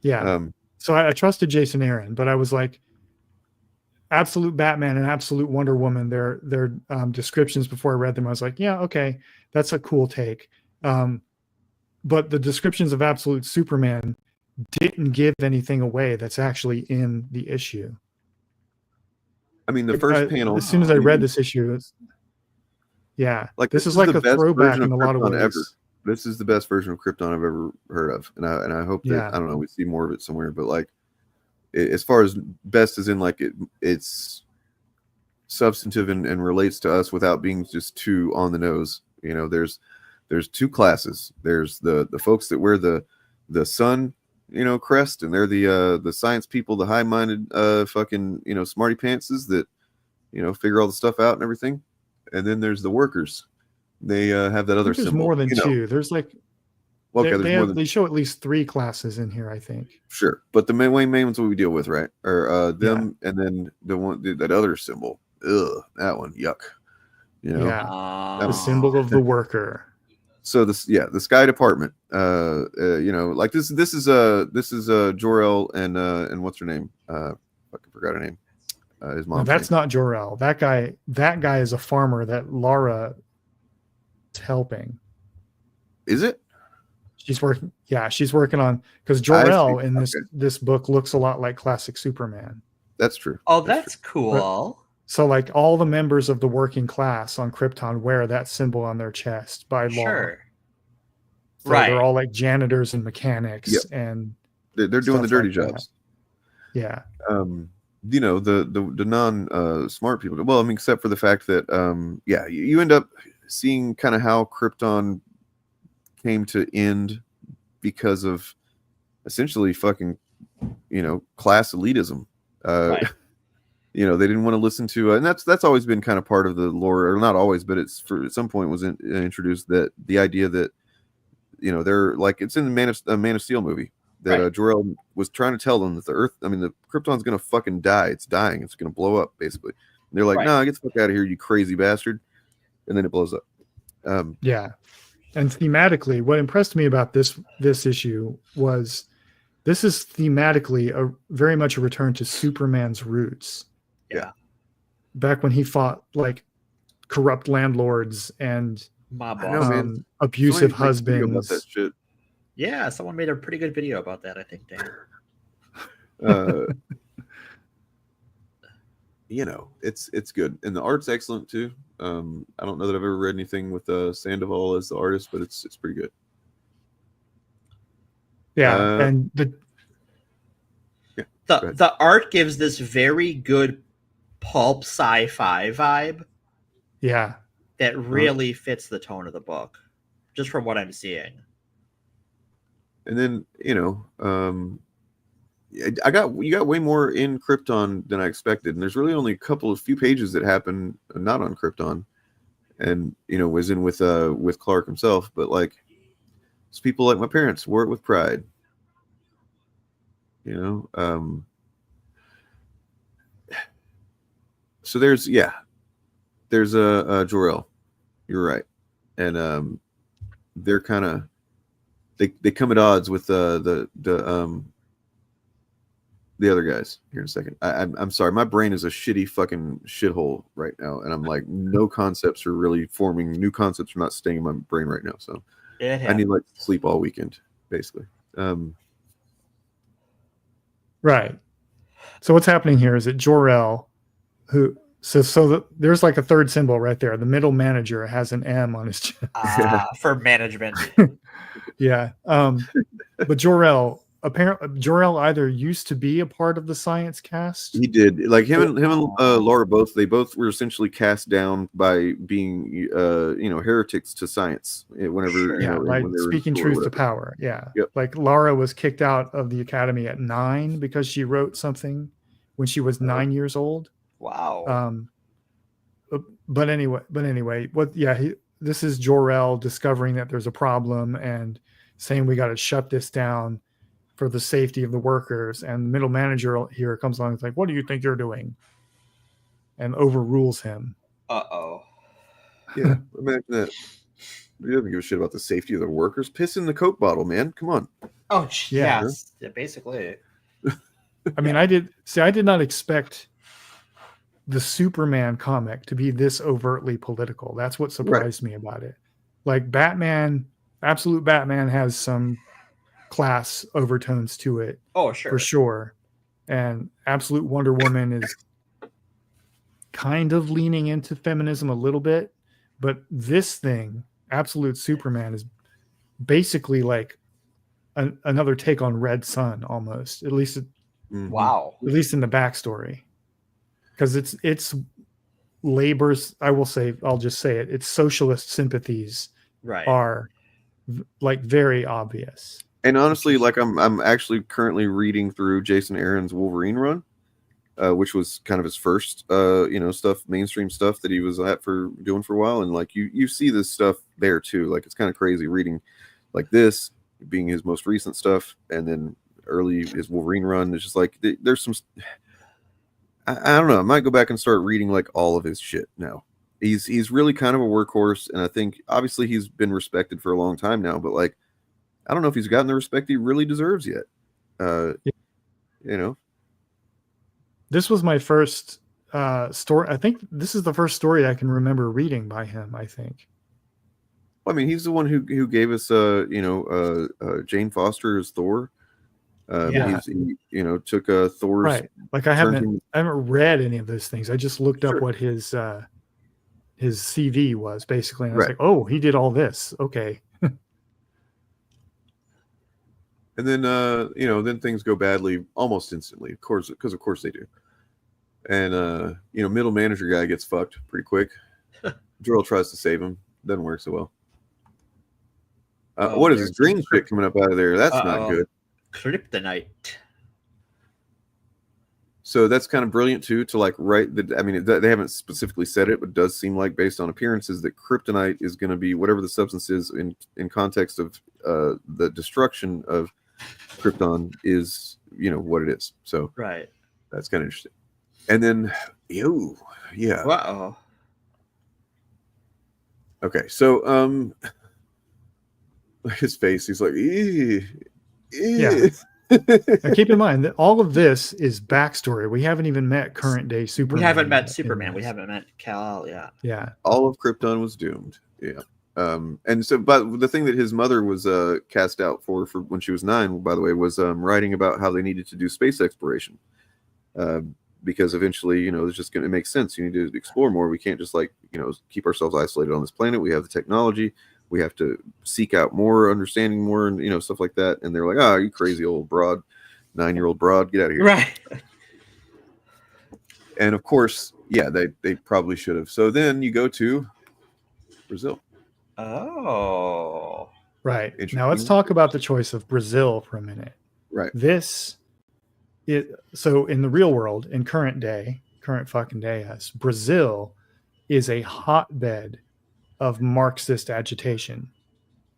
Yeah. So I trusted Jason Aaron, but I was like, Absolute Batman and Absolute Wonder Woman, their descriptions before I read them, I was like, yeah, okay, that's a cool take. But the descriptions of Absolute Superman didn't give anything away that's actually in the issue. I mean, the first panel. As soon as I read this issue, like this is like a throwback in a lot of ways. Ever. This is the best version of Krypton I've ever heard of, and I hope that I don't know, we see more of it somewhere. But like, as far as best as in like it's substantive and relates to us without being just too on the nose. You know, there's two classes. There's the folks that wear the sun, you know, crest, and they're the science people, the high-minded fucking, you know, smarty pantses that, you know, figure all the stuff out and everything. And then there's the workers. They have that other there's symbol. more than you know. two. There's like they show at least 3 classes in here, I think. Sure, but the main ones we deal with, right, are them, and then the one that other symbol. Ugh, that one, yuck. You know, the symbol of the worker. So the Sky Department. You know, like this is Jor-El and what's her name? I forgot her name. His mom. No, that's not Jor-El. That guy is a farmer that Lara is helping. Is it? She's working. Yeah, she's working on, because Jor-El in this book looks a lot like classic Superman. That's true. Oh, that's cool. So like all the members of the working class on Krypton wear that symbol on their chest by law. Sure. So right. They're all like janitors and mechanics, and they're doing the dirty jobs. Yeah. You know, the non smart people. Well, I mean, except for the fact that you end up seeing kind of how Krypton came to end because of essentially fucking, you know, class elitism. Right. You know, they didn't want to listen to, and that's always been kind of part of the lore, or not always, but it's at some point was introduced, that the idea that, you know, they're like, it's in the Man of Steel movie that Jor-El was trying to tell them that the Krypton's gonna fucking die. It's dying. It's gonna blow up, basically. And they're like, no, get the fuck out of here, you crazy bastard. And then it blows up. Yeah. And thematically, what impressed me about this issue was this is thematically very much a return to Superman's roots. Yeah. Back when he fought like corrupt landlords and mob bosses, abusive husbands. About that shit. Yeah, someone made a pretty good video about that, I think, Dan. You know, it's good, and the art's excellent too. I don't know that I've ever read anything with Sandoval as the artist, but it's pretty good. Yeah, and the art gives this very good pulp sci-fi vibe. Yeah, that really fits the tone of the book, just from what I'm seeing. And then, you know, you got way more in Krypton than I expected, and there's really only a few pages that happen not on Krypton, and, you know, was in with Clark himself, but like, it's people like my parents wore it with pride. You know, so there's a Jor-El. You're right, and they're kind of they come at odds with the other guys here in a second. I'm sorry, my brain is a shitty fucking shithole right now, and I'm like, no concepts are really forming. New concepts are not staying in my brain right now, so I need like sleep all weekend, basically. Right. So what's happening here is that Jor-El, there's like a third symbol right there. The middle manager has an M on his chest. For management. Yeah. But Jor-El either used to be a part of the science cast. He did. Like him and Laura they both were essentially cast down by being you know, heretics to science whenever you know, like when they were speaking truth to power. Yeah. Yep. Like Laura was kicked out of the academy at 9 because she wrote something when she was 9 years old. Wow. But anyway, this is Jor-El discovering that there's a problem and saying we got to shut this down for the safety of the workers. And the middle manager here comes along and is like, what do you think you're doing? And overrules him. Uh-oh. Yeah, imagine that. He doesn't give a shit about the safety of the workers. Piss in the Coke bottle, man. Come on. Oh, yeah, basically. I mean, I did not expect the Superman comic to be this overtly political. That's what surprised me about it. Like Batman, Absolute Batman has some class overtones to it. Oh, sure. For sure. And Absolute Wonder Woman is kind of leaning into feminism a little bit, but this thing, Absolute Superman, is basically like another take on Red Sun almost. At least Wow. At least in the backstory, because it's labor's. I'll just say it. Its socialist sympathies are like very obvious. And honestly, like I'm actually currently reading through Jason Aaron's Wolverine run, which was kind of his first, mainstream stuff that he was doing for a while. And like you see this stuff there too. Like it's kind of crazy reading like this being his most recent stuff, and then early his Wolverine run. It's just like there's some. I don't know. I might go back and start reading like all of his shit now. He's really kind of a workhorse, and I think obviously he's been respected for a long time now. But like, I don't know if he's gotten the respect he really deserves yet. This was my first story. I think this is the first story I can remember reading by him. I think. Well, I mean, he's the one who gave us, Jane Foster as Thor. He took Thor's right. Like I haven't read any of those things. I just looked up what his CV was basically, and I was like, oh, he did all this. Okay. And then then things go badly almost instantly, of course, because of course they do. And middle manager guy gets fucked pretty quick. Jor-El tries to save him, doesn't work so well. What is this green shit coming up out of there? That's not good. Kryptonite. So that's kind of brilliant too, to like write the. I mean, they haven't specifically said it, but it does seem like based on appearances that kryptonite is going to be whatever the substance is in context of the destruction of Krypton is, what it is. So that's kind of interesting. And then, Wow. Okay, so his face, he's like, yeah. Now keep in mind that all of this is backstory. We haven't even met current day Superman. We haven't met Superman. We haven't met Kal-El. Yeah. All of Krypton was doomed. Yeah. And so, but the thing that his mother was cast out for when she was 9, by the way, was writing about how they needed to do space exploration. Because eventually, it's just going to make sense. You need to explore more. We can't just keep ourselves isolated on this planet. We have the technology. We have to seek out more understanding, more, and stuff like that. And they're like, "Oh, you crazy old broad, 9-year-old broad, get out of here!" Right. And of course, they probably should have. So then you go to Brazil. Oh, right. Now let's talk about the choice of Brazil for a minute. Right. So in the real world, in current fucking day, yes, Brazil is a hotbed of Marxist agitation.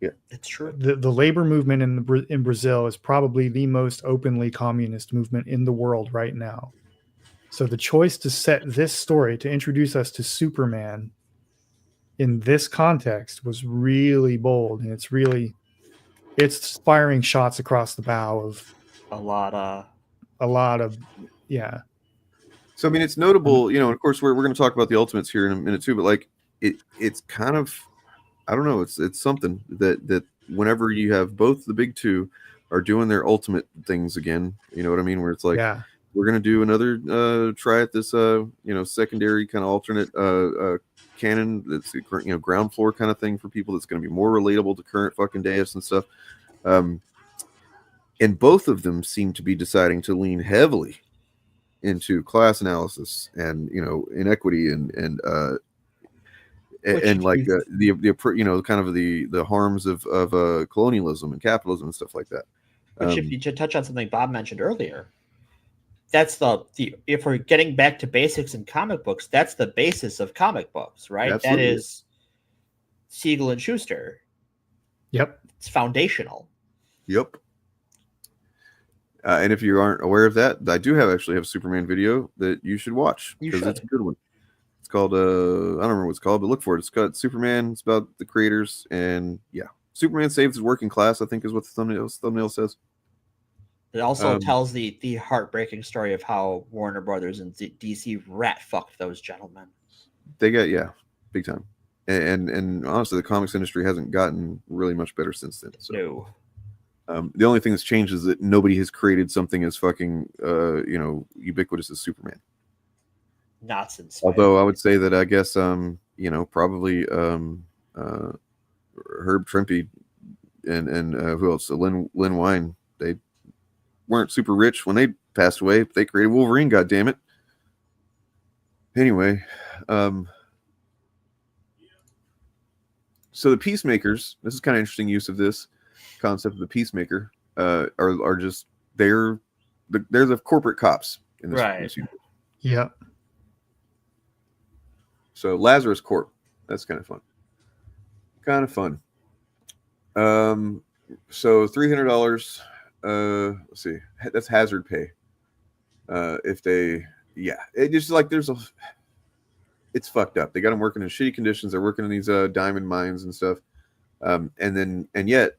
Yeah, it's true. The labor movement in Brazil is probably the most openly communist movement in the world right now. So the choice to set this story, to introduce us to Superman in this context, was really bold, and it's firing shots across the bow of a lot of yeah. So I mean, it's notable, and of course we're going to talk about the Ultimates here in a minute too, but like it's kind of, I don't know, it's something that whenever you have both the big two are doing their ultimate things again, you know what I mean, where it's like, we're going to do another try at this secondary kind of alternate canon that's ground floor kind of thing for people that's going to be more relatable to current fucking days and stuff. And both of them seem to be deciding to lean heavily into class analysis and inequity and like the kind of the harms of colonialism and capitalism and stuff like that. Which, if you touch on something Bob mentioned earlier, that's the if we're getting back to basics in comic books, that's the basis of comic books, right? Absolutely. That is Siegel and Schuster. Yep, it's foundational. Yep. And if you aren't aware of that, I do actually have a Superman video that you should watch because it's a good one. It's called I don't remember what it's called, but look for it. It's called Superman. It's about the creators, and Superman saves his working class, I think is what the thumbnail says. It also tells the heartbreaking story of how Warner Brothers and DC rat fucked those gentlemen. They got big time, and honestly, the comics industry hasn't gotten really much better since then. So. No. The only thing that's changed is that nobody has created something as fucking ubiquitous as Superman. Not since. Although I would say that I guess probably Herb Trimpe and who else? Lynn Wein, they weren't super rich when they passed away. They created Wolverine, goddammit. Anyway, so the peacemakers, this is kind of interesting use of this concept of the peacemaker, are just they're the corporate cops in this, right. This universe. Yeah. So Lazarus Corp, that's kind of fun. Kind of fun. So $300. Let's see, that's hazard pay. If they, yeah, it just like it's fucked up. They got them working in shitty conditions. They're working in these diamond mines and stuff. And yet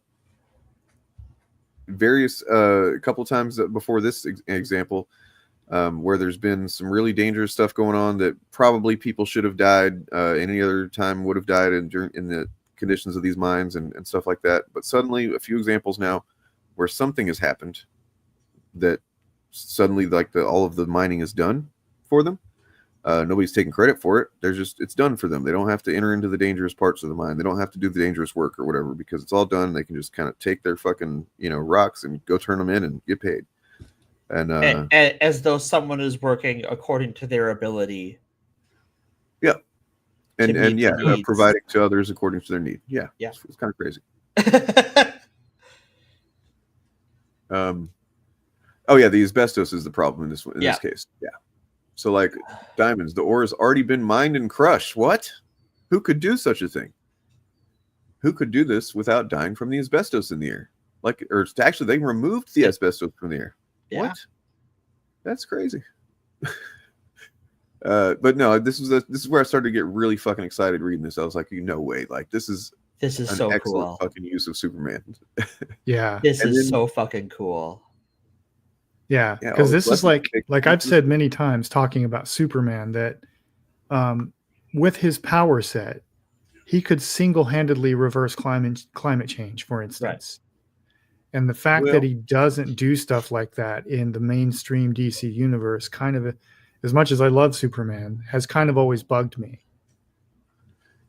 various a couple times before this example, where there's been some really dangerous stuff going on that probably people should have died any other time would have died in the conditions of these mines and stuff like that. But suddenly, a few examples now where something has happened that suddenly, like all of the mining is done for them. Nobody's taking credit for it. It's done for them. They don't have to enter into the dangerous parts of the mine. They don't have to do the dangerous work or whatever because it's all done. They can just kind of take their fucking rocks and go turn them in and get paid. And as though someone is working according to their ability. Yeah. And providing to others according to their need. Yeah. Yeah. It's kind of crazy. Oh yeah, the asbestos is the problem in this case. Yeah. So like diamonds, the ore has already been mined and crushed. What? Who could do such a thing? Who could do this without dying from the asbestos in the air? Actually, they removed the asbestos from the air. Yeah. What? That's crazy. But no, this is where I started to get really fucking excited reading this. I was like, no way! Like this is an so excellent cool fucking use of Superman. Yeah, this is so fucking cool. Yeah, because this is like I've said many times talking about Superman that with his power set, he could single-handedly reverse climate change, for instance. Right. And the fact that he doesn't do stuff like that in the mainstream DC universe, kind of, as much as I love Superman, has kind of always bugged me.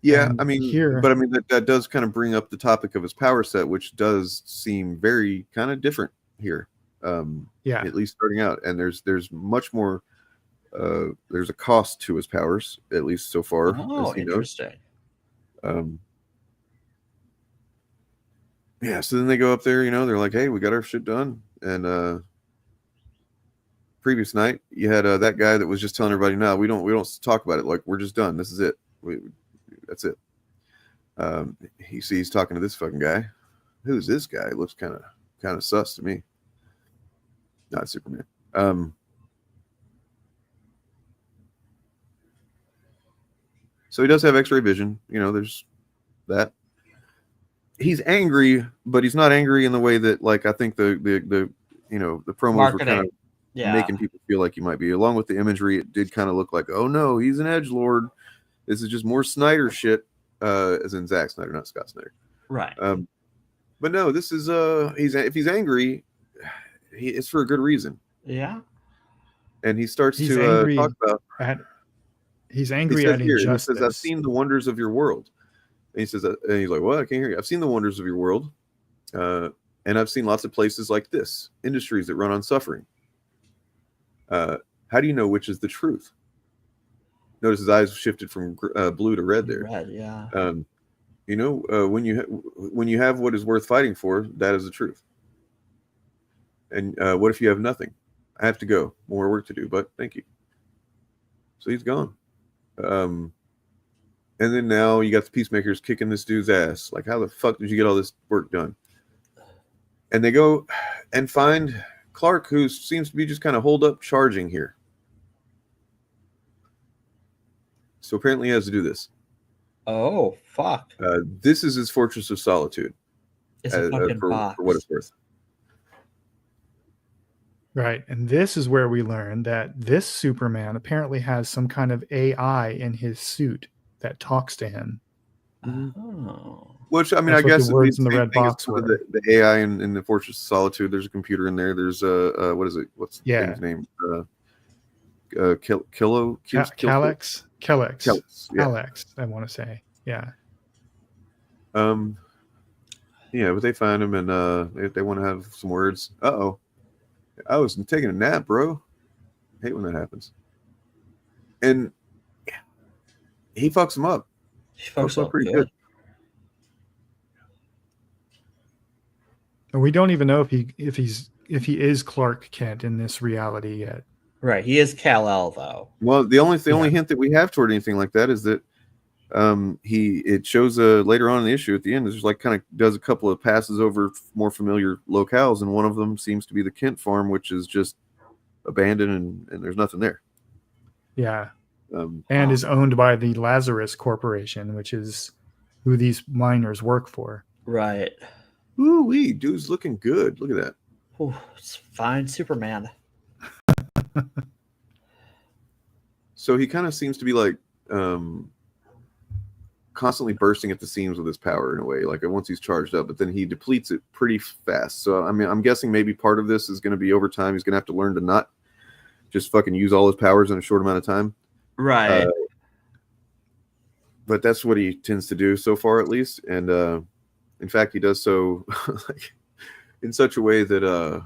Yeah, I mean, that does kind of bring up the topic of his power set, which does seem very kind of different here. At least starting out, and there's much more. There's a cost to his powers, at least so far. Oh, interesting. Yeah, so then they go up there, they're like, hey, we got our shit done. And previous night, you had that guy that was just telling everybody, no, we don't talk about it. Like, we're just done. This is it. That's it. He's talking to this fucking guy. Who's this guy? It looks kind of sus to me. Not Superman. So he does have X-ray vision. There's that. He's angry, but he's not angry in the way that, like, I think the promos were kind of making people feel like he might be. Along with the imagery, it did kind of look like, oh no, he's an edgelord. This is just more Snyder shit, as in Zack Snyder, not Scott Snyder. Right. But no, this is if he's angry, it's for a good reason. Yeah. And he starts to talk about. He's angry at injustice. He says, "I've seen the wonders of your world." And he says, and he's like, "What? I can't hear you. I've seen the wonders of your world, and I've seen lots of places like this, industries that run on suffering. How do you know which is the truth?" Notice his eyes shifted from blue to red there. Red, yeah. When you have what is worth fighting for, that is the truth. And what if you have nothing? I have to go. More work to do, but thank you. So he's gone. And then now you got the peacemakers kicking this dude's ass. Like, how the fuck did you get all this work done? And they go and find Clark, who seems to be just kind of holed up charging here. So apparently he has to do this. Oh, fuck. This is his Fortress of Solitude. It's a fucking box. For what it's worth. Right. And this is where we learn that this Superman apparently has some kind of AI in his suit that talks to him. Oh. Which, I mean, That's I guess the words in the red box were. The AI in the Fortress of Solitude, there's a computer in there. There's what is it? What's the thing's name? Calyx. Yeah. Alex, I want to say. Yeah. Yeah, but they find him and they want to have some words. Uh-oh. I was taking a nap, bro. I hate when that happens. And he fucks him up. He fucks him up pretty good. And we don't even know if he is Clark Kent in this reality yet. Right, he is Kal-El though. Well, the only hint that we have toward anything like that is that it shows later on in the issue at the end. There's like kind of does a couple of passes over more familiar locales, and one of them seems to be the Kent farm, which is just abandoned and there's nothing there. Yeah, and is owned by the Lazarus Corporation, which is who these miners work for. Right. Ooh wee, dude's looking good. Look at that. Ooh, it's fine, Superman. So he kind of seems to be like constantly bursting at the seams with his power in a way, like once he's charged up, but then he depletes it pretty fast. So I mean, I'm guessing maybe part of this is going to be over time. He's going to have to learn to not just fucking use all his powers in a short amount of time. Right. But that's what he tends to do so far, at least. And in fact, he does so like in such a way that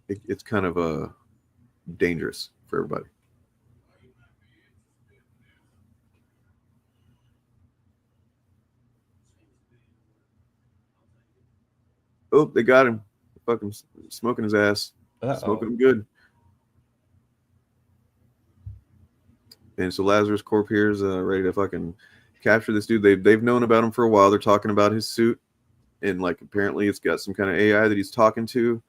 it's kind of dangerous for everybody. Oh, they got him. Fucking smoking his ass. Smoking him good. And so Lazarus Corp here is ready to fucking capture this dude. They've known about him for a while. They're talking about his suit, and like apparently it's got some kind of AI that he's talking to.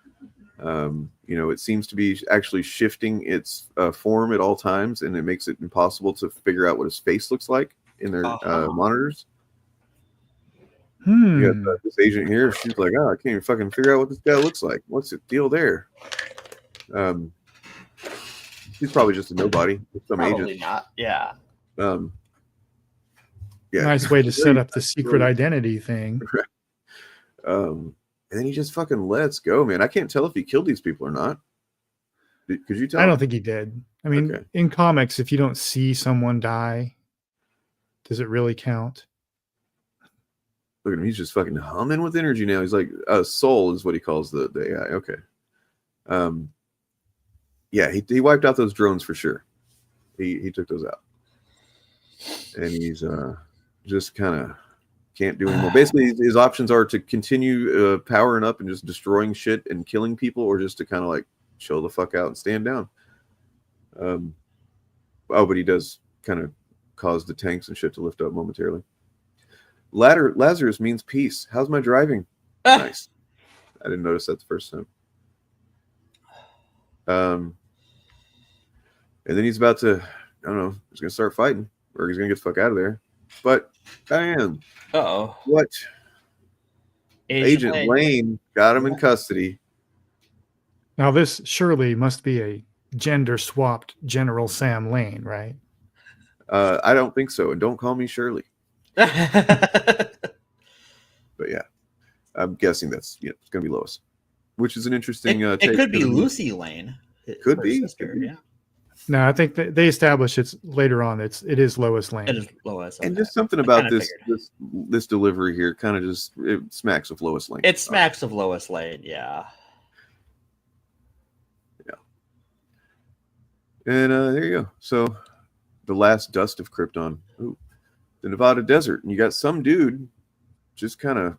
It seems to be actually shifting its form at all times, and it makes it impossible to figure out what his face looks like in their monitors. You got this agent here. She's like, I can't even fucking figure out what this guy looks like. What's the deal there? He's probably just a nobody. Some Probably agent. not. Yeah. Yeah. Nice way to set up the secret identity thing. And then he just fucking lets go, man. I can't tell if he killed these people or not. Could you tell? I don't think he did. I mean, in comics, if you don't see someone die, does it really count? Look at him. He's just fucking humming with energy now. He's like, soul is what he calls the AI. Okay. Yeah, he wiped out those drones for sure. He took those out. And he's just kind of can't do anymore. Basically, his options are to continue powering up and just destroying shit and killing people, or just to kind of like chill the fuck out and stand down. But he does kind of cause the tanks and shit to lift up momentarily. Lazarus means peace. How's my driving? Nice. I didn't notice that the first time. And then he's about to, I don't know, he's going to start fighting, or he's going to get the fuck out of there. But Diane. Uh-oh. What? Agent Lane got him in custody. Now this surely must be a gender-swapped General Sam Lane, right? I don't think so. And don't call me Shirley. But yeah, I'm guessing that's it's going to be Lois, which is an interesting. It could be Lucy Lane. Could be. Sister, yeah. No, I think they establish it's later on. It is Lois Lane. It is Lois. And just something about this delivery here, kind of just it smacks of Lois Lane. It smacks of Lois Lane, yeah. Yeah. And there you go. So the last dust of Krypton. Ooh. The Nevada desert, and you got some dude just kind of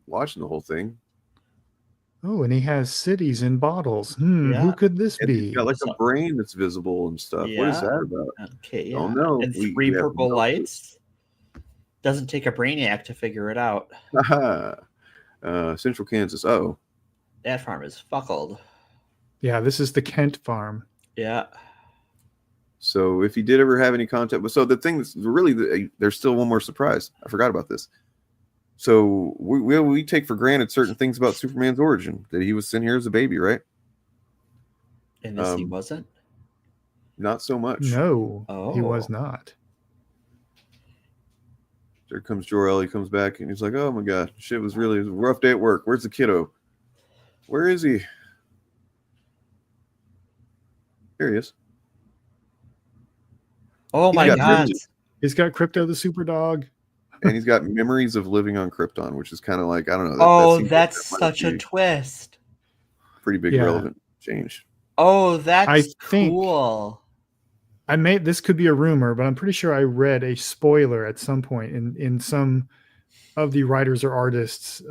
watching the whole thing. Oh, and he has cities in bottles. Who could this be? He's got like a brain that's visible and stuff. Yeah. What is that about? Okay, yeah. Oh no! And three purple lights. Doesn't take a brainiac to figure it out. Central Kansas. Oh, that farm is fuckled. Yeah, this is the Kent farm. Yeah. So if he did ever have any contact, so the thing that's really, there's still one more surprise. I forgot about this. So we take for granted certain things about Superman's origin, that he was sent here as a baby, right? And this he wasn't? Not so much. No, he was not. There comes Jor-El. He comes back and he's like, oh my God, shit it was a rough day at work. Where's the kiddo? Where is he? Here he is. Oh my God. He's got Crypto the Super Dog. And he's got memories of living on Krypton, which is kind of like, I don't know. That's such a twist. Pretty big relevant change. Oh, that's I think cool. this could be a rumor, but I'm pretty sure I read a spoiler at some point in some of the writers or artists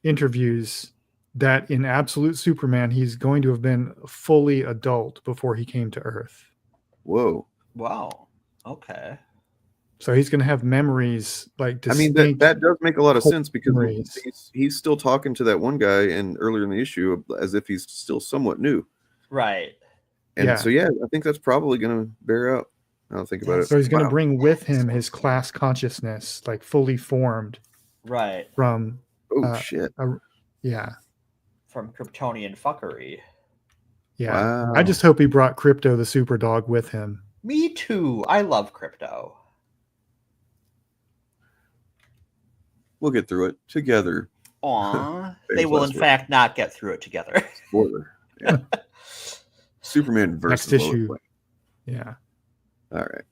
interviews that in Absolute Superman he's going to have been fully adult before he came to Earth. Whoa. Wow. Okay. So he's going to have memories like I mean, that does make a lot of sense because memories. he's still talking to that one guy earlier in the issue as if he's still somewhat new. Right. And so, yeah, I think that's probably going to bear out. I don't think about it. So he's going to bring with him his class consciousness, like fully formed. Right. From shit. Yeah. From Kryptonian fuckery. Yeah. Wow. I just hope he brought Crypto the super dog with him. Me too. I love Crypto. We'll get through it together. Aw. They will, in fact, not get through it together. Spoiler. Yeah. Superman versus next issue. Yeah. All right.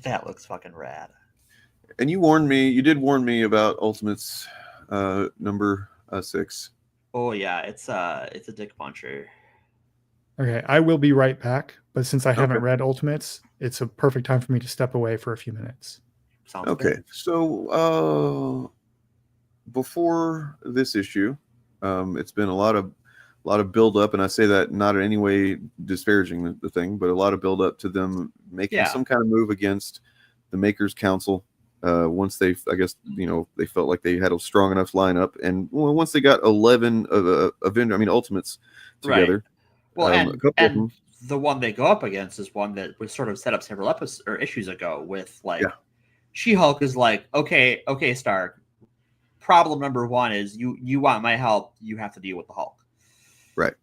That looks fucking rad. And you did warn me about Ultimates number 6. Oh yeah, it's a dick puncher. Okay, I will be right back, but since I haven't read Ultimates, it's a perfect time for me to step away for a few minutes. Sounds okay. good. So before this issue, it's been a lot of build up, and I say that not in any way disparaging the thing, but a lot of build up to them making some kind of move against the Makers Council. Once they, I guess, they felt like they had a strong enough lineup, and once they got 11 Ultimates together. Right. Well, and the one they go up against is one that was sort of set up several episodes or issues ago with She-Hulk is like, okay, Stark. Problem number one is you want my help, you have to deal with the Hulk. Right.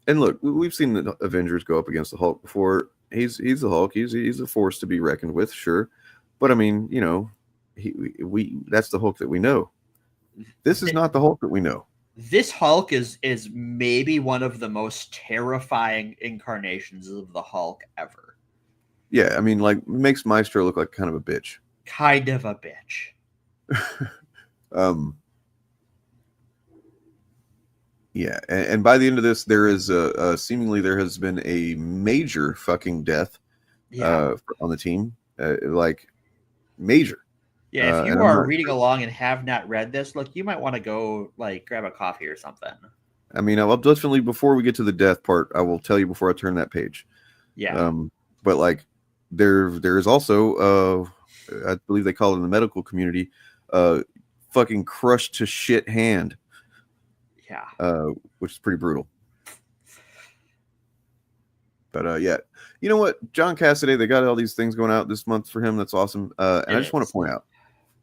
And look, we've seen the Avengers go up against the Hulk before. He's the Hulk. He's a force to be reckoned with, sure. But I mean, that's the Hulk that we know. This is not the Hulk that we know. This Hulk is maybe one of the most terrifying incarnations of the Hulk ever. Yeah, I mean, like, makes Maestro look like kind of a bitch. Kind of a bitch. Yeah, and by the end of this, there is seemingly there has been a major fucking death on the team, like major. Yeah, if you are reading along and have not read this, look, you might want to go like grab a coffee or something. I mean, I'll definitely, before we get to the death part, I will tell you before I turn that page. Yeah. But like there is also I believe they call it in the medical community, fucking crushed to shit hand. Yeah. Which is pretty brutal. But yeah, you know what? John Cassaday, they got all these things going out this month for him. That's awesome. And I just want to point out,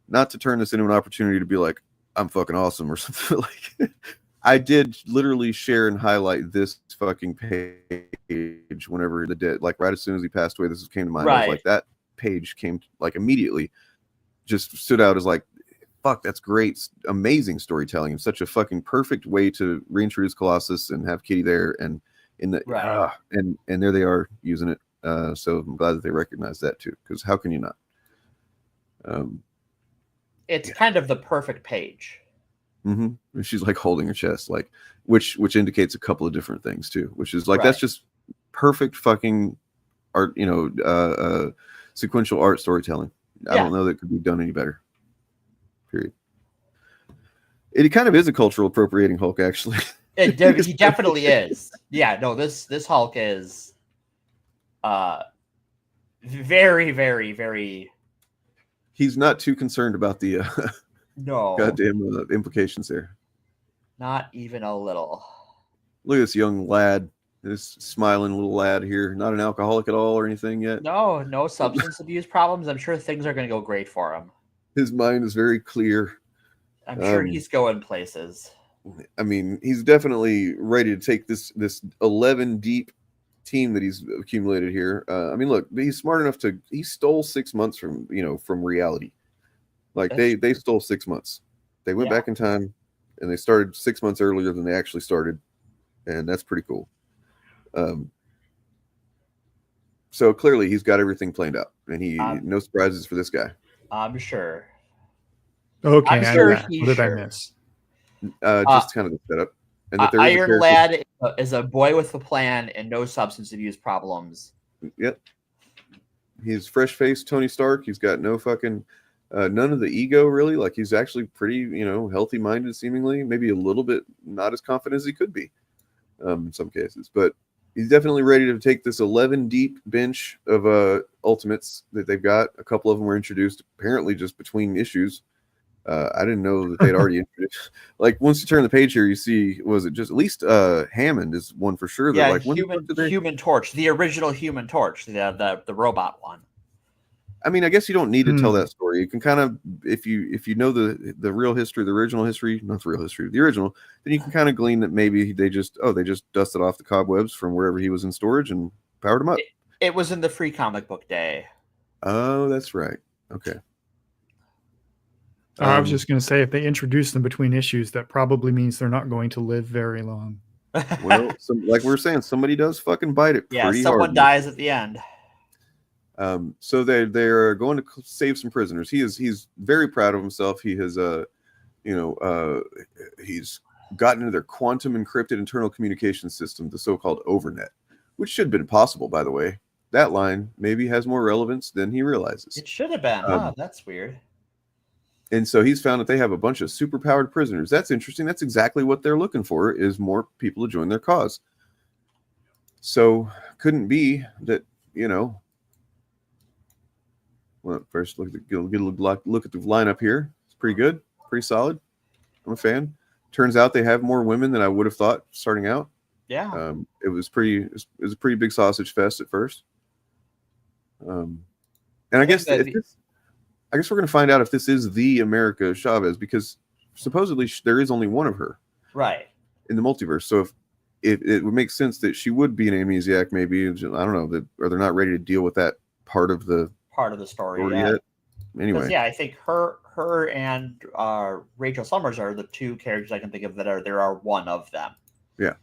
not to turn this into an opportunity to be like, I'm fucking awesome or something. Like, I did literally share and highlight this fucking page whenever the dead, like right as soon as he passed away, this came to mind. I was like, that page came like immediately, just stood out as like, fuck, that's great, amazing storytelling, and such a fucking perfect way to reintroduce Colossus and have Kitty there, and in the and there they are using it. So I'm glad that they recognize that too, because how can you not? It's kind of the perfect page. Mm-hmm. And she's like holding her chest, like which indicates a couple of different things too, which is like that's just perfect fucking art, sequential art storytelling. I don't know that it could be done any better. Period. It kind of is a cultural appropriating Hulk, actually. He definitely is. Yeah, no, this Hulk is very, very, very. He's not too concerned about the goddamn implications there. Not even a little. Look at this young lad, this smiling little lad here. Not an alcoholic at all or anything yet. No substance abuse problems. I'm sure things are going to go great for him. His mind is very clear. I'm sure he's going places. I mean, he's definitely ready to take this 11 deep team that he's accumulated here. I mean, look, he's smart enough he stole 6 months from reality. Like they stole 6 months. They went back in time and they started 6 months earlier than they actually started. And that's pretty cool. So clearly he's got everything planned out, and no surprises for this guy. I'm sure. Okay, I'm sure what did I miss? Just kind of the setup. And that there is a Iron character- Lad is a boy with a plan and no substance abuse problems. Yep. He's fresh-faced Tony Stark. He's got no fucking none of the ego, really. Like, he's actually pretty, healthy-minded, seemingly. Maybe a little bit not as confident as he could be in some cases. But he's definitely ready to take this 11-deep bench of Ultimates that they've got. A couple of them were introduced apparently just between issues. I didn't know that they'd already introduced. Like, once you turn the page here, you see, was it just at least Hammond is one for sure. Yeah, like, Human Torch, the original Human Torch, the robot one. I mean, I guess you don't need to tell that story. You can kind of, if you know the real history, the original history, not the real history, the original, then you can kind of glean that maybe they just dusted off the cobwebs from wherever he was in storage and powered him up. It was in the Free Comic Book Day. Oh, that's right. Okay. I was just going to say, if they introduce them between issues, that probably means they're not going to live very long. Well, like we were saying, somebody does fucking bite it. Yeah, someone dies at the end. So they're going to save some prisoners. He's very proud of himself. He has he's gotten into their quantum encrypted internal communication system, the so-called overnet, which should have been possible, by the way. That line maybe has more relevance than he realizes. It should have been. That's weird. And so he's found that they have a bunch of superpowered prisoners. That's interesting. That's exactly what they're looking for, is more people to join their cause. So couldn't be that, well, first get a look at the lineup here. It's pretty good, pretty solid. I'm a fan. Turns out they have more women than I would have thought starting out. Yeah. It was a pretty big sausage fest at first. And I guess I guess we're going to find out if this is the America Chavez, because supposedly there is only one of her, right, in the multiverse. So if it would make sense that she would be an amnesiac, maybe. I don't know, or they're not ready to deal with that part of the story yet. Anyway, yeah, I think her and Rachel Summers are the two characters I can think of that there are one of them. Yeah.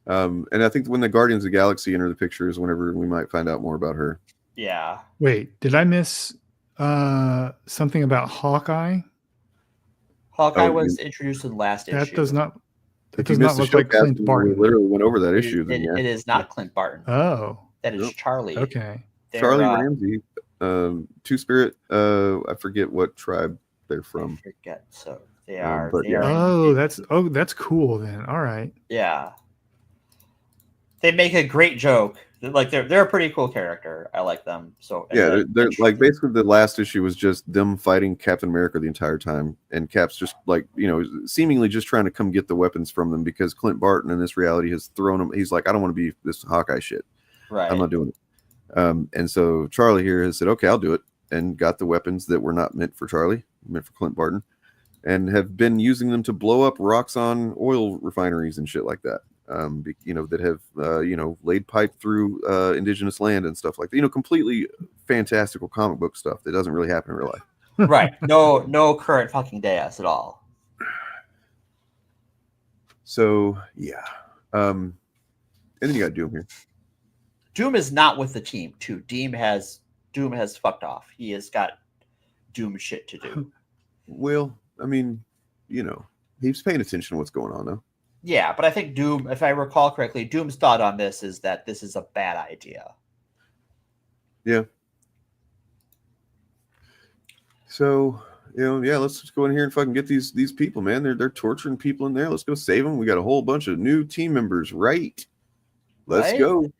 And I think when the Guardians of the Galaxy enter the picture is whenever we might find out more about her. Yeah. Wait, did I miss something about Hawkeye? Hawkeye was introduced in the last issue. That does not look like Clint Barton. We literally went over that issue. It is not Clint Barton. Oh. That is Charlie. Okay. Charlie Ramsey, Two-Spirit, I forget what tribe they're from. I forget. So they are. That's cool then. All right. Yeah. They make a great joke. Like they're a pretty cool character. I like them. So yeah, they're like, basically the last issue was just them fighting Captain America the entire time, and Cap's just like, seemingly just trying to come get the weapons from them because Clint Barton in this reality has thrown him. He's like, I don't want to be this Hawkeye shit. Right. I'm not doing it. And so Charlie here has said, okay, I'll do it, and got the weapons that were not meant for Charlie, meant for Clint Barton, and have been using them to blow up Roxxon oil refineries and shit like that. That have laid pipe through indigenous land and stuff like that. Completely fantastical comic book stuff that doesn't really happen in real life. Right. No current fucking Deus at all. So yeah. And then you got Doom here. Doom is not with the team too. Doom has fucked off. He has got Doom shit to do. Well, I mean, he's paying attention to what's going on though. Yeah, but I think Doom, if I recall correctly, Doom's thought on this is that this is a bad idea. Yeah. So, let's just go in here and fucking get these people, man. They're torturing people in there. Let's go save them. We got a whole bunch of new team members, right? Let's go.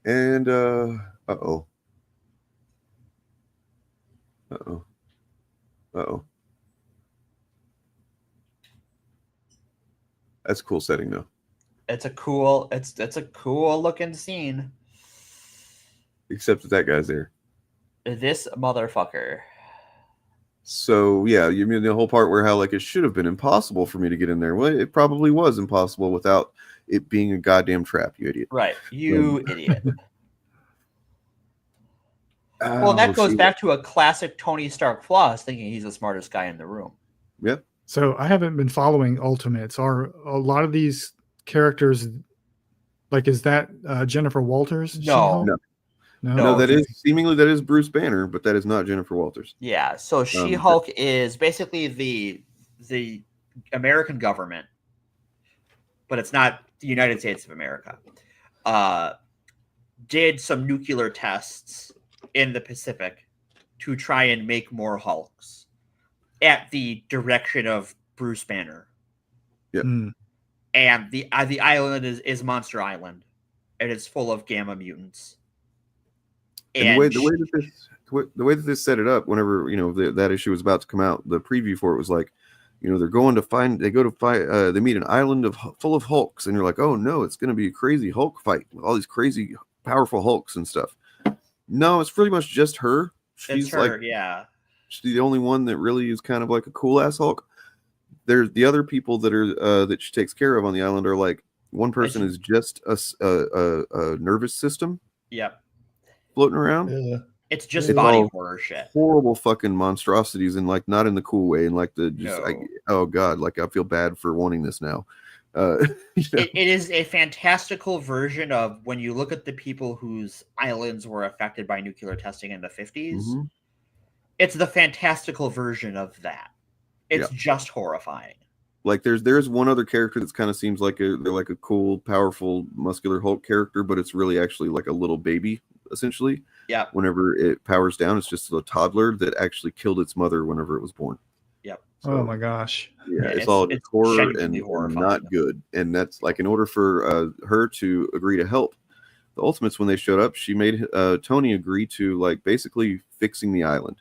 And uh-oh. That's a cool setting, though. It's a cool looking scene. Except that guy's there. This motherfucker. So yeah, you mean the whole part where how it should have been impossible for me to get in there? Well, it probably was impossible without it being a goddamn trap, you idiot. Right, you idiot. Well, that goes back to a classic Tony Stark flaw, thinking he's the smartest guy in the room. Yep. So I haven't been following Ultimates. Are a lot of these characters is that Jennifer Walters? No. That is Bruce Banner, but that is not Jennifer Walters. Yeah. So She-Hulk is basically the American government, but it's not the United States of America, did some nuclear tests in the Pacific to try and make more Hulks at the direction of Bruce Banner. Yep. And the island is Monster Island, and it's full of gamma mutants. And the way that this set it up, whenever that issue was about to come out, the preview for it was like, they meet an island full of Hulks, and you're like, oh no, it's going to be a crazy Hulk fight with all these crazy powerful Hulks and stuff. No, it's pretty much just her. She's she's the only one that really is kind of like a cool ass Hulk. There's the other people that are that she takes care of on the island are like, one person is just a nervous system. Yep. Floating around. It's just body horror shit. Horrible fucking monstrosities, and like not in the cool way, and like the just oh god, like I feel bad for wanting this now. It is a fantastical version of when you look at the people whose islands were affected by nuclear testing in the 50s. Mm-hmm. It's the fantastical version of that. It's just horrifying. Like there's one other character that's kind of seems like they're like a cool, powerful, muscular Hulk character, but it's really actually like a little baby, essentially. Yeah. Whenever it powers down, it's just a toddler that actually killed its mother whenever it was born. Yep. So, oh my gosh. Yeah, it's all horror and not good. And that's like, in order for her to agree to help the Ultimates when they showed up, she made Tony agree to like basically fixing the island.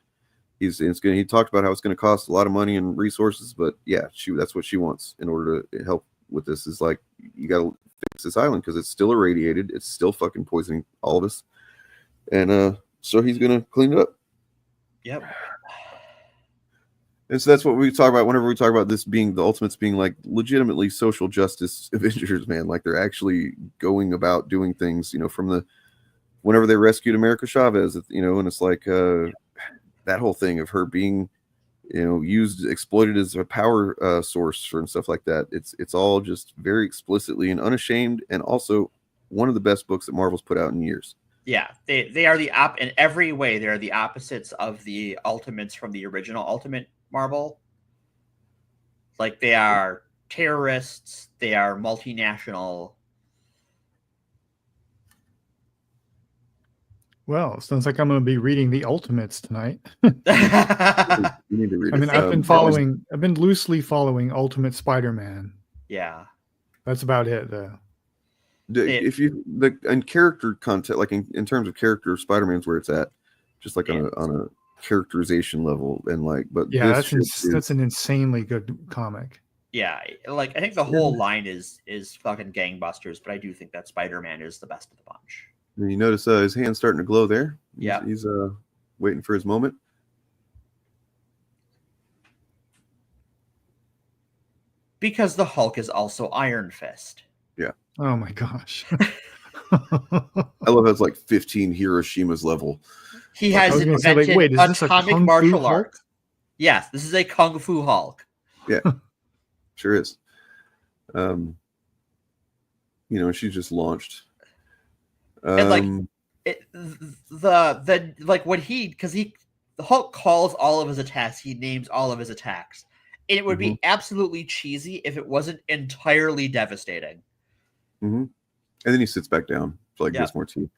He talked about how it's going to cost a lot of money and resources, but yeah, that's what she wants in order to help with this. Is like, you got to fix this island because it's still irradiated. It's still fucking poisoning all of us. And so he's going to clean it up. Yep. And so that's what we talk about whenever we talk about this being the Ultimates being like legitimately social justice Avengers, man. Like they're actually going about doing things, from whenever they rescued America Chavez, and it's like that whole thing of her being, exploited as a power source and stuff like that. It's all just very explicitly and unashamed, and also one of the best books that Marvel's put out in years. Yeah, they are in every way. They're the opposites of the Ultimates from the original Ultimate Marvel. Like they are terrorists. They are multinational. Well, sounds like I'm going to be reading the Ultimates tonight. You need to read it. I've been loosely following Ultimate Spider-Man. Yeah. That's about it, though. If you in character content, like in terms of character, Spider-Man's where it's at, just like on a characterization level, and like, but yeah, that's an insanely good comic. Yeah, like I think the whole line is fucking gangbusters, but I do think that Spider-Man is the best of the bunch. And you notice his hand's starting to glow there. Yeah, he's waiting for his moment. Because the Hulk is also Iron Fist. Yeah. Oh my gosh. I love how it's like 15 Hiroshima's level. He has invented atomic martial arts. Yes, this is a Kung Fu Hulk. Yeah. Sure is. She's just launched. And like the Hulk calls all of his attacks, he names all of his attacks. And it would be absolutely cheesy if it wasn't entirely devastating. Mm-hmm. And then he sits back down for like gets more tea.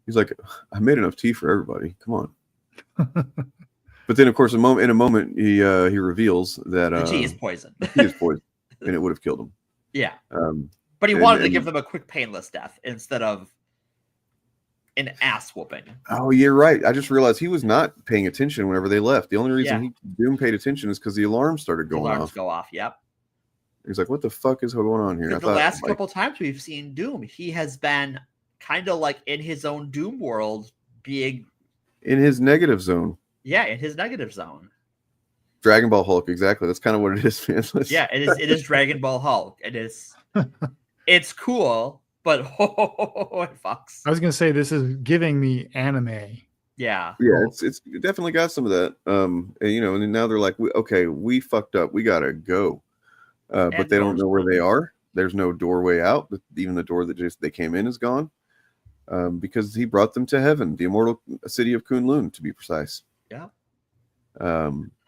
He's like, I made enough tea for everybody. Come on. But then, of course, in a moment, he reveals that the tea is poison. He is poison, and it would have killed him. Yeah. But he wanted to give them a quick, painless death instead of an ass whooping. Oh, you're right. I just realized he was not paying attention whenever they left. The only reason Doom paid attention is because the alarm started going off. Alarms go off. Yep. He's like, what the fuck is going on here? The last couple times we've seen Doom, he has been kind of like in his own Doom world, being in his negative zone. Yeah, in his negative zone. Dragon Ball Hulk, exactly. That's kind of what it is, man. Yeah, it is Dragon Ball Hulk. It is it's cool, but it fucks. I was gonna say this is giving me anime. Yeah. Yeah, it's definitely got some of that. And now they're like, okay, we fucked up. We gotta go. But they don't know where they are. There's no doorway out. Even the door that they came in is gone. Because he brought them to heaven, the immortal city of Kunlun, to be precise. Yeah.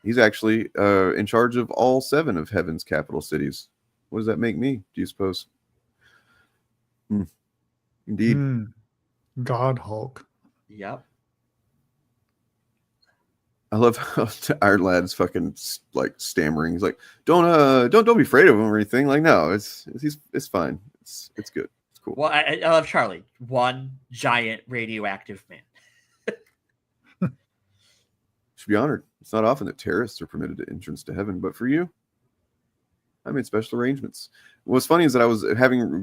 He's actually in charge of all 7 of heaven's capital cities. What does that make me, do you suppose? Indeed. God Hulk. Yep. I love how Iron Lad's fucking like stammering. He's like, don't be afraid of him or anything. Like, no, it's fine. It's good. It's cool. Well, I love Charlie, one giant radioactive man. Should be honored. It's not often that terrorists are permitted entrance to heaven, but for you, I made special arrangements. What's funny is that I was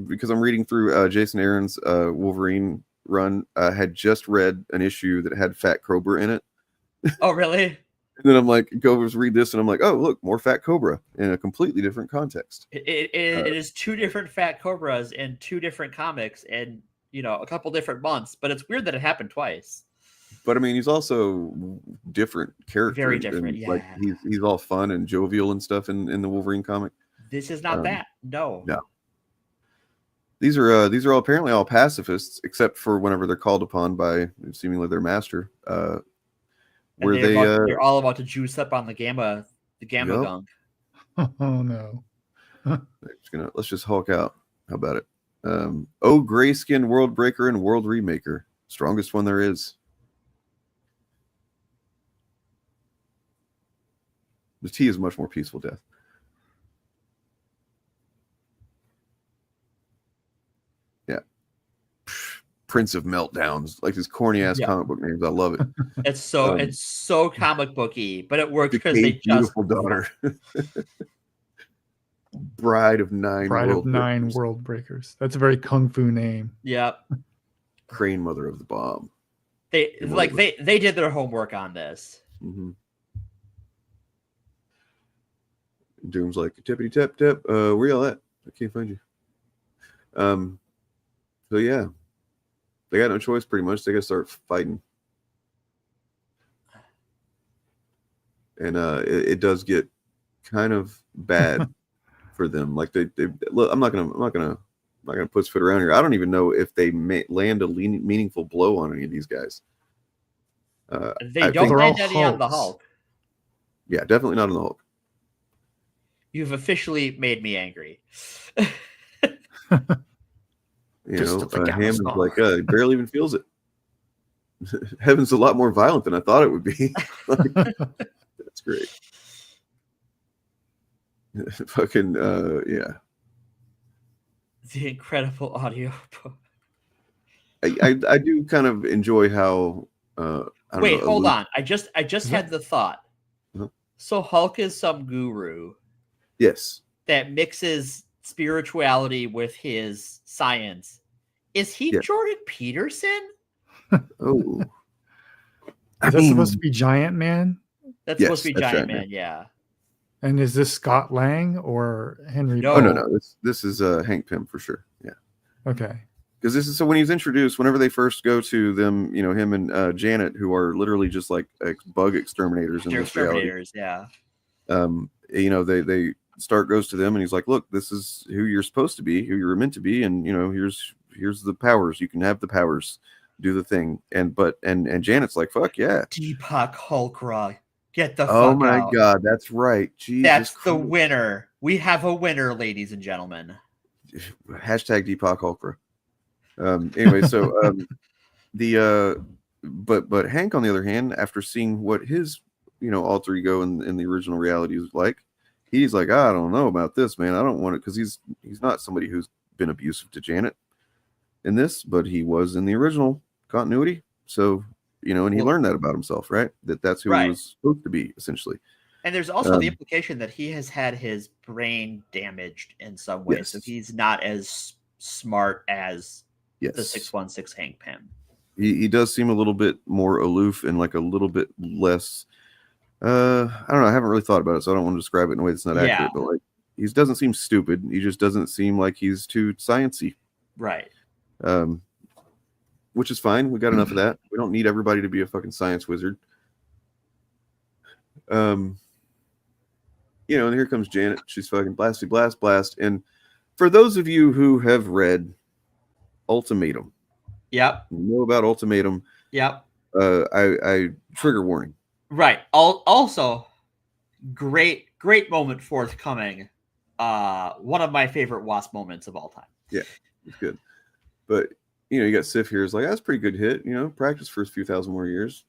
because I'm reading through Jason Aaron's Wolverine run. I had just read an issue that had Fat Cobra in it. Oh, really? And then I'm like, go read this, and I'm like, oh, look, more Fat Cobra in a completely different context. It is 2 different Fat Cobras in 2 different comics and, a couple different months, but it's weird that it happened twice. But I mean, he's also different character. Very different, and, yeah. Like he's all fun and jovial and stuff in the Wolverine comic. This is not that. No. These are all apparently all pacifists, except for whenever they're called upon by seemingly their master. Where they're all about to juice up on the gamma gunk. Oh no. Let's just Hulk out. How about it? Oh, Grayskin, World Breaker, and World Remaker. Strongest one there is. The T is much more peaceful death. Yeah. Prince of Meltdowns, like his corny ass comic book names. I love it. It's so comic booky, but it works because they beautiful daughter. Bride of Nine World Breakers. That's a very kung fu name. Yep. Crane Mother of the Bomb. They did their homework on this. Mm-hmm. Doom's like, tippity tap tap, where y'all at? I can't find you. So yeah, they got no choice pretty much. They got to start fighting, and it does get kind of bad for them. Like they look. I'm not gonna put his foot around here. I don't even know if they land a meaningful blow on any of these guys. They don't land any on the Hulk. Yeah, definitely not on the Hulk. You've officially made me angry. Ham is like, barely even feels it. Heaven's a lot more violent than I thought it would be. That's great. Fucking, yeah. The incredible audio. I do kind of enjoy how. Wait, hold on. I just had the thought. Uh-huh. So Hulk is some guru. Yes. That mixes spirituality with his science. Is he Jordan Peterson? Oh. Is that supposed to be Giant Man? That's supposed to be Giant Man, yeah. And is this Scott Lang or Henry? No. Oh, no. This is Hank Pym for sure. Yeah. Okay. Because this is when he's introduced, whenever they first go to them, him and Janet, who are literally just like bug exterminators in this reality. Yeah. They Stark goes to them and he's like, look, this is who you're supposed to be, who you're meant to be, and here's the powers. You can have the powers, do the thing. And Janet's like, fuck yeah. Deepak Hulkra, get the fuck out. Oh my god, that's right. Jesus that's Christ. the winner. We have a winner, ladies and gentlemen. Hashtag Deepak Hulkra. Anyway, so but Hank, on the other hand, after seeing what his alter ego in the original reality is like, he's like, I don't know about this, man. I don't want it, because he's not somebody who's been abusive to Janet in this, but he was in the original continuity. So, and he learned that about himself, right? That's who he was supposed to be, essentially. And there's also the implication that he has had his brain damaged in some way. Yes. So he's not as smart as the 616 Hank Pym. He does seem a little bit more aloof and like a little bit less. I don't know. I haven't really thought about it, so I don't want to describe it in a way that's not accurate. But like, he doesn't seem stupid. He just doesn't seem like he's too sciencey. Right. Which is fine. We got enough of that. We don't need everybody to be a fucking science wizard. And here comes Janet. She's fucking blasty blast. And for those of you who have read Ultimatum, yep, you know about Ultimatum. Yep. I trigger warning. Right. Also, great moment forthcoming. One of my favorite Wasp moments of all time. Yeah, it's good. But you got Sif here. Is like, that's a pretty good hit. Practice for a few thousand more years.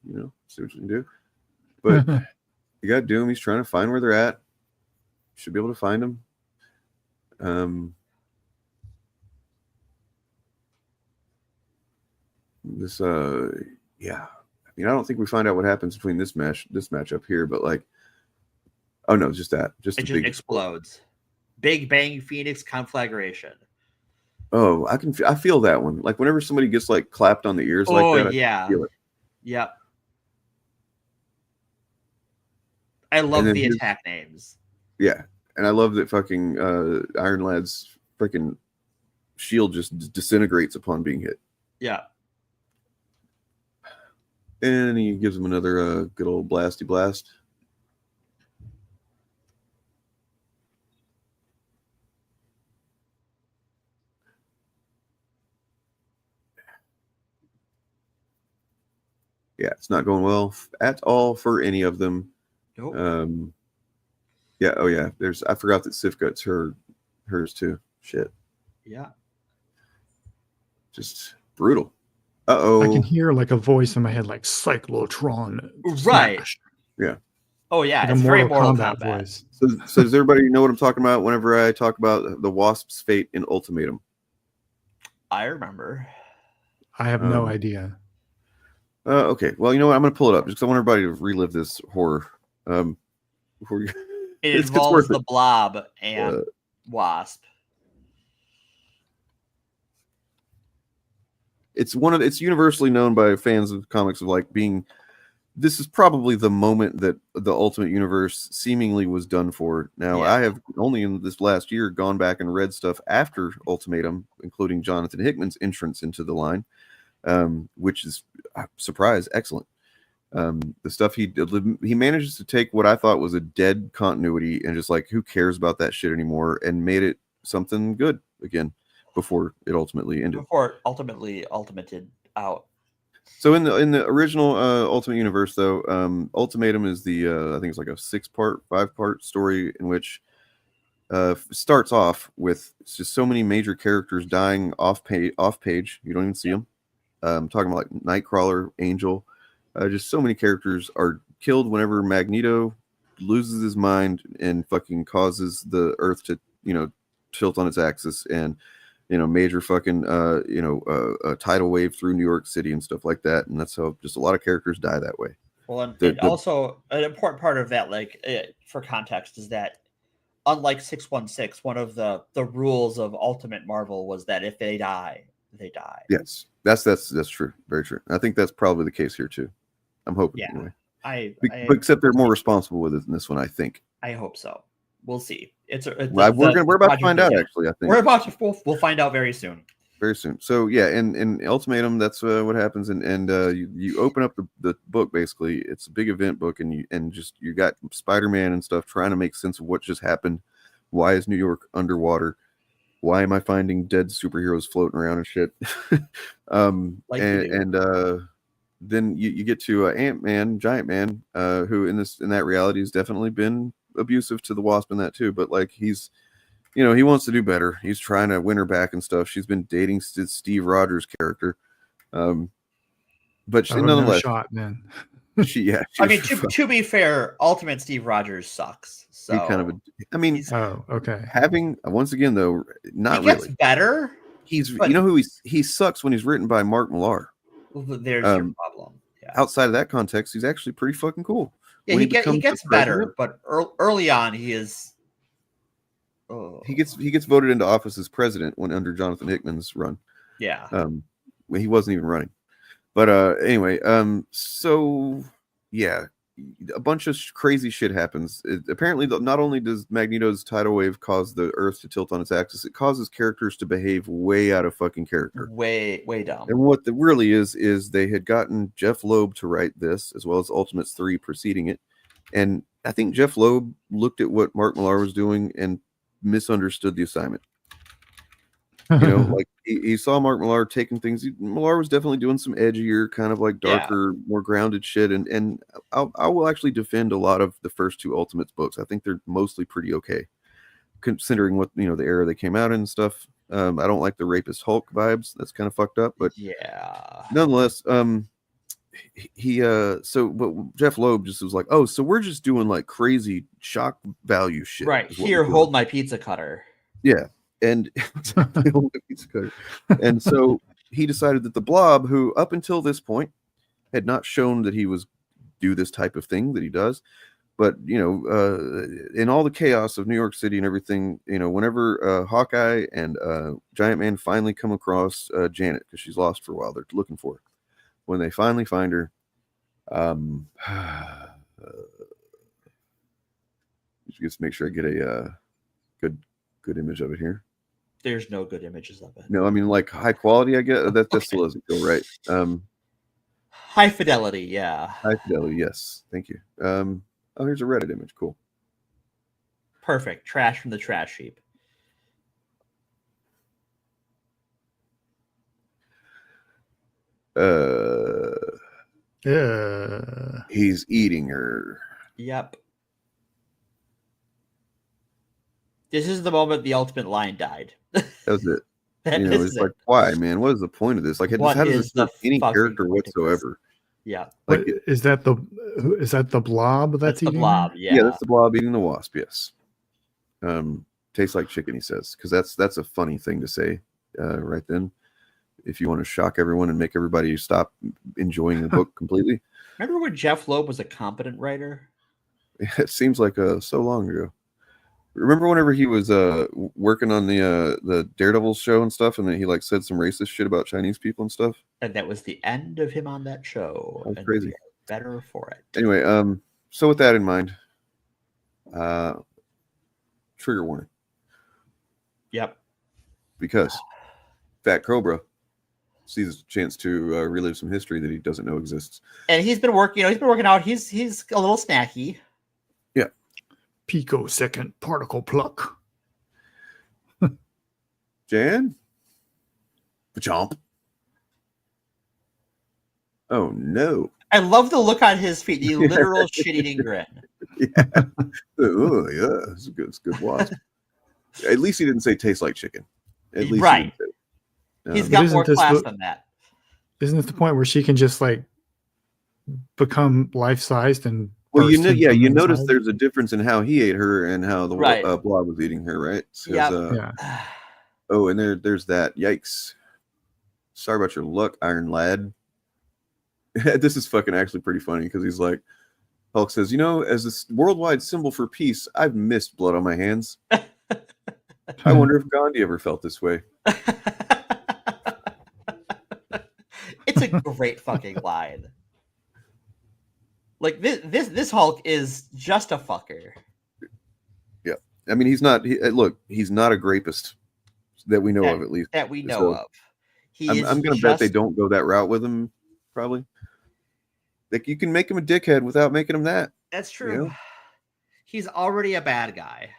See what you can do. But you got Doom. He's trying to find where they're at. Should be able to find them. Yeah. I don't think we find out what happens between this matchup here, but oh no, just that. Just it just explodes. Big Bang Phoenix conflagration. Oh, I feel that one. Like whenever somebody gets clapped on the ears like that, yeah. I feel it. Yep. I love the attack names. Yeah. And I love that fucking Iron Lad's freaking shield just disintegrates upon being hit. Yeah. And he gives him another good old blasty blast. Yeah, it's not going well at all for any of them. Nope. Yeah. Oh yeah. I forgot that Sif got hers too. Shit. Yeah. Just brutal. Uh-oh. I can hear a voice in my head cyclotron. Right. Smash. Yeah. Oh yeah. Like it's a very Mortal Mortal Kombat Kombat voice. So does everybody know what I'm talking about whenever I talk about the Wasp's fate in Ultimatum? I remember. I have no idea. Okay. Well, you know what? I'm going to pull it up just because I want everybody to relive this horror. Before you... It involves the Blob and Wasp. It's universally known by fans of comics of being. This is probably the moment that the Ultimate Universe seemingly was done for. Now, I have only in this last year gone back and read stuff after Ultimatum, including Jonathan Hickman's entrance into the line, which is, surprise, excellent. The stuff he manages to take what I thought was a dead continuity and just who cares about that shit anymore, and made it something good again before it ultimately ended. Before it ultimately ultimated out. So in the original Ultimate Universe, though, Ultimatum is the I think it's a 5-part story in which starts off with just so many major characters dying off page. You don't even see them. I'm talking about Nightcrawler, Angel. Just so many characters are killed whenever Magneto loses his mind and fucking causes the Earth to tilt on its axis, and major fucking a tidal wave through New York City and stuff like that. And that's how just a lot of characters die that way. Well, and also an important part of that, for context, is that unlike 616, one of the rules of Ultimate Marvel was that if they die, they die. Yes, that's true. Very true. I think that's probably the case here too. I'm hoping. Yeah, anyway. Except they're more responsible with it than this one, I think. I hope so. We'll see. We're about to find out. Actually, I think we'll find out very soon. Very soon. So yeah, in Ultimatum, that's what happens, and you open up the book. Basically, it's a big event book, and you got Spider-Man and stuff trying to make sense of what just happened. Why is New York underwater? Why am I finding dead superheroes floating around and shit? Then you get to Ant-Man, Giant Man, who in that reality has definitely been abusive to the Wasp in that too, but he's he wants to do better. He's trying to win her back and stuff. She's been dating Steve Rogers' character, but nonetheless, shot, man. I mean, to be fair, Ultimate Steve Rogers sucks. So he kind of okay. Having once again though, not he gets really better. He sucks when he's written by Mark Millar. Well, there's your problem. Yeah. Outside of that context, he's actually pretty fucking cool. Yeah, he gets better, but early on he is. He gets voted into office as president when under Jonathan Hickman's run. Yeah. When he wasn't even running. But anyway, so yeah, a bunch of crazy shit happens. Apparently, not only does Magneto's tidal wave cause the Earth to tilt on its axis, it causes characters to behave way out of fucking character. Way down. And what really is they had gotten Jeff Loeb to write this, as well as Ultimates 3 preceding it. And I think Jeff Loeb looked at what Mark Millar was doing and misunderstood the assignment. You know, like he saw Mark Millar taking things. Millar was definitely doing some edgier, kind of like darker, more grounded shit. And I will actually defend a lot of the first two Ultimates books. I think they're mostly pretty okay, considering what, you know, the era they came out in and stuff. I don't like the rapist Hulk vibes. That's kind of fucked up, but nonetheless, but Jeff Loeb just was like, oh, so we're just doing like crazy shock value shit. Right. Here, hold my pizza cutter. Yeah. And and so he decided that the Blob, who up until this point had not shown that he was do this type of thing that he does, but you know, in all the chaos of New York City and everything, you know, whenever Hawkeye and Giant Man finally come across Janet, because she's lost for a while, they're looking for her. When they finally find her, just make sure I get a good image of it here. There's no good images of it. No, I mean like high quality. I guess that still doesn't feel right. High fidelity, yeah. High fidelity, yes. Thank you. Oh, here's a Reddit image. Cool. Perfect. Trash from the trash heap. He's eating her. Yep. This is the moment the ultimate line died. That was it. You know, it's like, why, man? What is the point of this? Like, how does this serve any character whatsoever? Yeah. Like, is that the blob that's eating? The blob, yeah, that's the blob eating the wasp. Yes. Tastes like chicken, he says, because that's a funny thing to say right then. If you want to shock everyone and make everybody stop enjoying the book completely. Remember when Jeff Loeb was a competent writer? It seems like so long ago. Remember whenever he was working on the Daredevil show and stuff, and then he like said some racist shit about Chinese people and stuff? And that was the end of him on that show. That's crazy. Better for it. Anyway, so with that in mind, trigger warning. Yep. Because Fat Cobra sees a chance to relive some history that he doesn't know exists. And he's been working, he's been working out. He's a little snacky. Yeah. Picosecond particle pluck. Jan? Chomp. Oh no. I love the look on his feet, the literal shit-eating grin. Yeah. Oh yeah, it's a good wasp. At least he didn't say tastes like chicken. At least right. He's got more class than that. Isn't it the point where she can just like become life-sized and well, you notice there's a difference in how he ate her and how the blob was eating her, right? Yeah. Oh, and there's that. Yikes. Sorry about your luck, Iron Lad. This is fucking actually pretty funny because he's like, Hulk says, you know, as this worldwide symbol for peace, I've missed blood on my hands. I wonder if Gandhi ever felt this way. It's a great fucking line. Like this Hulk is just a fucker. Yeah, I mean he's not. He's not a rapist that we know of, at least that we know of. I'm going to bet they don't go that route with him. Probably. Like you can make him a dickhead without making him that. That's true. You know? He's already a bad guy.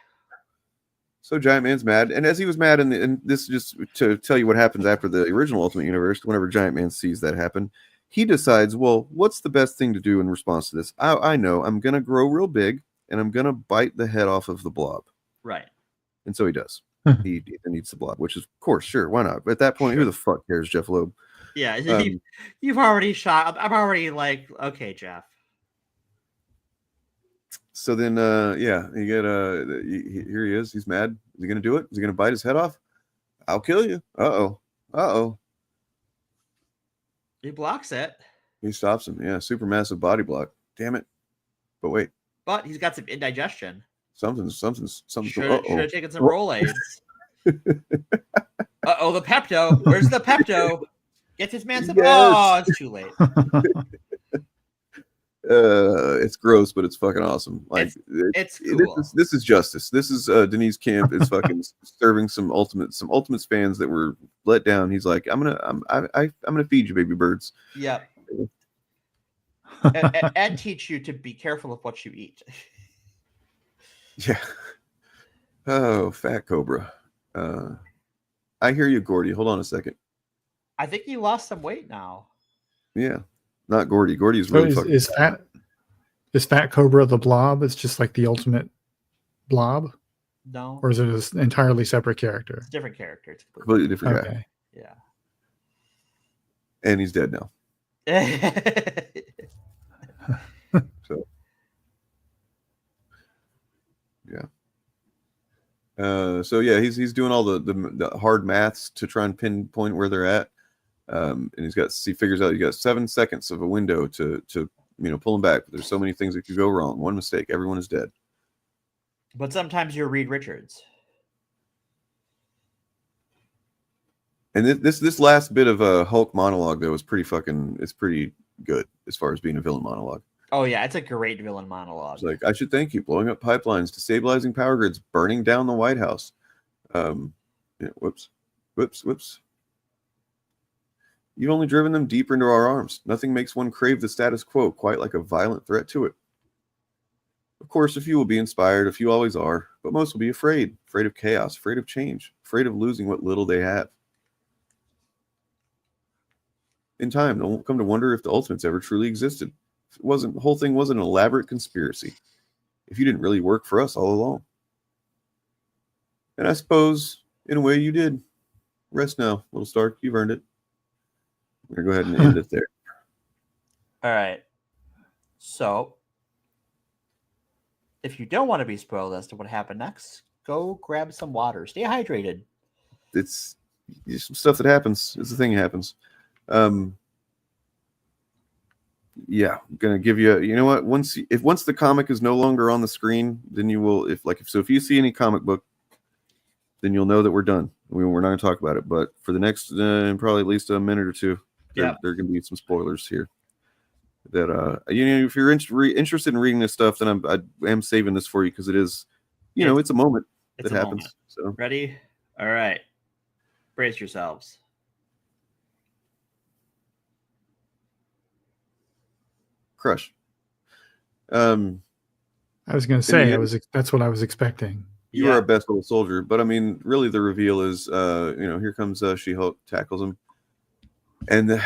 So Giant Man's mad, and as he was mad, and this just to tell you what happens after the original Ultimate Universe, whenever Giant Man sees that happen, he decides, well, what's the best thing to do in response to this? I know, I'm going to grow real big, and I'm going to bite the head off of the blob. Right. And so he does. He eats the blob, which is, of course, sure, why not? But at that point, who the fuck cares, Jeff Loeb? Yeah, you've already shot. I'm already like, okay, Jeff. So then, you get here he is. He's mad. Is he going to do it? Is he going to bite his head off? I'll kill you. Uh-oh. He blocks it. He stops him. Yeah, super-massive body block. Damn it. But wait. But he's got some indigestion. Something's. Should have taken some Rolaids. Uh-oh, the Pepto. Where's the Pepto? Get this man some. Yes. Oh, it's too late. It's gross, but it's fucking awesome. Like it's cool. This is justice. This is Denise Camp is fucking serving some Ultimates fans that were let down. He's like, I'm gonna feed you, baby birds. Yep. and teach you to be careful of what you eat. Yeah. Oh, Fat Cobra. I hear you, Gordy. Hold on a second. I think he lost some weight now. Yeah, not Gordy. Gordy's So really is, fucking. is Fat Cobra the Blob? It's just like the ultimate blob? No. Or is it an entirely separate character? It's a different character. It's completely different guy. Yeah. And he's dead now. So. Yeah. So yeah, he's doing all the hard maths to try and pinpoint where they're at, and he figures out you got 7 seconds of a window to pull them back. But there's so many things that could go wrong. One mistake, everyone is dead. But sometimes you're Reed Richards. And this last bit of a Hulk monologue though is it's pretty good as far as being a villain monologue. Oh yeah, it's a great villain monologue. It's like, I should thank you, blowing up pipelines, destabilizing power grids, burning down the White House. Whoops. You've only driven them deeper into our arms. Nothing makes one crave the status quo quite like a violent threat to it. Of course, a few will be inspired, a few always are, but most will be afraid of chaos, afraid of change, afraid of losing what little they have. In time, they'll come to wonder if the Ultimates ever truly existed. The whole thing wasn't an elaborate conspiracy. If you didn't really work for us all along. And I suppose, in a way, you did. Rest now, little Stark. You've earned it. We're going to go ahead and end it there. All right. So, if you don't want to be spoiled as to what happened next, go grab some water. Stay hydrated. It's some stuff that happens. It's the thing that happens. Yeah, I'm gonna give you. You know what? Once the comic is no longer on the screen, then you will. If you see any comic book, then you'll know that we're done. We're not gonna talk about it. But for the next probably at least a minute or two, there are gonna be some spoilers here. That if you're interested in reading this stuff, then I am saving this for you because it is, it's a moment that happens. Moment. So ready? All right, brace yourselves. Crush. I was going to say that's what I was expecting. You are our best little soldier, but I mean, really, the reveal is, here comes She-Hulk, tackles him, and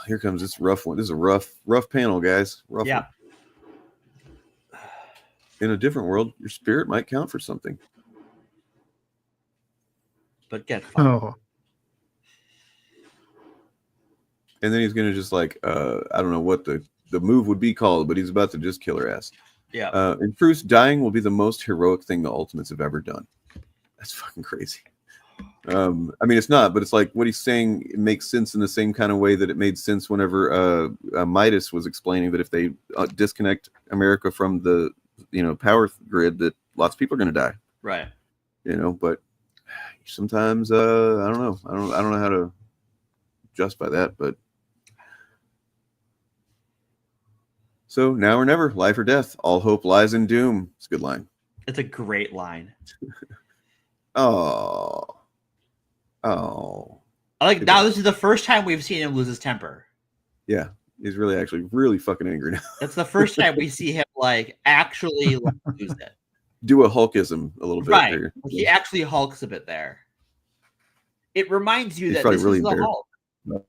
here comes this rough one. This is a rough panel, guys. Rough one. In a different world, your spirit might count for something, but get fun. Oh. And then he's going to just I don't know what the move would be called, but he's about to just kill her ass. Yeah. And Bruce dying will be the most heroic thing the Ultimates have ever done. That's fucking crazy. I mean, it's not, but it's like what he's saying, it makes sense in the same kind of way that it made sense whenever Midas was explaining that if they disconnect America from the power grid, that lots of people are going to die. Right. But sometimes I don't know. I don't know how to justify that, but. So now or never, life or death. All hope lies in doom. It's a good line. It's a great line. Oh. Now this is the first time we've seen him lose his temper. Yeah, he's really fucking angry now. That's the first time we see him actually lose it. Do a Hulkism a little bit. Right. There. He actually hulks a bit there. It reminds you that this really is the embarrassed. Hulk.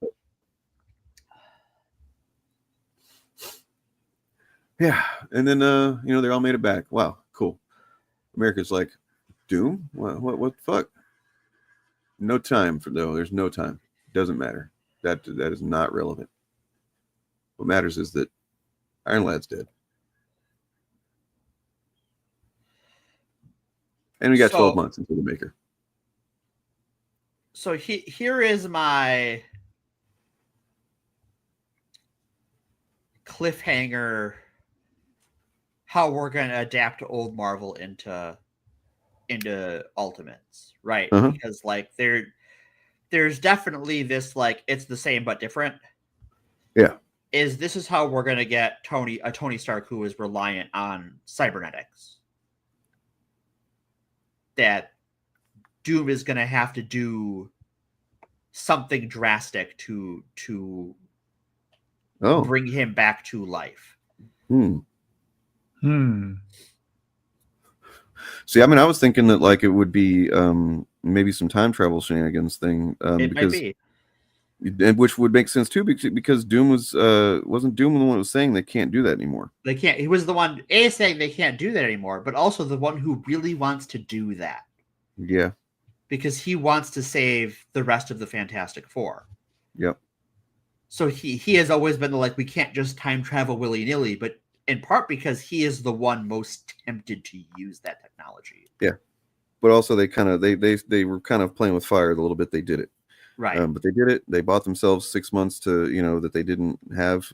Yeah, and then they all made it back. Wow, cool. America's like, Doom? What the fuck? No time there's no time. Doesn't matter. That is not relevant. What matters is that Iron Lad's dead. And we got 12 months until the Maker. So here is my cliffhanger. How we're going to adapt old Marvel into Ultimates, right? Uh-huh. Because there's definitely this it's the same but different. Yeah. This is how we're going to get Tony Stark who is reliant on cybernetics. That Doom is going to have to do something drastic to bring him back to life. See, I mean, I was thinking that it would be maybe some time travel shenanigans thing. It because, might be. And which would make sense too, because Doom wasn't Doom the one that was saying they can't do that anymore. They can't. He was the one saying they can't do that anymore, but also the one who really wants to do that. Yeah. Because he wants to save the rest of the Fantastic Four. Yep. So he has always been like, we can't just time travel willy-nilly, but in part because he is the one most tempted to use that technology. Yeah. But also they were kind of playing with fire a little bit. They did it. Right. But they did it. They bought themselves 6 months to, that they didn't have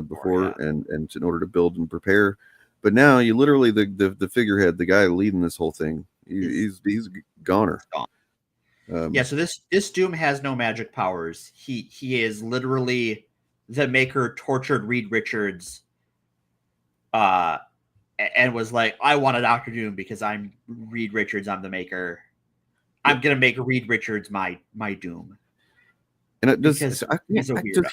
before, and in order to build and prepare. But now you literally the figurehead, the guy leading this whole thing, he's goner. Yeah. So this Doom has no magic powers. He is literally the Maker tortured Reed Richards, and was like, I want a Dr. Doom because I'm Reed Richards. I'm the Maker. I'm gonna make Reed Richards my Doom. And does he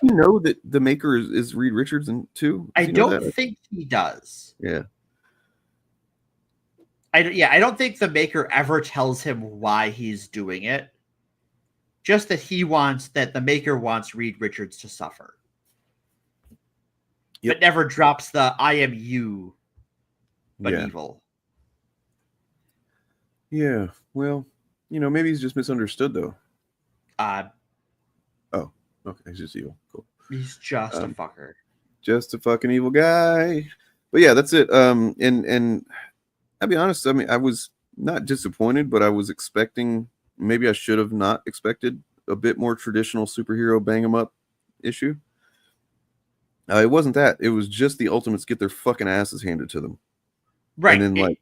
know that the Maker is Reed Richards too? I don't think he does. Yeah. I don't think the Maker ever tells him why he's doing it. Just that the Maker wants Reed Richards to suffer. But never drops the I am you, but evil. Yeah. Well, maybe he's just misunderstood though. Oh, okay. He's just evil. Cool. He's just a fucker. Just a fucking evil guy. But yeah, that's it. And I'll be honest. I mean, I was not disappointed, but I was expecting. Maybe I should have not expected a bit more traditional superhero bang 'em up issue. It wasn't that. It was just the Ultimates get their fucking asses handed to them, right? And then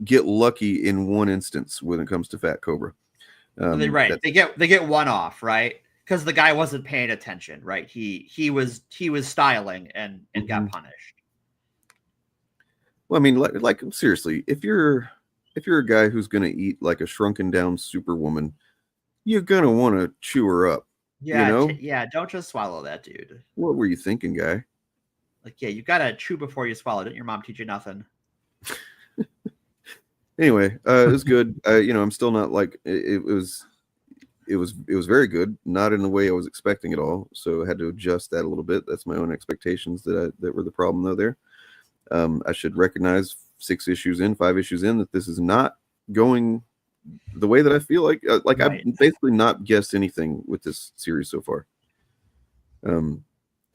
get lucky in one instance when it comes to Fat Cobra. They get one off, right? Because the guy wasn't paying attention, right? He was styling and got punished. Well, I mean, like seriously, if you're a guy who's gonna eat like a shrunken down superwoman, you're gonna want to chew her up. Yeah, don't just swallow that, dude. What were you thinking, guy? Like, yeah, you gotta chew before you swallow. Didn't your mom teach you nothing? Anyway, it was good. I'm still not like it was very good, not in the way I was expecting at all. So I had to adjust that a little bit. That's my own expectations that were the problem though there. I should recognize 5 issues in that this is not going the way that I feel like right. I've basically not guessed anything with this series so far.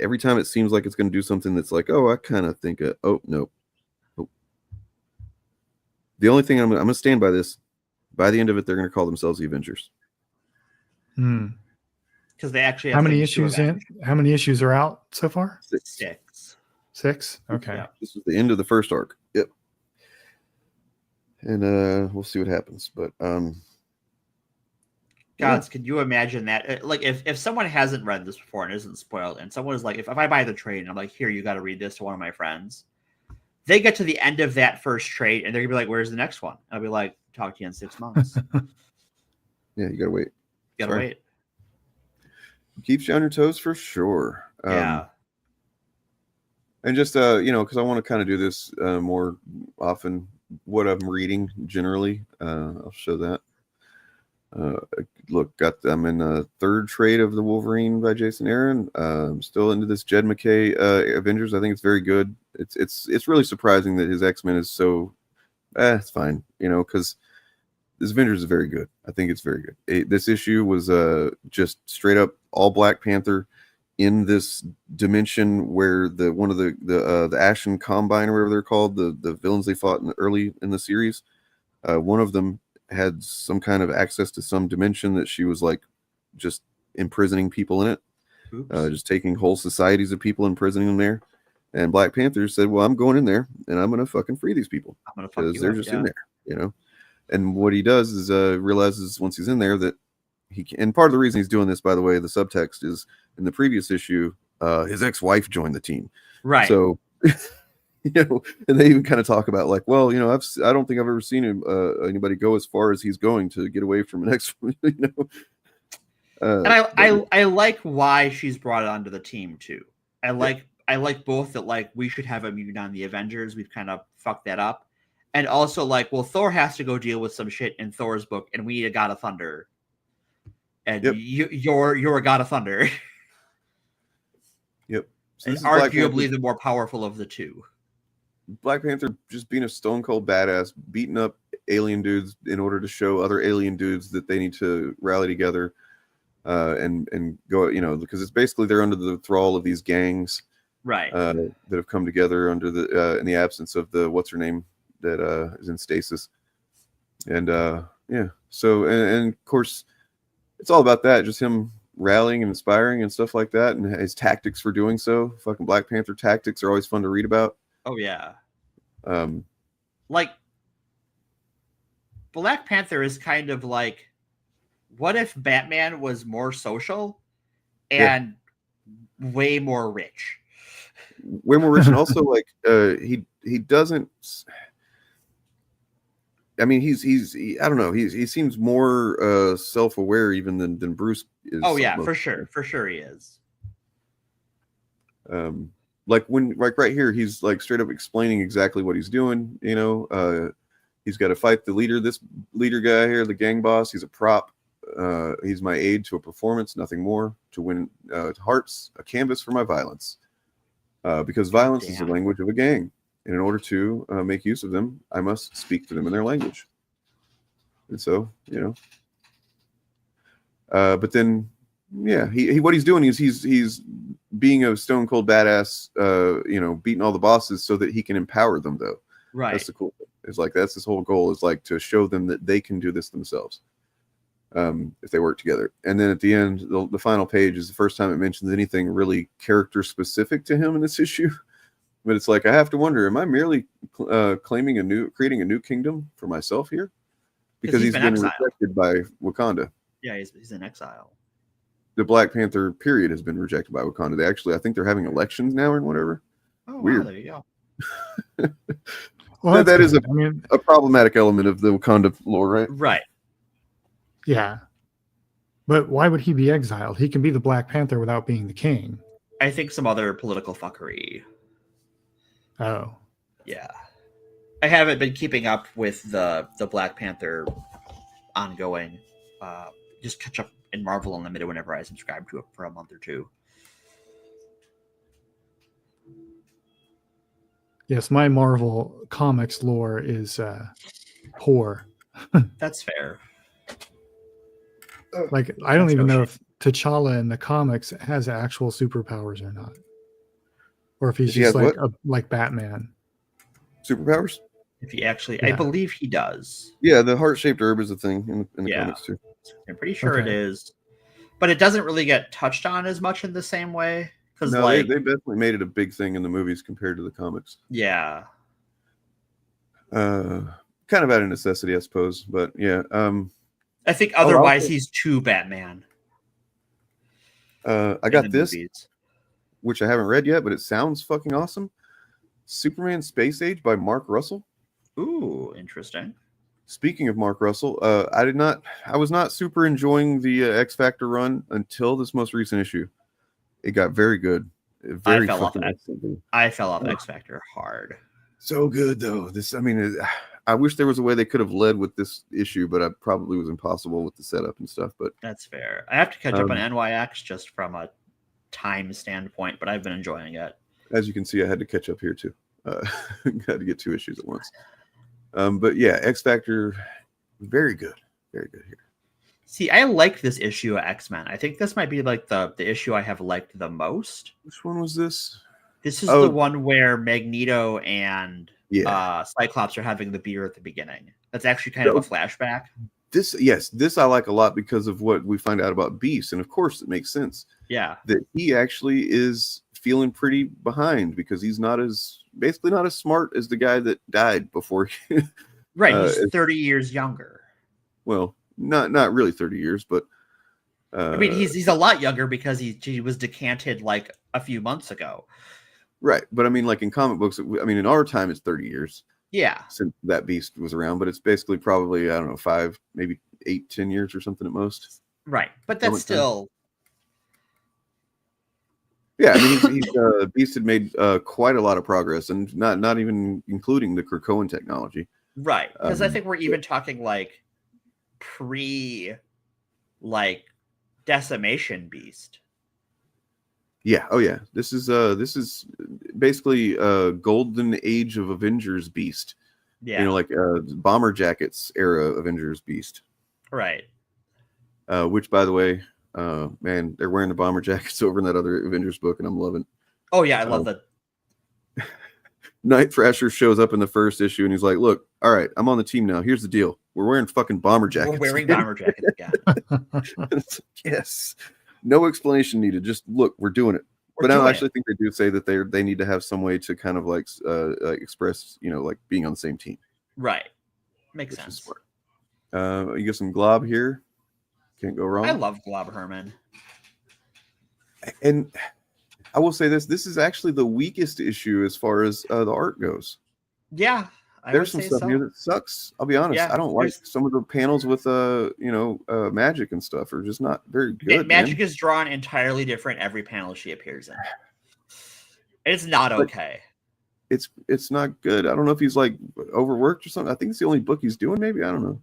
Every time it seems like it's going to do something that's like, oh, I kind of think, oh, no. Oh. The only thing I'm going to stand by this, by the end of it, they're going to call themselves the Avengers. Because they actually have how many issues in? How many issues are out so far? 6. 6? Okay. Yeah. This is the end of the first arc. Yep. And we'll see what happens. But Gods, can you imagine that? Like if someone hasn't read this before and isn't spoiled, and someone is like, if I buy the trade and I'm like, here, you got to read this to one of my friends, they get to the end of that first trade and they're gonna be like, where's the next one? I'll be like, talk to you in 6 months. Yeah, you gotta wait. Wait. Keeps you on your toes for sure. Yeah. And just because I want to kind of do this more often. What I'm reading generally, I'll show that. Look, I'm in a 3rd trade of the Wolverine by Jason Aaron. I'm still into this Jed McKay Avengers. I think it's very good. It's really surprising that his X-Men is so. It's fine, because this Avengers is very good. I think it's very good. This issue was just straight up all Black Panther in this dimension where one of the Ashen Combine or whatever they're called, the villains they fought early in the series, one of them had some kind of access to some dimension that she was like just imprisoning people in it, just taking whole societies of people, imprisoning them there. And Black Panther said, well, I'm going in there and I'm going to fucking free these people because they're just in there, And what he does is realizes once he's in there that he can, and part of the reason he's doing this, by the way, the subtext is in the previous issue, his ex-wife joined the team. Right. So, and they even kind of talk about like, well, I don't think I've ever seen anybody go as far as he's going to get away from an ex, And I like why she's brought onto the team too. I like both that like we should have immune on the Avengers. We've kind of fucked that up. And also, like, well, Thor has to go deal with some shit in Thor's book, and we need a God of Thunder. And you're a God of Thunder. Yep. So and arguably the more powerful of the two. Black Panther just being a stone cold badass, beating up alien dudes in order to show other alien dudes that they need to rally together and go, because it's basically they're under the thrall of these gangs, right? That have come together under the in the absence of the what's her name that is in stasis, and so and of course it's all about that, just him rallying and inspiring and stuff like that, and his tactics for doing so. Fucking Black Panther tactics are always fun to read about. Oh yeah. Like Black Panther is kind of like, what if Batman was more social and way more rich? Way more rich, and also like he doesn't. I mean, I don't know. He seems more self-aware even than Bruce is. Oh yeah, for sure he is. Like right here, he's like straight up explaining exactly what he's doing. He's got to fight the leader. This leader guy here, the gang boss. He's a prop. He's my aid to a performance, nothing more. To win hearts, a canvas for my violence. Because violence is the language of a gang. And in order to make use of them, I must speak to them in their language. And so, but then, he what he's doing is he's being a stone cold badass, beating all the bosses so that he can empower them, though. Right. That's the cool thing. It's like that's his whole goal, is like to show them that they can do this themselves, if they work together. And then at the end, the final page is the first time it mentions anything really character specific to him in this issue. But it's like, I have to wonder, am I merely creating a new kingdom for myself here? Because he's been rejected by Wakanda. Yeah, he's in exile. The Black Panther period has been rejected by Wakanda. I think they're having elections now and whatever. Oh, weird. Wow, there you go. Well, that is a problematic element of the Wakanda lore, right? Right. Yeah. But why would he be exiled? He can be the Black Panther without being the king. I think some other political fuckery. Oh. Yeah. I haven't been keeping up with the Black Panther ongoing. Just catch up in Marvel Unlimited whenever I subscribe to it for a month or two. Yes, my Marvel Comics lore is poor. That's fair. Like, I don't even know if T'Challa in the comics has actual superpowers or not. Or if he's just like Batman. Superpowers? If he actually, I believe he does. Yeah, the heart-shaped herb is a thing in the comics too. I'm pretty sure it is. But it doesn't really get touched on as much in the same way. No, they definitely made it a big thing in the movies compared to the comics. Yeah. Kind of out of necessity, I suppose. But yeah. I think otherwise he's too Batman. I got this, which I haven't read yet, but it sounds fucking awesome. Superman Space Age by Mark Russell. Ooh, interesting. Speaking of Mark Russell, I was not super enjoying the X Factor run until this most recent issue. It got very good. I fell off X Factor hard. So good though. I wish there was a way they could have led with this issue, but it probably was impossible with the setup and stuff. But that's fair. I have to catch up on NYX just from a time standpoint, but I've been enjoying it. As you can see, I had to catch up here too. Got to get 2 issues at once. But yeah, X Factor, very good here. See, I like this issue of X-Men. I think this might be like the issue I have liked the most. Which one was this? This is the one where Magneto and Cyclops are having the beer at the beginning. That's actually kind of a flashback. This I like a lot because of what we find out about Beast, and of course it makes sense. Yeah, that he actually is feeling pretty behind because he's basically not as smart as the guy that died before. Right, he's 30 years younger. Well, not really 30 years, but I mean he's a lot younger because he was decanted like a few months ago. Right, but I mean, like in comic books, in our time it's 30 years. Yeah, since that Beast was around, but it's basically probably, I don't know, 5, maybe 8, 10 years or something at most. Right, but that's still. Yeah, I mean, Beast had made quite a lot of progress, and not even including the Krakoan technology. Right, because I think we're even talking like like Decimation Beast. Yeah. Oh yeah. This is basically golden age of Avengers Beast. Yeah. You know, like Bomber Jackets era Avengers Beast. Right. Which, by the way, man, they're wearing the bomber jackets over in that other Avengers book, and I'm loving. Oh yeah, I love that. Night Thrasher shows up in the first issue, and he's like, "Look, all right, I'm on the team now. Here's the deal: we're wearing fucking bomber jackets. We're wearing bomber jackets again." Yes, no explanation needed. Just look, we're doing it. But I actually think they do say that they need to have some way to kind of like express, you know, like being on the same team. Right. Makes sense. You get some glob here. Can't go wrong. I love Glob Herman. And I will say this is actually the weakest issue as far as the art goes. Yeah. There's some stuff here that sucks. I'll be honest. Yeah, I don't like some of the panels with magic and stuff are just not very good. Magic is drawn entirely different every panel she appears in. It's not okay. It's not good. I don't know if he's like overworked or something. I think it's the only book he's doing, maybe. I don't know.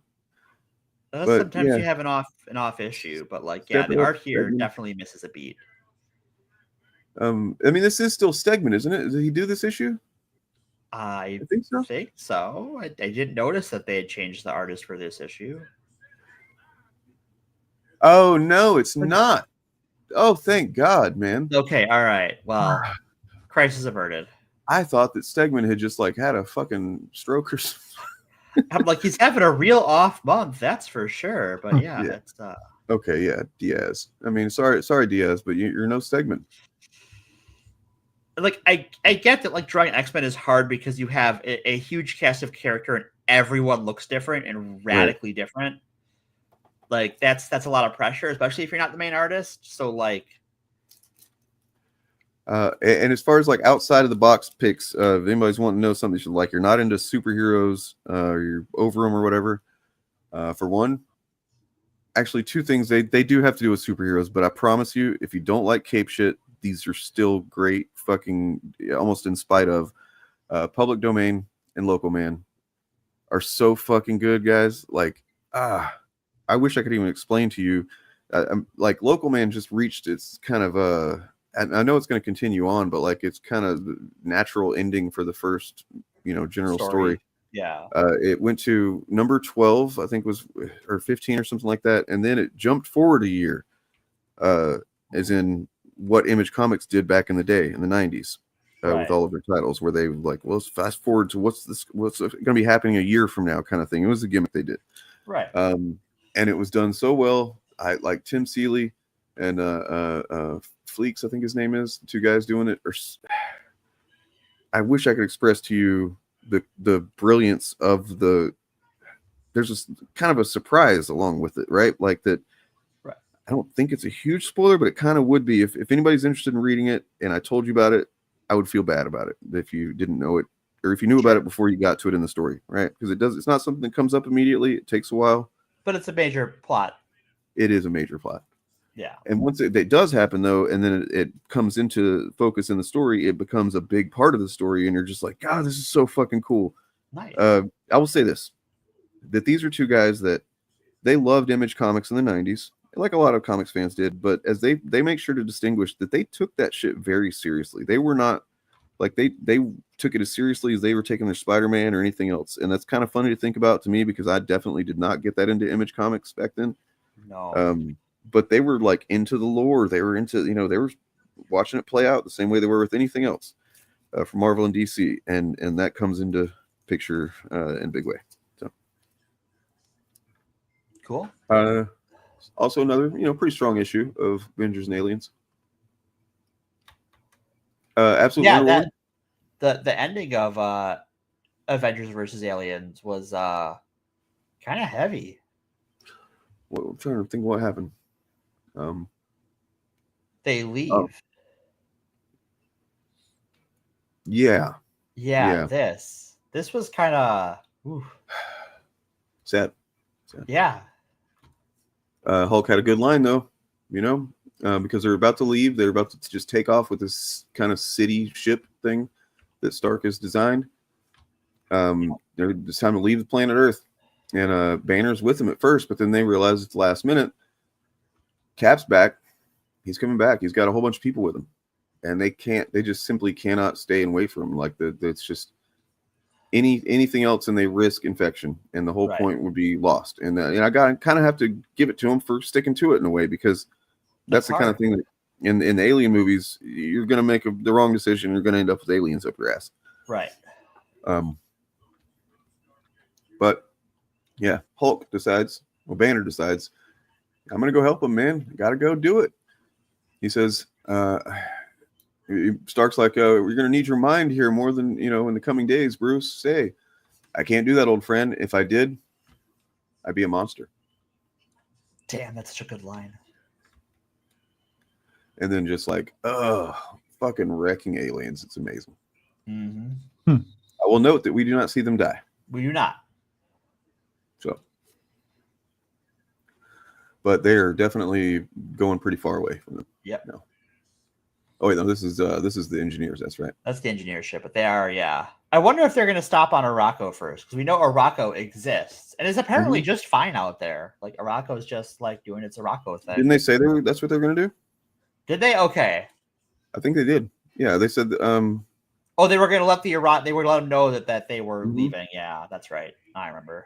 Sometimes you have an off issue, but like the art here definitely misses a beat. I mean, this is still Stegman, isn't it? Did he do this issue? I think so. I didn't notice that they had changed the artist for this issue. Oh no, it's not. Oh, thank God, man. Okay, all right. Well, crisis averted. I thought that Stegman had just like had a fucking stroke or something. I'm like, he's having a real off month, that's for sure. But yeah, it's okay, yeah, Diaz. I mean, sorry, Diaz, but you're no Stegman. Like, I get that like drawing X-Men is hard because you have a huge cast of character and everyone looks different and radically different. Like that's a lot of pressure, especially if you're not the main artist. So like, and as far as like outside of the box picks, if anybody's wanting to know something, you should like, you're not into superheroes, or you're over them or whatever. For one, actually two things they do have to do with superheroes, but I promise you, if you don't like cape shit, these are still great fucking, almost in spite of Public Domain and Local Man are so fucking good, guys. Like, I wish I could even explain to you. Like Local Man just reached its kind of I know it's going to continue on, but like it's kind of the natural ending for the first, general story. Yeah. It went to number 12, I think or 15 or something like that. And then it jumped forward a year, as in what Image Comics did back in the day in the 90s, with all of their titles, where they like, well, let's fast forward to what's going to be happening a year from now kind of thing. It was a gimmick they did. Right. And it was done so well. I like Tim Seeley and Fleeks, I think his name is, the two guys doing it. I wish I could express to you the brilliance of there's this kind of a surprise along with it, right? Like that. Right. I don't think it's a huge spoiler, but it kind of would be if anybody's interested in reading it and I told you about it, I would feel bad about it if you didn't know it, or if you knew about it before you got to it in the story, right? Because it's not something that comes up immediately. It takes a while. But it's a major plot. It is a major plot. Yeah. And once it does happen, though, and then it comes into focus in the story, it becomes a big part of the story, and you're just like, God, this is so fucking cool. Nice. I will say this, that these are two guys that they loved Image Comics in the 90s, like a lot of comics fans did, but as they make sure to distinguish that they took that shit very seriously. They were not, like, they took it as seriously as they were taking their Spider-Man or anything else. And that's kind of funny to think about to me, because I definitely did not get that into Image Comics back then. No. But they were like into the lore. They were into, they were watching it play out the same way they were with anything else from Marvel and DC. And that comes into picture in a big way. So cool. Also another, pretty strong issue of Avengers and Aliens. Absolutely. Yeah, the ending of Avengers versus Aliens was kind of heavy. Well, I'm trying to think what happened. They leave. Yeah. This was kind of sad. Yeah. Hulk had a good line though, because they're about to leave. They're about to just take off with this kind of city ship thing that Stark has designed. It's time to leave the planet Earth. And Banner's with him at first, but then they realize it's the last minute. Cap's back. He's coming back. He's got a whole bunch of people with him. And they just simply cannot stay and wait for him. Like it's just anything else, and they risk infection, and the whole point would be lost. And I kind of have to give it to him for sticking to it in a way, because that's the kind of thing that in the alien movies, you're going to make the wrong decision. You're going to end up with aliens up your ass. Right. But yeah, Banner decides, I'm going to go help him, man. Got to go do it. He says, Stark's like, we're going to need your mind here more than, in the coming days, Bruce. Say, I can't do that, old friend. If I did, I'd be a monster. Damn, that's such a good line. And then just like, fucking wrecking aliens. It's amazing. Mm-hmm. I will note that we do not see them die. We do not. So, but they are definitely going pretty far away from them. Yep. No. Oh wait, no, this is the engineers. That's right. That's the engineer ship, but they are, yeah. I wonder if they're going to stop on Arakko first, because we know Arakko exists and is apparently just fine out there. Like Arakko is just like doing its Arakko thing. Didn't they say that's what they're going to do? Did they? Okay. I think they did. Yeah, they said. Oh, they were going to let they were let them know that they were leaving. Yeah, that's right. I remember.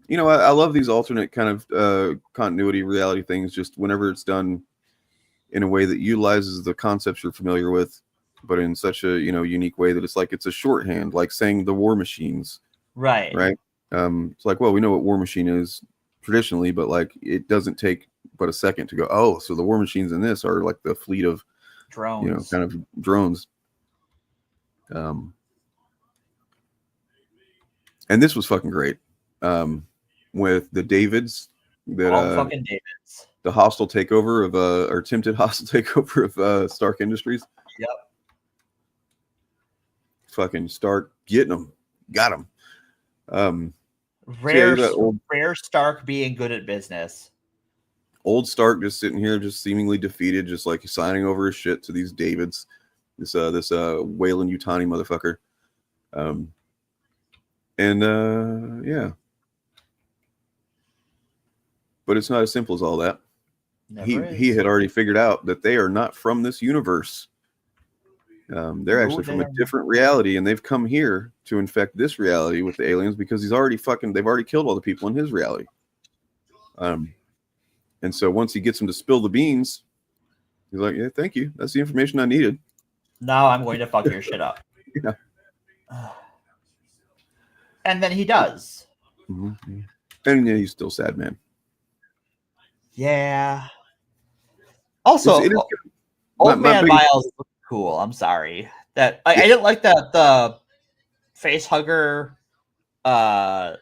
I love these alternate kind of continuity reality things. Just whenever it's done in a way that utilizes the concepts you're familiar with, but in such a unique way that it's like it's a shorthand, like saying the war machines. Right. Right. It's like, well, we know what war machine is traditionally, but like it doesn't take but a second to go, oh, so the war machines in this are like the fleet of drones, kind of drones. And this was fucking great. With the Davids, fucking Davids, the hostile takeover of or attempted hostile takeover of Stark Industries. Yep. Fucking Stark getting them, got them. Rare Stark being good at business. Old Stark just sitting here, just seemingly defeated, just like signing over his shit to these Davids. This Wayland Yutani motherfucker. Yeah. But it's not as simple as all that. He had already figured out that they are not from this universe. They're actually from a different reality, and they've come here to infect this reality with the aliens because they've already killed all the people in his reality. And so once he gets them to spill the beans, he's like, yeah, thank you. That's the information I needed. Now I'm going to fuck your shit up. Yeah. And then he does. Mm-hmm. And yeah, he's still sad, man. Yeah. Also, Old Man Miles looks cool. I'm sorry that I didn't like the face hugger Venom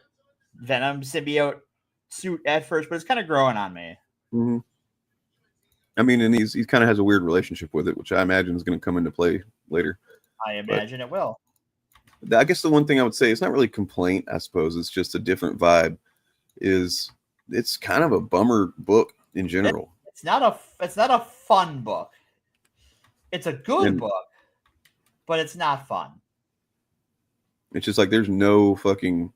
symbiote suit at first, but it's kind of growing on me. Mm-hmm. I mean, and he kind of has a weird relationship with it, which I imagine is going to come into play later. I imagine it will. I guess the one thing I would say, it's not really a complaint, I suppose. It's just a different vibe. It's kind of a bummer book in general. It's not a fun book. It's a good book, but it's not fun. It's just like there's no fucking.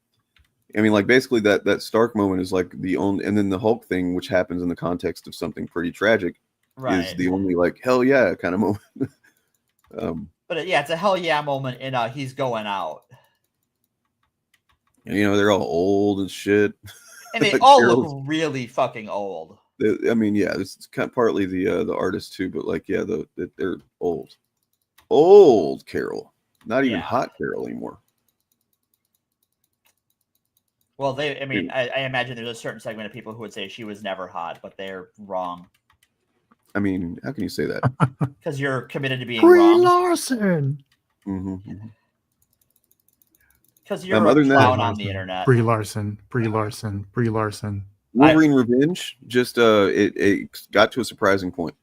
I mean, like basically that Stark moment is like the only, and then the Hulk thing, which happens in the context of something pretty tragic, is the only like hell yeah kind of moment. But yeah, it's a hell yeah moment in he's going out. And, they're all old and shit. And they all look really fucking old. I mean, yeah, this is kind of partly the artist too, but like, yeah, they're old. Old Carol. Not even hot Carol anymore. Well, I imagine there's a certain segment of people who would say she was never hot, but they're wrong. I mean, how can you say that? Because you're committed to being Brie wrong. Larson. Because you're a clown on the internet. Brie Larson. Wolverine Revenge just it got to a surprising point.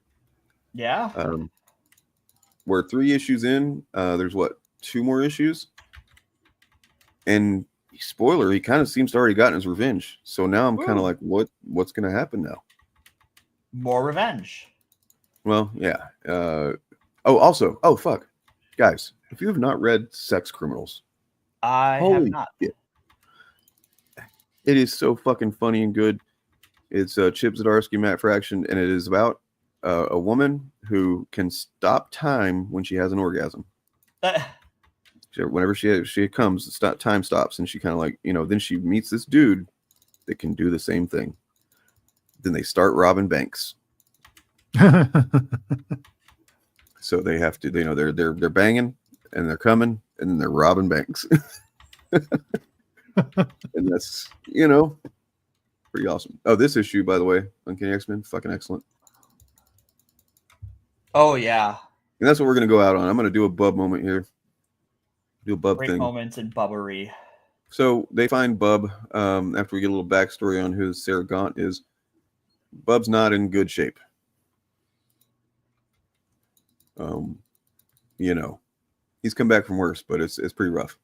Yeah. We're 3 issues in. There's 2 more issues, and spoiler, he kind of seems to already gotten his revenge. So now I'm kind of like, what's going to happen now? More revenge. Well, yeah. Oh, fuck. Guys, if you have not read Sex Criminals, I have not. Shit. It is so fucking funny and good. It's Chip Zdarsky, Matt Fraction, and it is about a woman who can stop time when she has an orgasm. Whenever she comes, time stops, and she kind of like, then she meets this dude that can do the same thing. Then they start robbing banks. So they have to, they're banging and they're coming and then they're robbing banks. And that's, pretty awesome. Oh, this issue, by the way, Uncanny X-Men, fucking excellent. Oh, yeah. And that's what we're going to go out on. I'm going to do a Bub moment here. Do a Bub Great thing. moments in bubbery. So they find Bub after we get a little backstory on who Sarah Gaunt is. Bub's not in good shape. He's come back from worse, but it's pretty rough.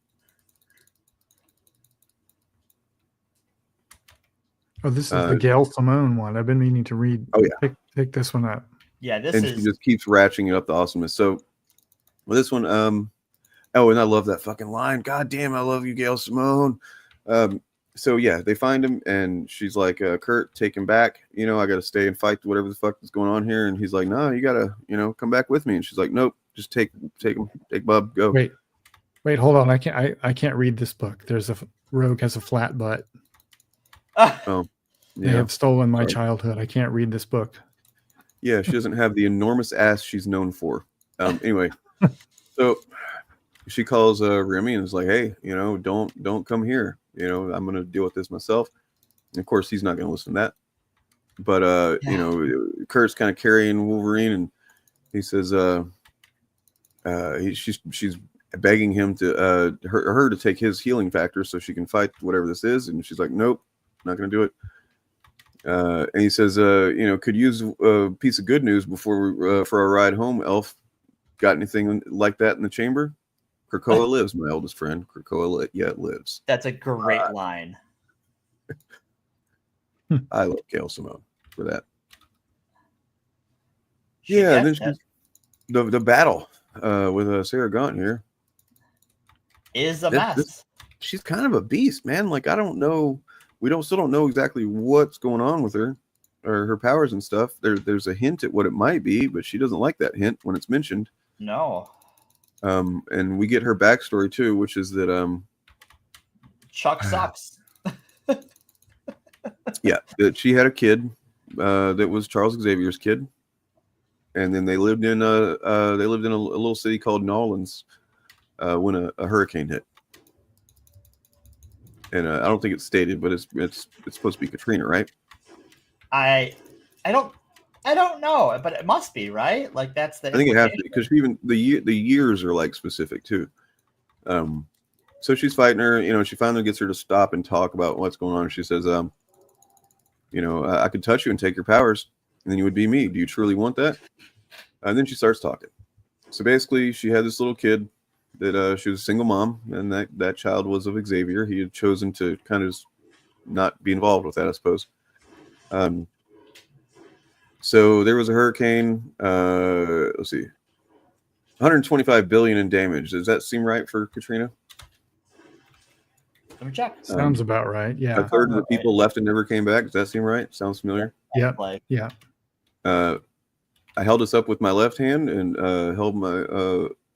Oh, this is the Gail Simone one. I've been meaning to read. Oh yeah, pick this one up. Yeah, she just keeps ratcheting up the awesomeness. So with this one, and I love that fucking line. God damn, I love you, Gail Simone. So yeah, they find him, and she's like, Kurt, take him back. I got to stay and fight whatever the fuck is going on here. And he's like, no, you got to, come back with me. And she's like, nope, just take him, take Bub, go. Wait, hold on. I can't read this book. There's Rogue has a flat butt. Oh, yeah. They have stolen my childhood. I can't read this book. Yeah, she doesn't have the enormous ass she's known for. Anyway, so she calls Remy and is like, hey, don't come here. I'm going to deal with this myself. And of course, he's not going to listen to that. But, Kurt's kind of carrying Wolverine, and he says she's begging him to her to take his healing factor so she can fight whatever this is. And she's like, nope, not going to do it. And he says, could use a piece of good news before for our ride home, Elf. Got anything like that in the chamber? Krakoa lives, my oldest friend. Krakoa lives. That's a great line. I love Gail Simone for that. Yeah, and then the battle with Sarah Gaunt here is a mess. She's kind of a beast, man. Like, I don't know. We still don't know exactly what's going on with her or her powers and stuff. There's a hint at what it might be, but she doesn't like that hint when it's mentioned. No. And we get her backstory too, which is that Chuck sucks. Yeah, that she had a kid that was Charles Xavier's kid, and then they lived in a little city called New Orleans when a hurricane hit. And I don't think it's stated, but it's supposed to be Katrina, right? I don't know, but it must be, right? Like that's the. I think it has to be because even the years are like specific too. So she's fighting her. She finally gets her to stop and talk about what's going on. She says, I could touch you and take your powers, and then you would be me. Do you truly want that? And then she starts talking. So basically, she had this little kid that she was a single mom, and that child was of Xavier. He had chosen to kind of not be involved with that, I suppose. So there was a hurricane. Let's see, 125 billion in damage. Does that seem right for Katrina? Let me check. Sounds about right. Yeah. A third of the people left and never came back. Does that seem right? Sounds familiar. Yeah. Yeah. I held this up with my left hand and held my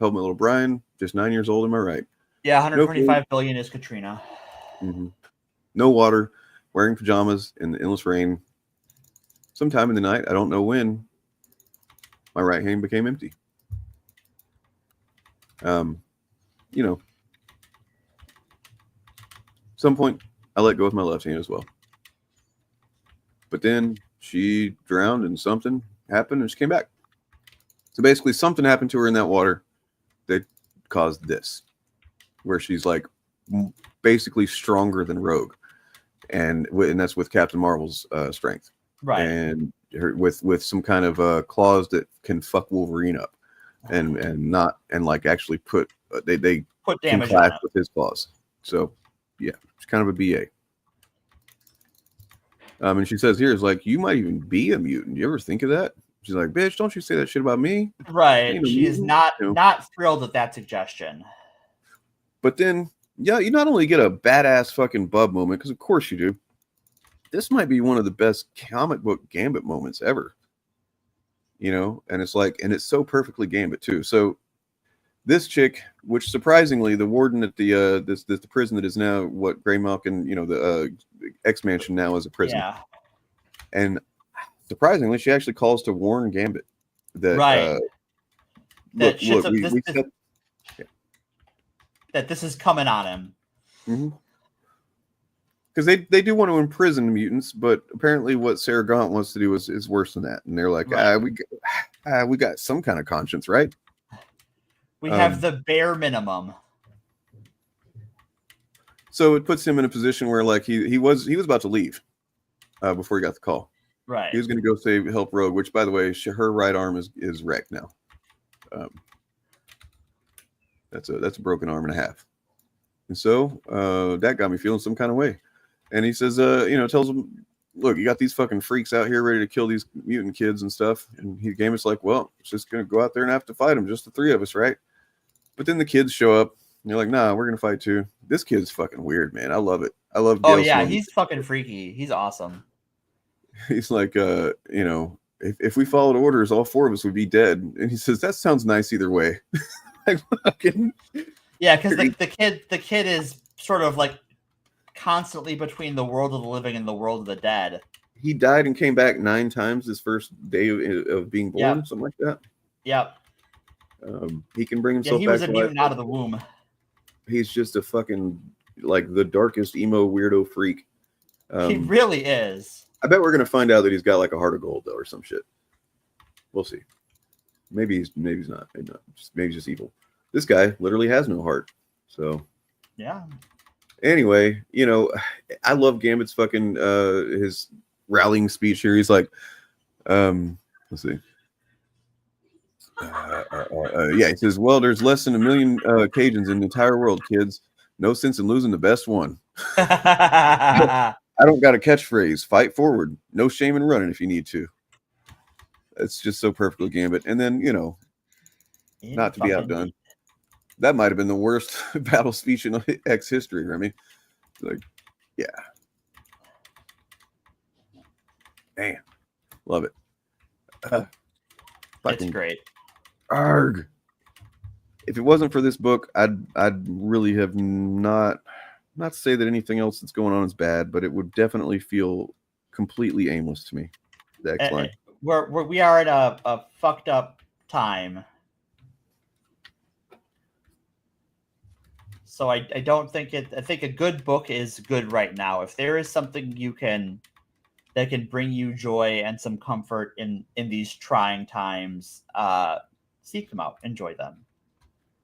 little Brian, just 9 years old. Am I right? Yeah, 125 billion is Katrina. Mm-hmm. No water, wearing pajamas in the endless rain. Sometime in the night, I don't know when, my right hand became empty. Some point, I let go with my left hand as well. But then she drowned and something happened and she came back. So basically something happened to her in that water that caused this, where she's like basically stronger than Rogue. And that's with Captain Marvel's strength. Right. And her, with some kind of claws that can fuck Wolverine up and actually put they put damage clash on with his claws. So yeah, it's kind of a BA. And she says here is like, you might even be a mutant. You ever think of that? She's like, bitch, don't you say that shit about me. Right. No She is not thrilled with that suggestion. But then, yeah, you not only get a badass fucking bub moment, because of course you do. This might be one of the best comic book Gambit moments ever. And it's like, and it's so perfectly Gambit too. So this chick, which surprisingly, the warden at the prison that is now what Greymalk and the X Mansion now is a prison. Yeah. And surprisingly, she actually calls to warn Gambit that right. That this is coming on him. Mm-hmm. Because they do want to imprison mutants, but apparently what Sarah Gaunt wants to do is worse than that. And they're like, we got some kind of conscience, right? We have the bare minimum. So it puts him in a position where like he was about to leave before he got the call. Right. He was going to go help Rogue, which by the way, her right arm is wrecked now. That's a broken arm and a half. And so that got me feeling some kind of way. And he says, tells him, look, you got these fucking freaks out here ready to kill these mutant kids and stuff. And Gambit's like, well, it's just going to go out there and have to fight them, just the three of us, right? But then the kids show up. And they're like, nah, we're going to fight too. This kid's fucking weird, man. I love it. I love Gale Sloan. He's fucking freaky. He's awesome. He's like, if we followed orders, all four of us would be dead. And he says, that sounds nice either way. Like, fucking... Yeah, because the kid is sort of like constantly between the world of the living and the world of the dead. He died and came back 9 times his first day of being born, something like that. Yep. He can bring himself back. He was a mutant out of the womb. He's just a fucking like the darkest emo weirdo freak. He really is. I bet we're gonna find out that he's got like a heart of gold though, or some shit. We'll see. Maybe he's not. Maybe he's just evil. This guy literally has no heart. So yeah. Anyway, I love Gambit's fucking his rallying speech here. He's like, let's see. He says, well, there's less than 1 million Cajuns in the entire world, kids. No sense in losing the best one. I don't got a catchphrase. Fight forward. No shame in running if you need to. It's just so perfectly Gambit. And then, not to be outdone. That might have been the worst battle speech in X history. I mean, like, yeah. Man, love it. It's great. Arg. If it wasn't for this book, I'd really have not to say that anything else that's going on is bad, but it would definitely feel completely aimless to me. The X line. We are at a fucked up time. So I don't think I think a good book is good right now. If there is something that can bring you joy and some comfort in these trying times, seek them out, enjoy them.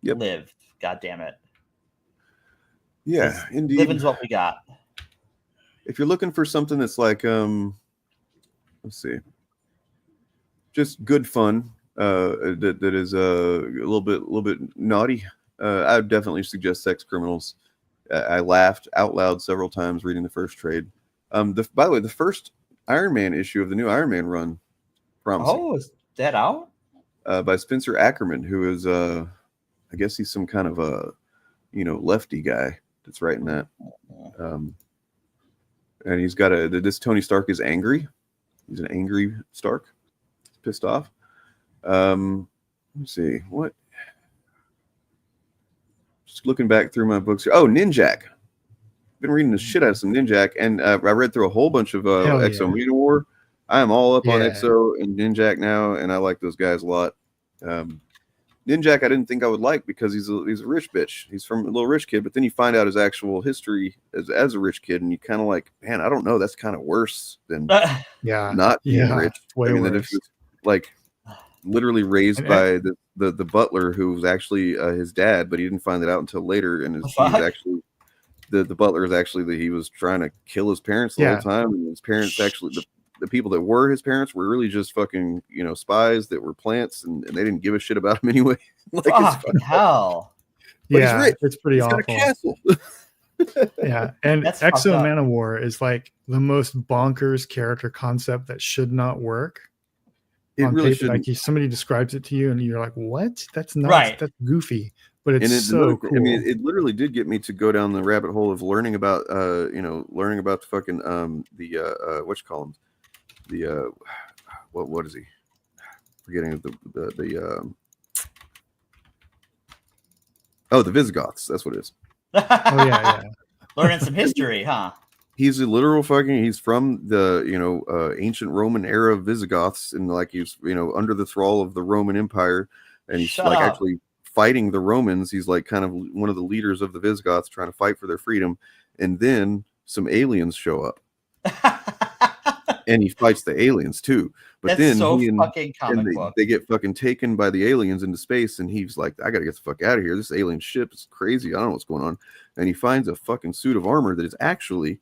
Yep. Live, God damn it. Yeah, indeed. Living's what we got. If you're looking for something that's like, let's see, just good fun, that is a little bit naughty. I would definitely suggest Sex Criminals. I laughed out loud several times reading the first trade. By the way, the first Iron Man issue of the new Iron Man run. Promising. Oh, is that out? By Spencer Ackerman, who is, I guess he's some kind of a, lefty guy that's writing that. And he's got this Tony Stark is angry. He's an angry Stark. He's pissed off. Let me see. What? Just looking back through my books here. Oh, Ninjak. Been reading the shit out of some Ninjak, and I read through a whole bunch of Exo Mutant War. I am all up on Exo and Ninjak now, and I like those guys a lot. Ninjak I didn't think I would like because he's a rich bitch. He's from a little rich kid, but then you find out his actual history as a rich kid, and you kind of like, man, I don't know. That's kind of worse than not being rich. Way worse. That if it's like literally raised by the butler who was actually his dad, but he didn't find it out until later, and he's actually the butler is actually that he was trying to kill his parents the whole time, and his parents actually the people that were his parents were really just fucking spies that were plants, and they didn't give a shit about him anyway. Like, fucking hell. But he's rich. It's pretty he's awful. Got a castle. Yeah, and Exo Manowar is like the most bonkers character concept that should not work. on really paper. Like shouldn't. somebody describes it to you, and you're like, "What? That's nuts. Right. That's goofy." But it's And so cool. I mean, it literally did get me to go down the rabbit hole of learning about, learning about the fucking what you call him, the what is he? Forgetting the Visigoths. That's what it is. Oh yeah. Learning some history, huh? He's a literal fucking. He's from the ancient Roman era of Visigoths, and like he's under the thrall of the Roman Empire, and he's actually fighting the Romans. He's like kind of one of the leaders of the Visigoths trying to fight for their freedom. And then some aliens show up and he fights the aliens too. But That's then so he fucking comic book. They get fucking taken by the aliens into space. And he's like, I got to get the fuck out of here. This alien ship is crazy. I don't know what's going on. And he finds a fucking suit of armor that is actually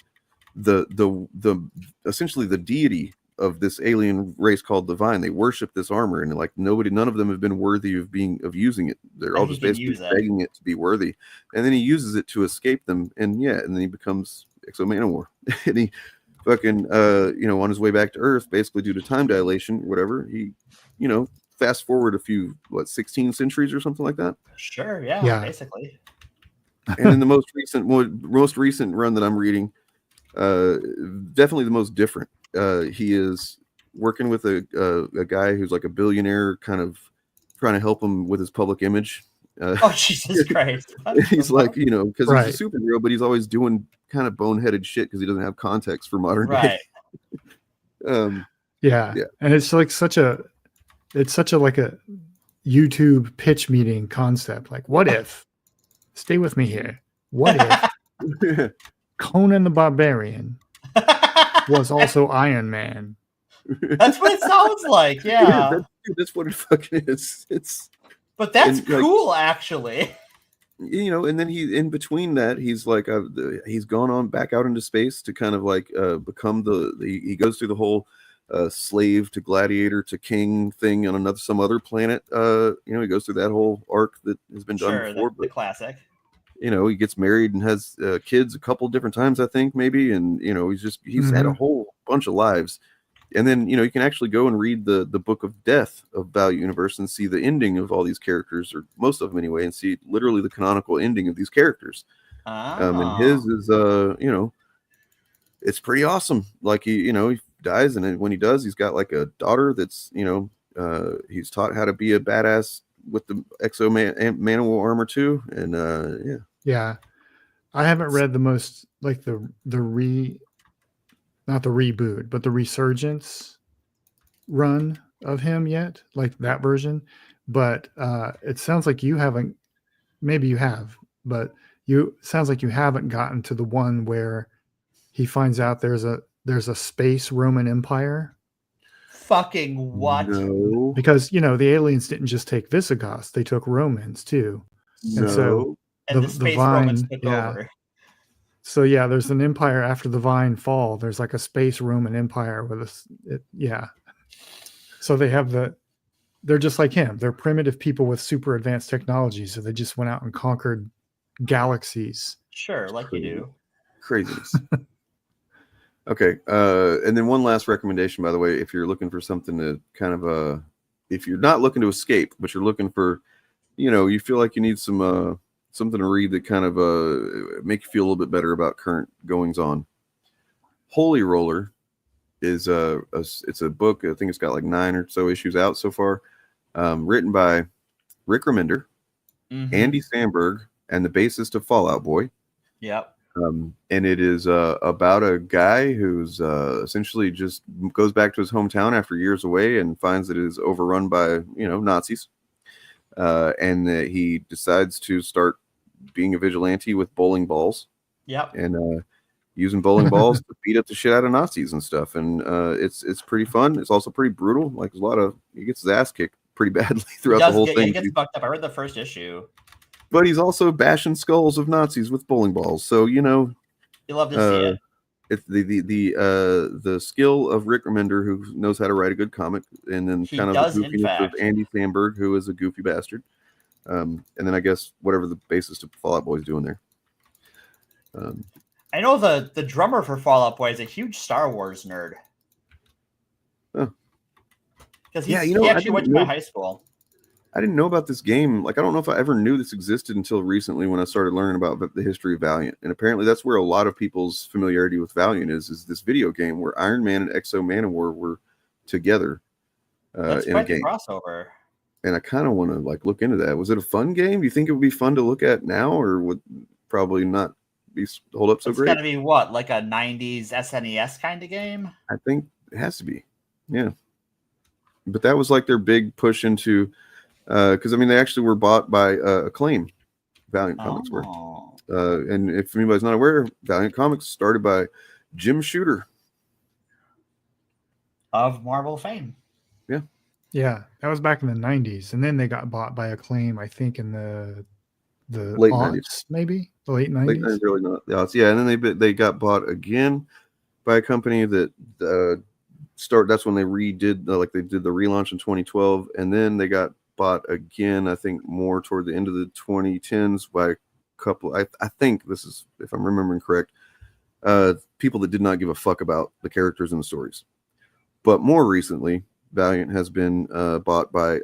essentially the deity of this alien race called Divine. They worship this armor, and like none of them have been worthy of using it. They're all just basically begging it to be worthy. And then he uses it to escape them, and then he becomes Exo-Manowar. And he fucking on his way back to Earth, basically due to time dilation or whatever, he fast forward a few 16 centuries or something like that. Sure, yeah. Basically. And in the most recent run that I'm reading, definitely the most different. He is working with a guy who's like a billionaire, kind of trying to help him with his public image. Oh, Jesus Christ. He's like, because he's a superhero, but he's always doing kind of boneheaded shit because he doesn't have context for modern day. Yeah. And it's like such a like a YouTube pitch meeting concept. Like, what if, stay with me here, what if Conan the Barbarian was also Iron Man? That's what it sounds like. Yeah, that's what it fucking is. But that's cool, actually. And then in between that, he's like, he's gone on back out into space to kind of like become he goes through the whole slave to gladiator to king thing on some other planet. He goes through that whole arc that has been done before. The classic. He gets married and has kids a couple different times, I think, maybe. And, he's had a whole bunch of lives. And then, you can actually go and read the book of death of Value Universe and see the ending of all these characters, or most of them anyway, and see literally the canonical ending of these characters. And his is, it's pretty awesome. Like he dies, and when he does, he's got like a daughter that's, he's taught how to be a badass with the Exo-Manowar armor too. And yeah, I haven't read the most like not the reboot, but the resurgence run of him yet, like that version. But it sounds like you haven't. Maybe you have, but sounds like you haven't gotten to the one where he finds out there's a space Roman Empire. Fucking what? No. Because the aliens didn't just take Visigoths; they took Romans too. No. And so the space Romans took over. So there's an empire after the Vine fall. There's like a space Roman Empire with So they have they're just like him. They're primitive people with super advanced technology. So they just went out and conquered galaxies. Sure, like you do. Craziness. Okay. And then one last recommendation, by the way, if you're looking for something to kind of, if you're not looking to escape, but you're looking for, you feel like you need some, something to read that kind of make you feel a little bit better about current goings on. Holy Roller is it's a book. I think it's got like 9 or so issues out so far, written by Rick Remender, Andy Samberg, and the bassist of Fall Out Boy. Yep. And it is about a guy who's essentially just goes back to his hometown after years away and finds that it is overrun by Nazis. And he decides to start being a vigilante with bowling balls. Yep. And using bowling balls to beat up the shit out of Nazis and stuff. And it's pretty fun. It's also pretty brutal. Like he gets his ass kicked pretty badly throughout the whole thing. He gets fucked up. I read the first issue. But he's also bashing skulls of Nazis with bowling balls. So you love to see it. It's the skill of Rick Remender, who knows how to write a good comic, and then kind of the goofiness of Andy Samberg, who is a goofy bastard, and then I guess whatever the bassist of Fall Out Boy is doing there. I know the drummer for Fall Out Boy is a huge Star Wars nerd. Oh. Because Yeah, he actually went to my high school. I didn't know about this game. Like, I don't know if I ever knew this existed until recently when I started learning about the history of Valiant. And apparently that's where a lot of people's familiarity with Valiant is this video game where Iron Man and Exo Manowar were together That's in a quite the game. crossover. And I kind of want to like look into that. Was it a fun game? Do you think it would be fun to look at now, or would probably not hold up so great? It's got to be what, like a 90s SNES kind of game? I think it has to be. Yeah. But that was like their big push into, because I mean, they actually were bought by Acclaim, Valiant Comics were. And if anybody's not aware, Valiant Comics started by Jim Shooter of Marvel fame. Yeah. Yeah, that was back in the 90s, and then they got bought by Acclaim, I think, in the late aughts, 90s, maybe the late 90s. Late 90s, really not the aughts. Yeah, and then they got bought again by a company that that's when they redid they did the relaunch in 2012, and then they got bought again, I think more toward the end of the 2010s by a couple. I think this is, if I'm remembering correct, people that did not give a fuck about the characters and the stories. But more recently, Valiant has been bought by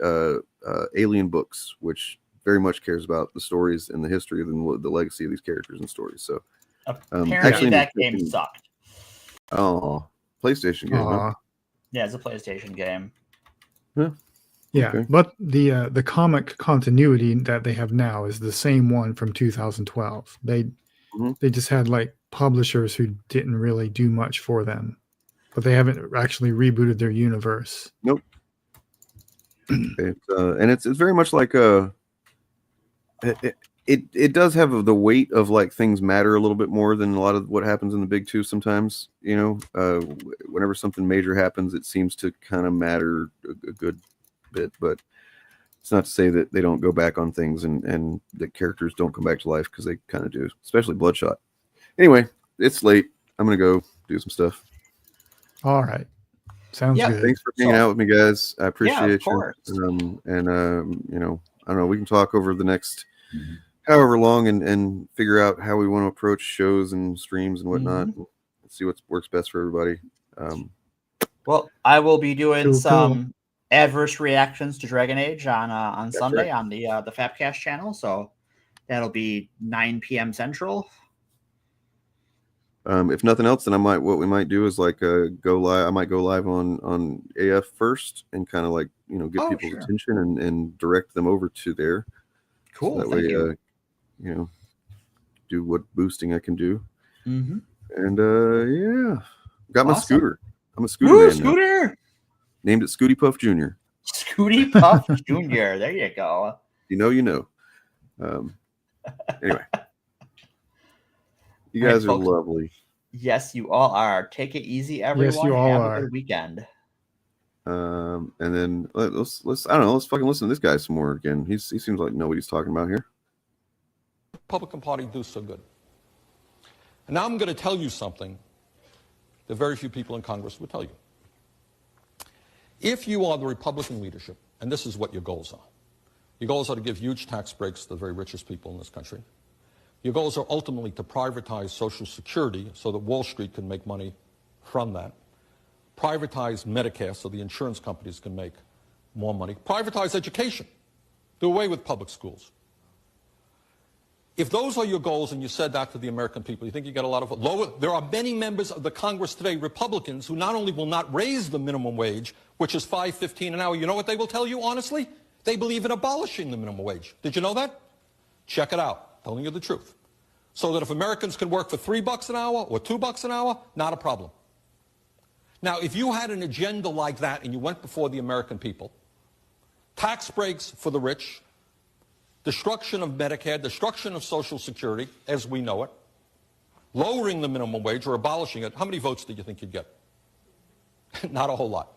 Alien Books, which very much cares about the stories and the history and the legacy of these characters and stories. So apparently that game sucked. Oh, PlayStation game. Huh? Yeah, it's a PlayStation game. Yeah, okay. But the comic continuity that they have now is the same one from 2012. They just had like publishers who didn't really do much for them, but they haven't actually rebooted their universe. Nope. It's very much like it does have the weight of like things matter a little bit more than a lot of what happens in the big two sometimes. You know, whenever something major happens, it seems to kind of matter a good bit, but it's not to say that they don't go back on things and the characters don't come back to life, because they kind of do, especially Bloodshot. Anyway, it's late. I'm gonna go do some stuff. All right, sounds good. Thanks for hanging out with me, guys. I appreciate of course. you. You know, I don't know, we can talk over the next however long and figure out how we want to approach shows and streams and whatnot. And see what works best for everybody. Well, I will be doing some adverse reactions to Dragon Age on Sunday on the Fapcast channel, so that'll be 9 p.m. Central. If nothing else, then what we might do is like go live. I might go live on AF first and kind of like, you know, get people's attention and direct them over to there. Cool. So that way, you know, do what boosting I can do. And yeah, got my scooter. I'm a scooter man. Scooter. Now. Named it Scooty Puff Jr. Scooty Puff Jr. There you go. You know. Anyway. You guys are lovely. Yes, you all are. Take it easy, everyone. Yes, you all Have are. a good weekend. And then let's I don't know, let's fucking listen to this guy some more again. He seems like know what he's talking about here. Republican Party do so good. And now I'm going to tell you something that very few people in Congress would tell you. If you are the Republican leadership, and this is what your goals are to give huge tax breaks to the very richest people in this country. Your goals are ultimately to privatize Social Security so that Wall Street can make money from that. Privatize Medicare so the insurance companies can make more money. Privatize education. Do away with public schools. If those are your goals and you said that to the American people, you think you get a lot of lower? There are many members of the Congress today, Republicans, who not only will not raise the minimum wage, which is $5.15 an hour, you know what they will tell you, honestly? They believe in abolishing the minimum wage. Did you know that? Check it out. Telling you the truth. So that if Americans can work for $3 an hour or $2 an hour, not a problem. Now, if you had an agenda like that and you went before the American people, tax breaks for the rich, destruction of Medicare, destruction of Social Security as we know it, lowering the minimum wage or abolishing it, how many votes do you think you'd get? Not a whole lot.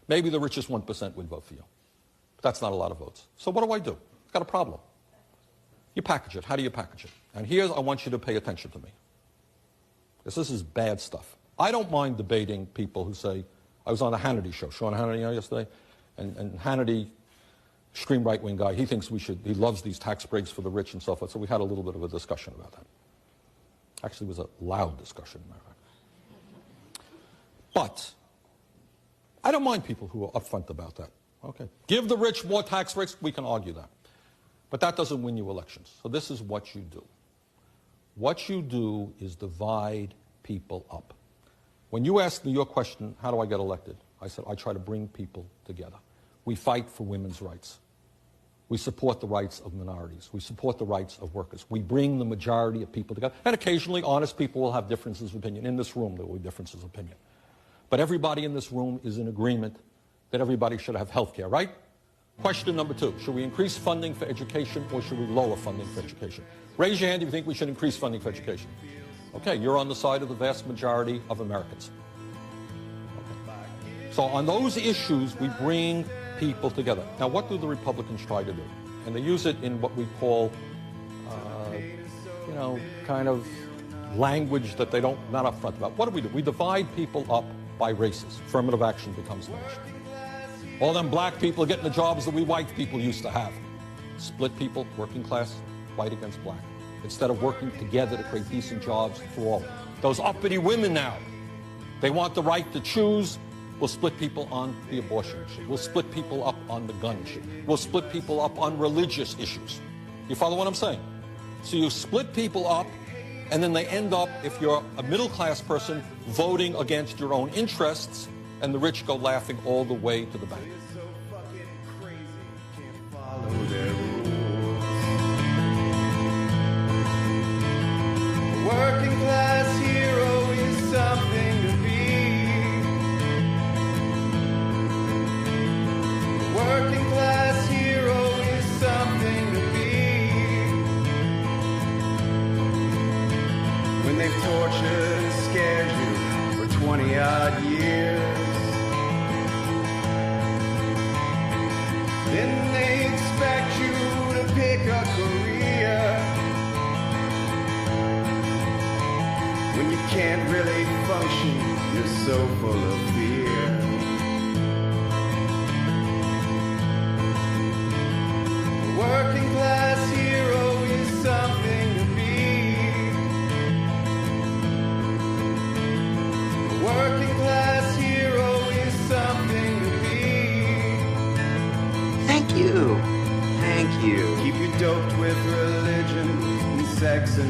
Maybe the richest 1% would vote for you. But that's not a lot of votes. So what do? I've got a problem. You package it. How do you package it? And here I want you to pay attention to me. Because this is bad stuff. I don't mind debating people who say, I was on the Hannity show, Sean Hannity yesterday, and Hannity, extreme right-wing guy, he thinks he loves these tax breaks for the rich and so forth, so we had a little bit of a discussion about that. Actually, it was a loud discussion. But I don't mind people who are upfront about that. Okay. Give the rich more tax breaks, we can argue that. But that doesn't win you elections. So this is what you do. What you do is divide people up. When you asked me your question, how do I get elected? I said, I try to bring people together. We fight for women's rights. We support the rights of minorities. We support the rights of workers. We bring the majority of people together. And occasionally, honest people will have differences of opinion. In this room, there will be differences of opinion. But everybody in this room is in agreement that everybody should have health care, right? Question number 2, should we increase funding for education or should we lower funding for education? Raise your hand if you think we should increase funding for education. Okay, you're on the side of the vast majority of Americans. Okay. So on those issues, we bring people together. Now, what do the Republicans try to do? And they use it in what we call, kind of language that they don't, not upfront about. What do? We divide people up by races. Affirmative action becomes one issue. All them black people are getting the jobs that we white people used to have. Split people, working class, white against black. Instead of working together to create decent jobs for all. Those uppity women now, they want the right to choose. We'll split people on the abortion issue. We'll split people up on the gun issue. We'll split people up on religious issues. You follow what I'm saying? So you split people up, and then they end up, if you're a middle-class person, voting against your own interests, and the rich go laughing all the way to the bank. Working class hero is something to be. Working class hero is something to be. When they've tortured and scared you for 20-odd years, then they expect you to pick a career. When you can't really function, you're so full of fear. A working class hero is something to be. A working class hero is something to be. Thank you. Thank you. Keep you doped with religion and sex and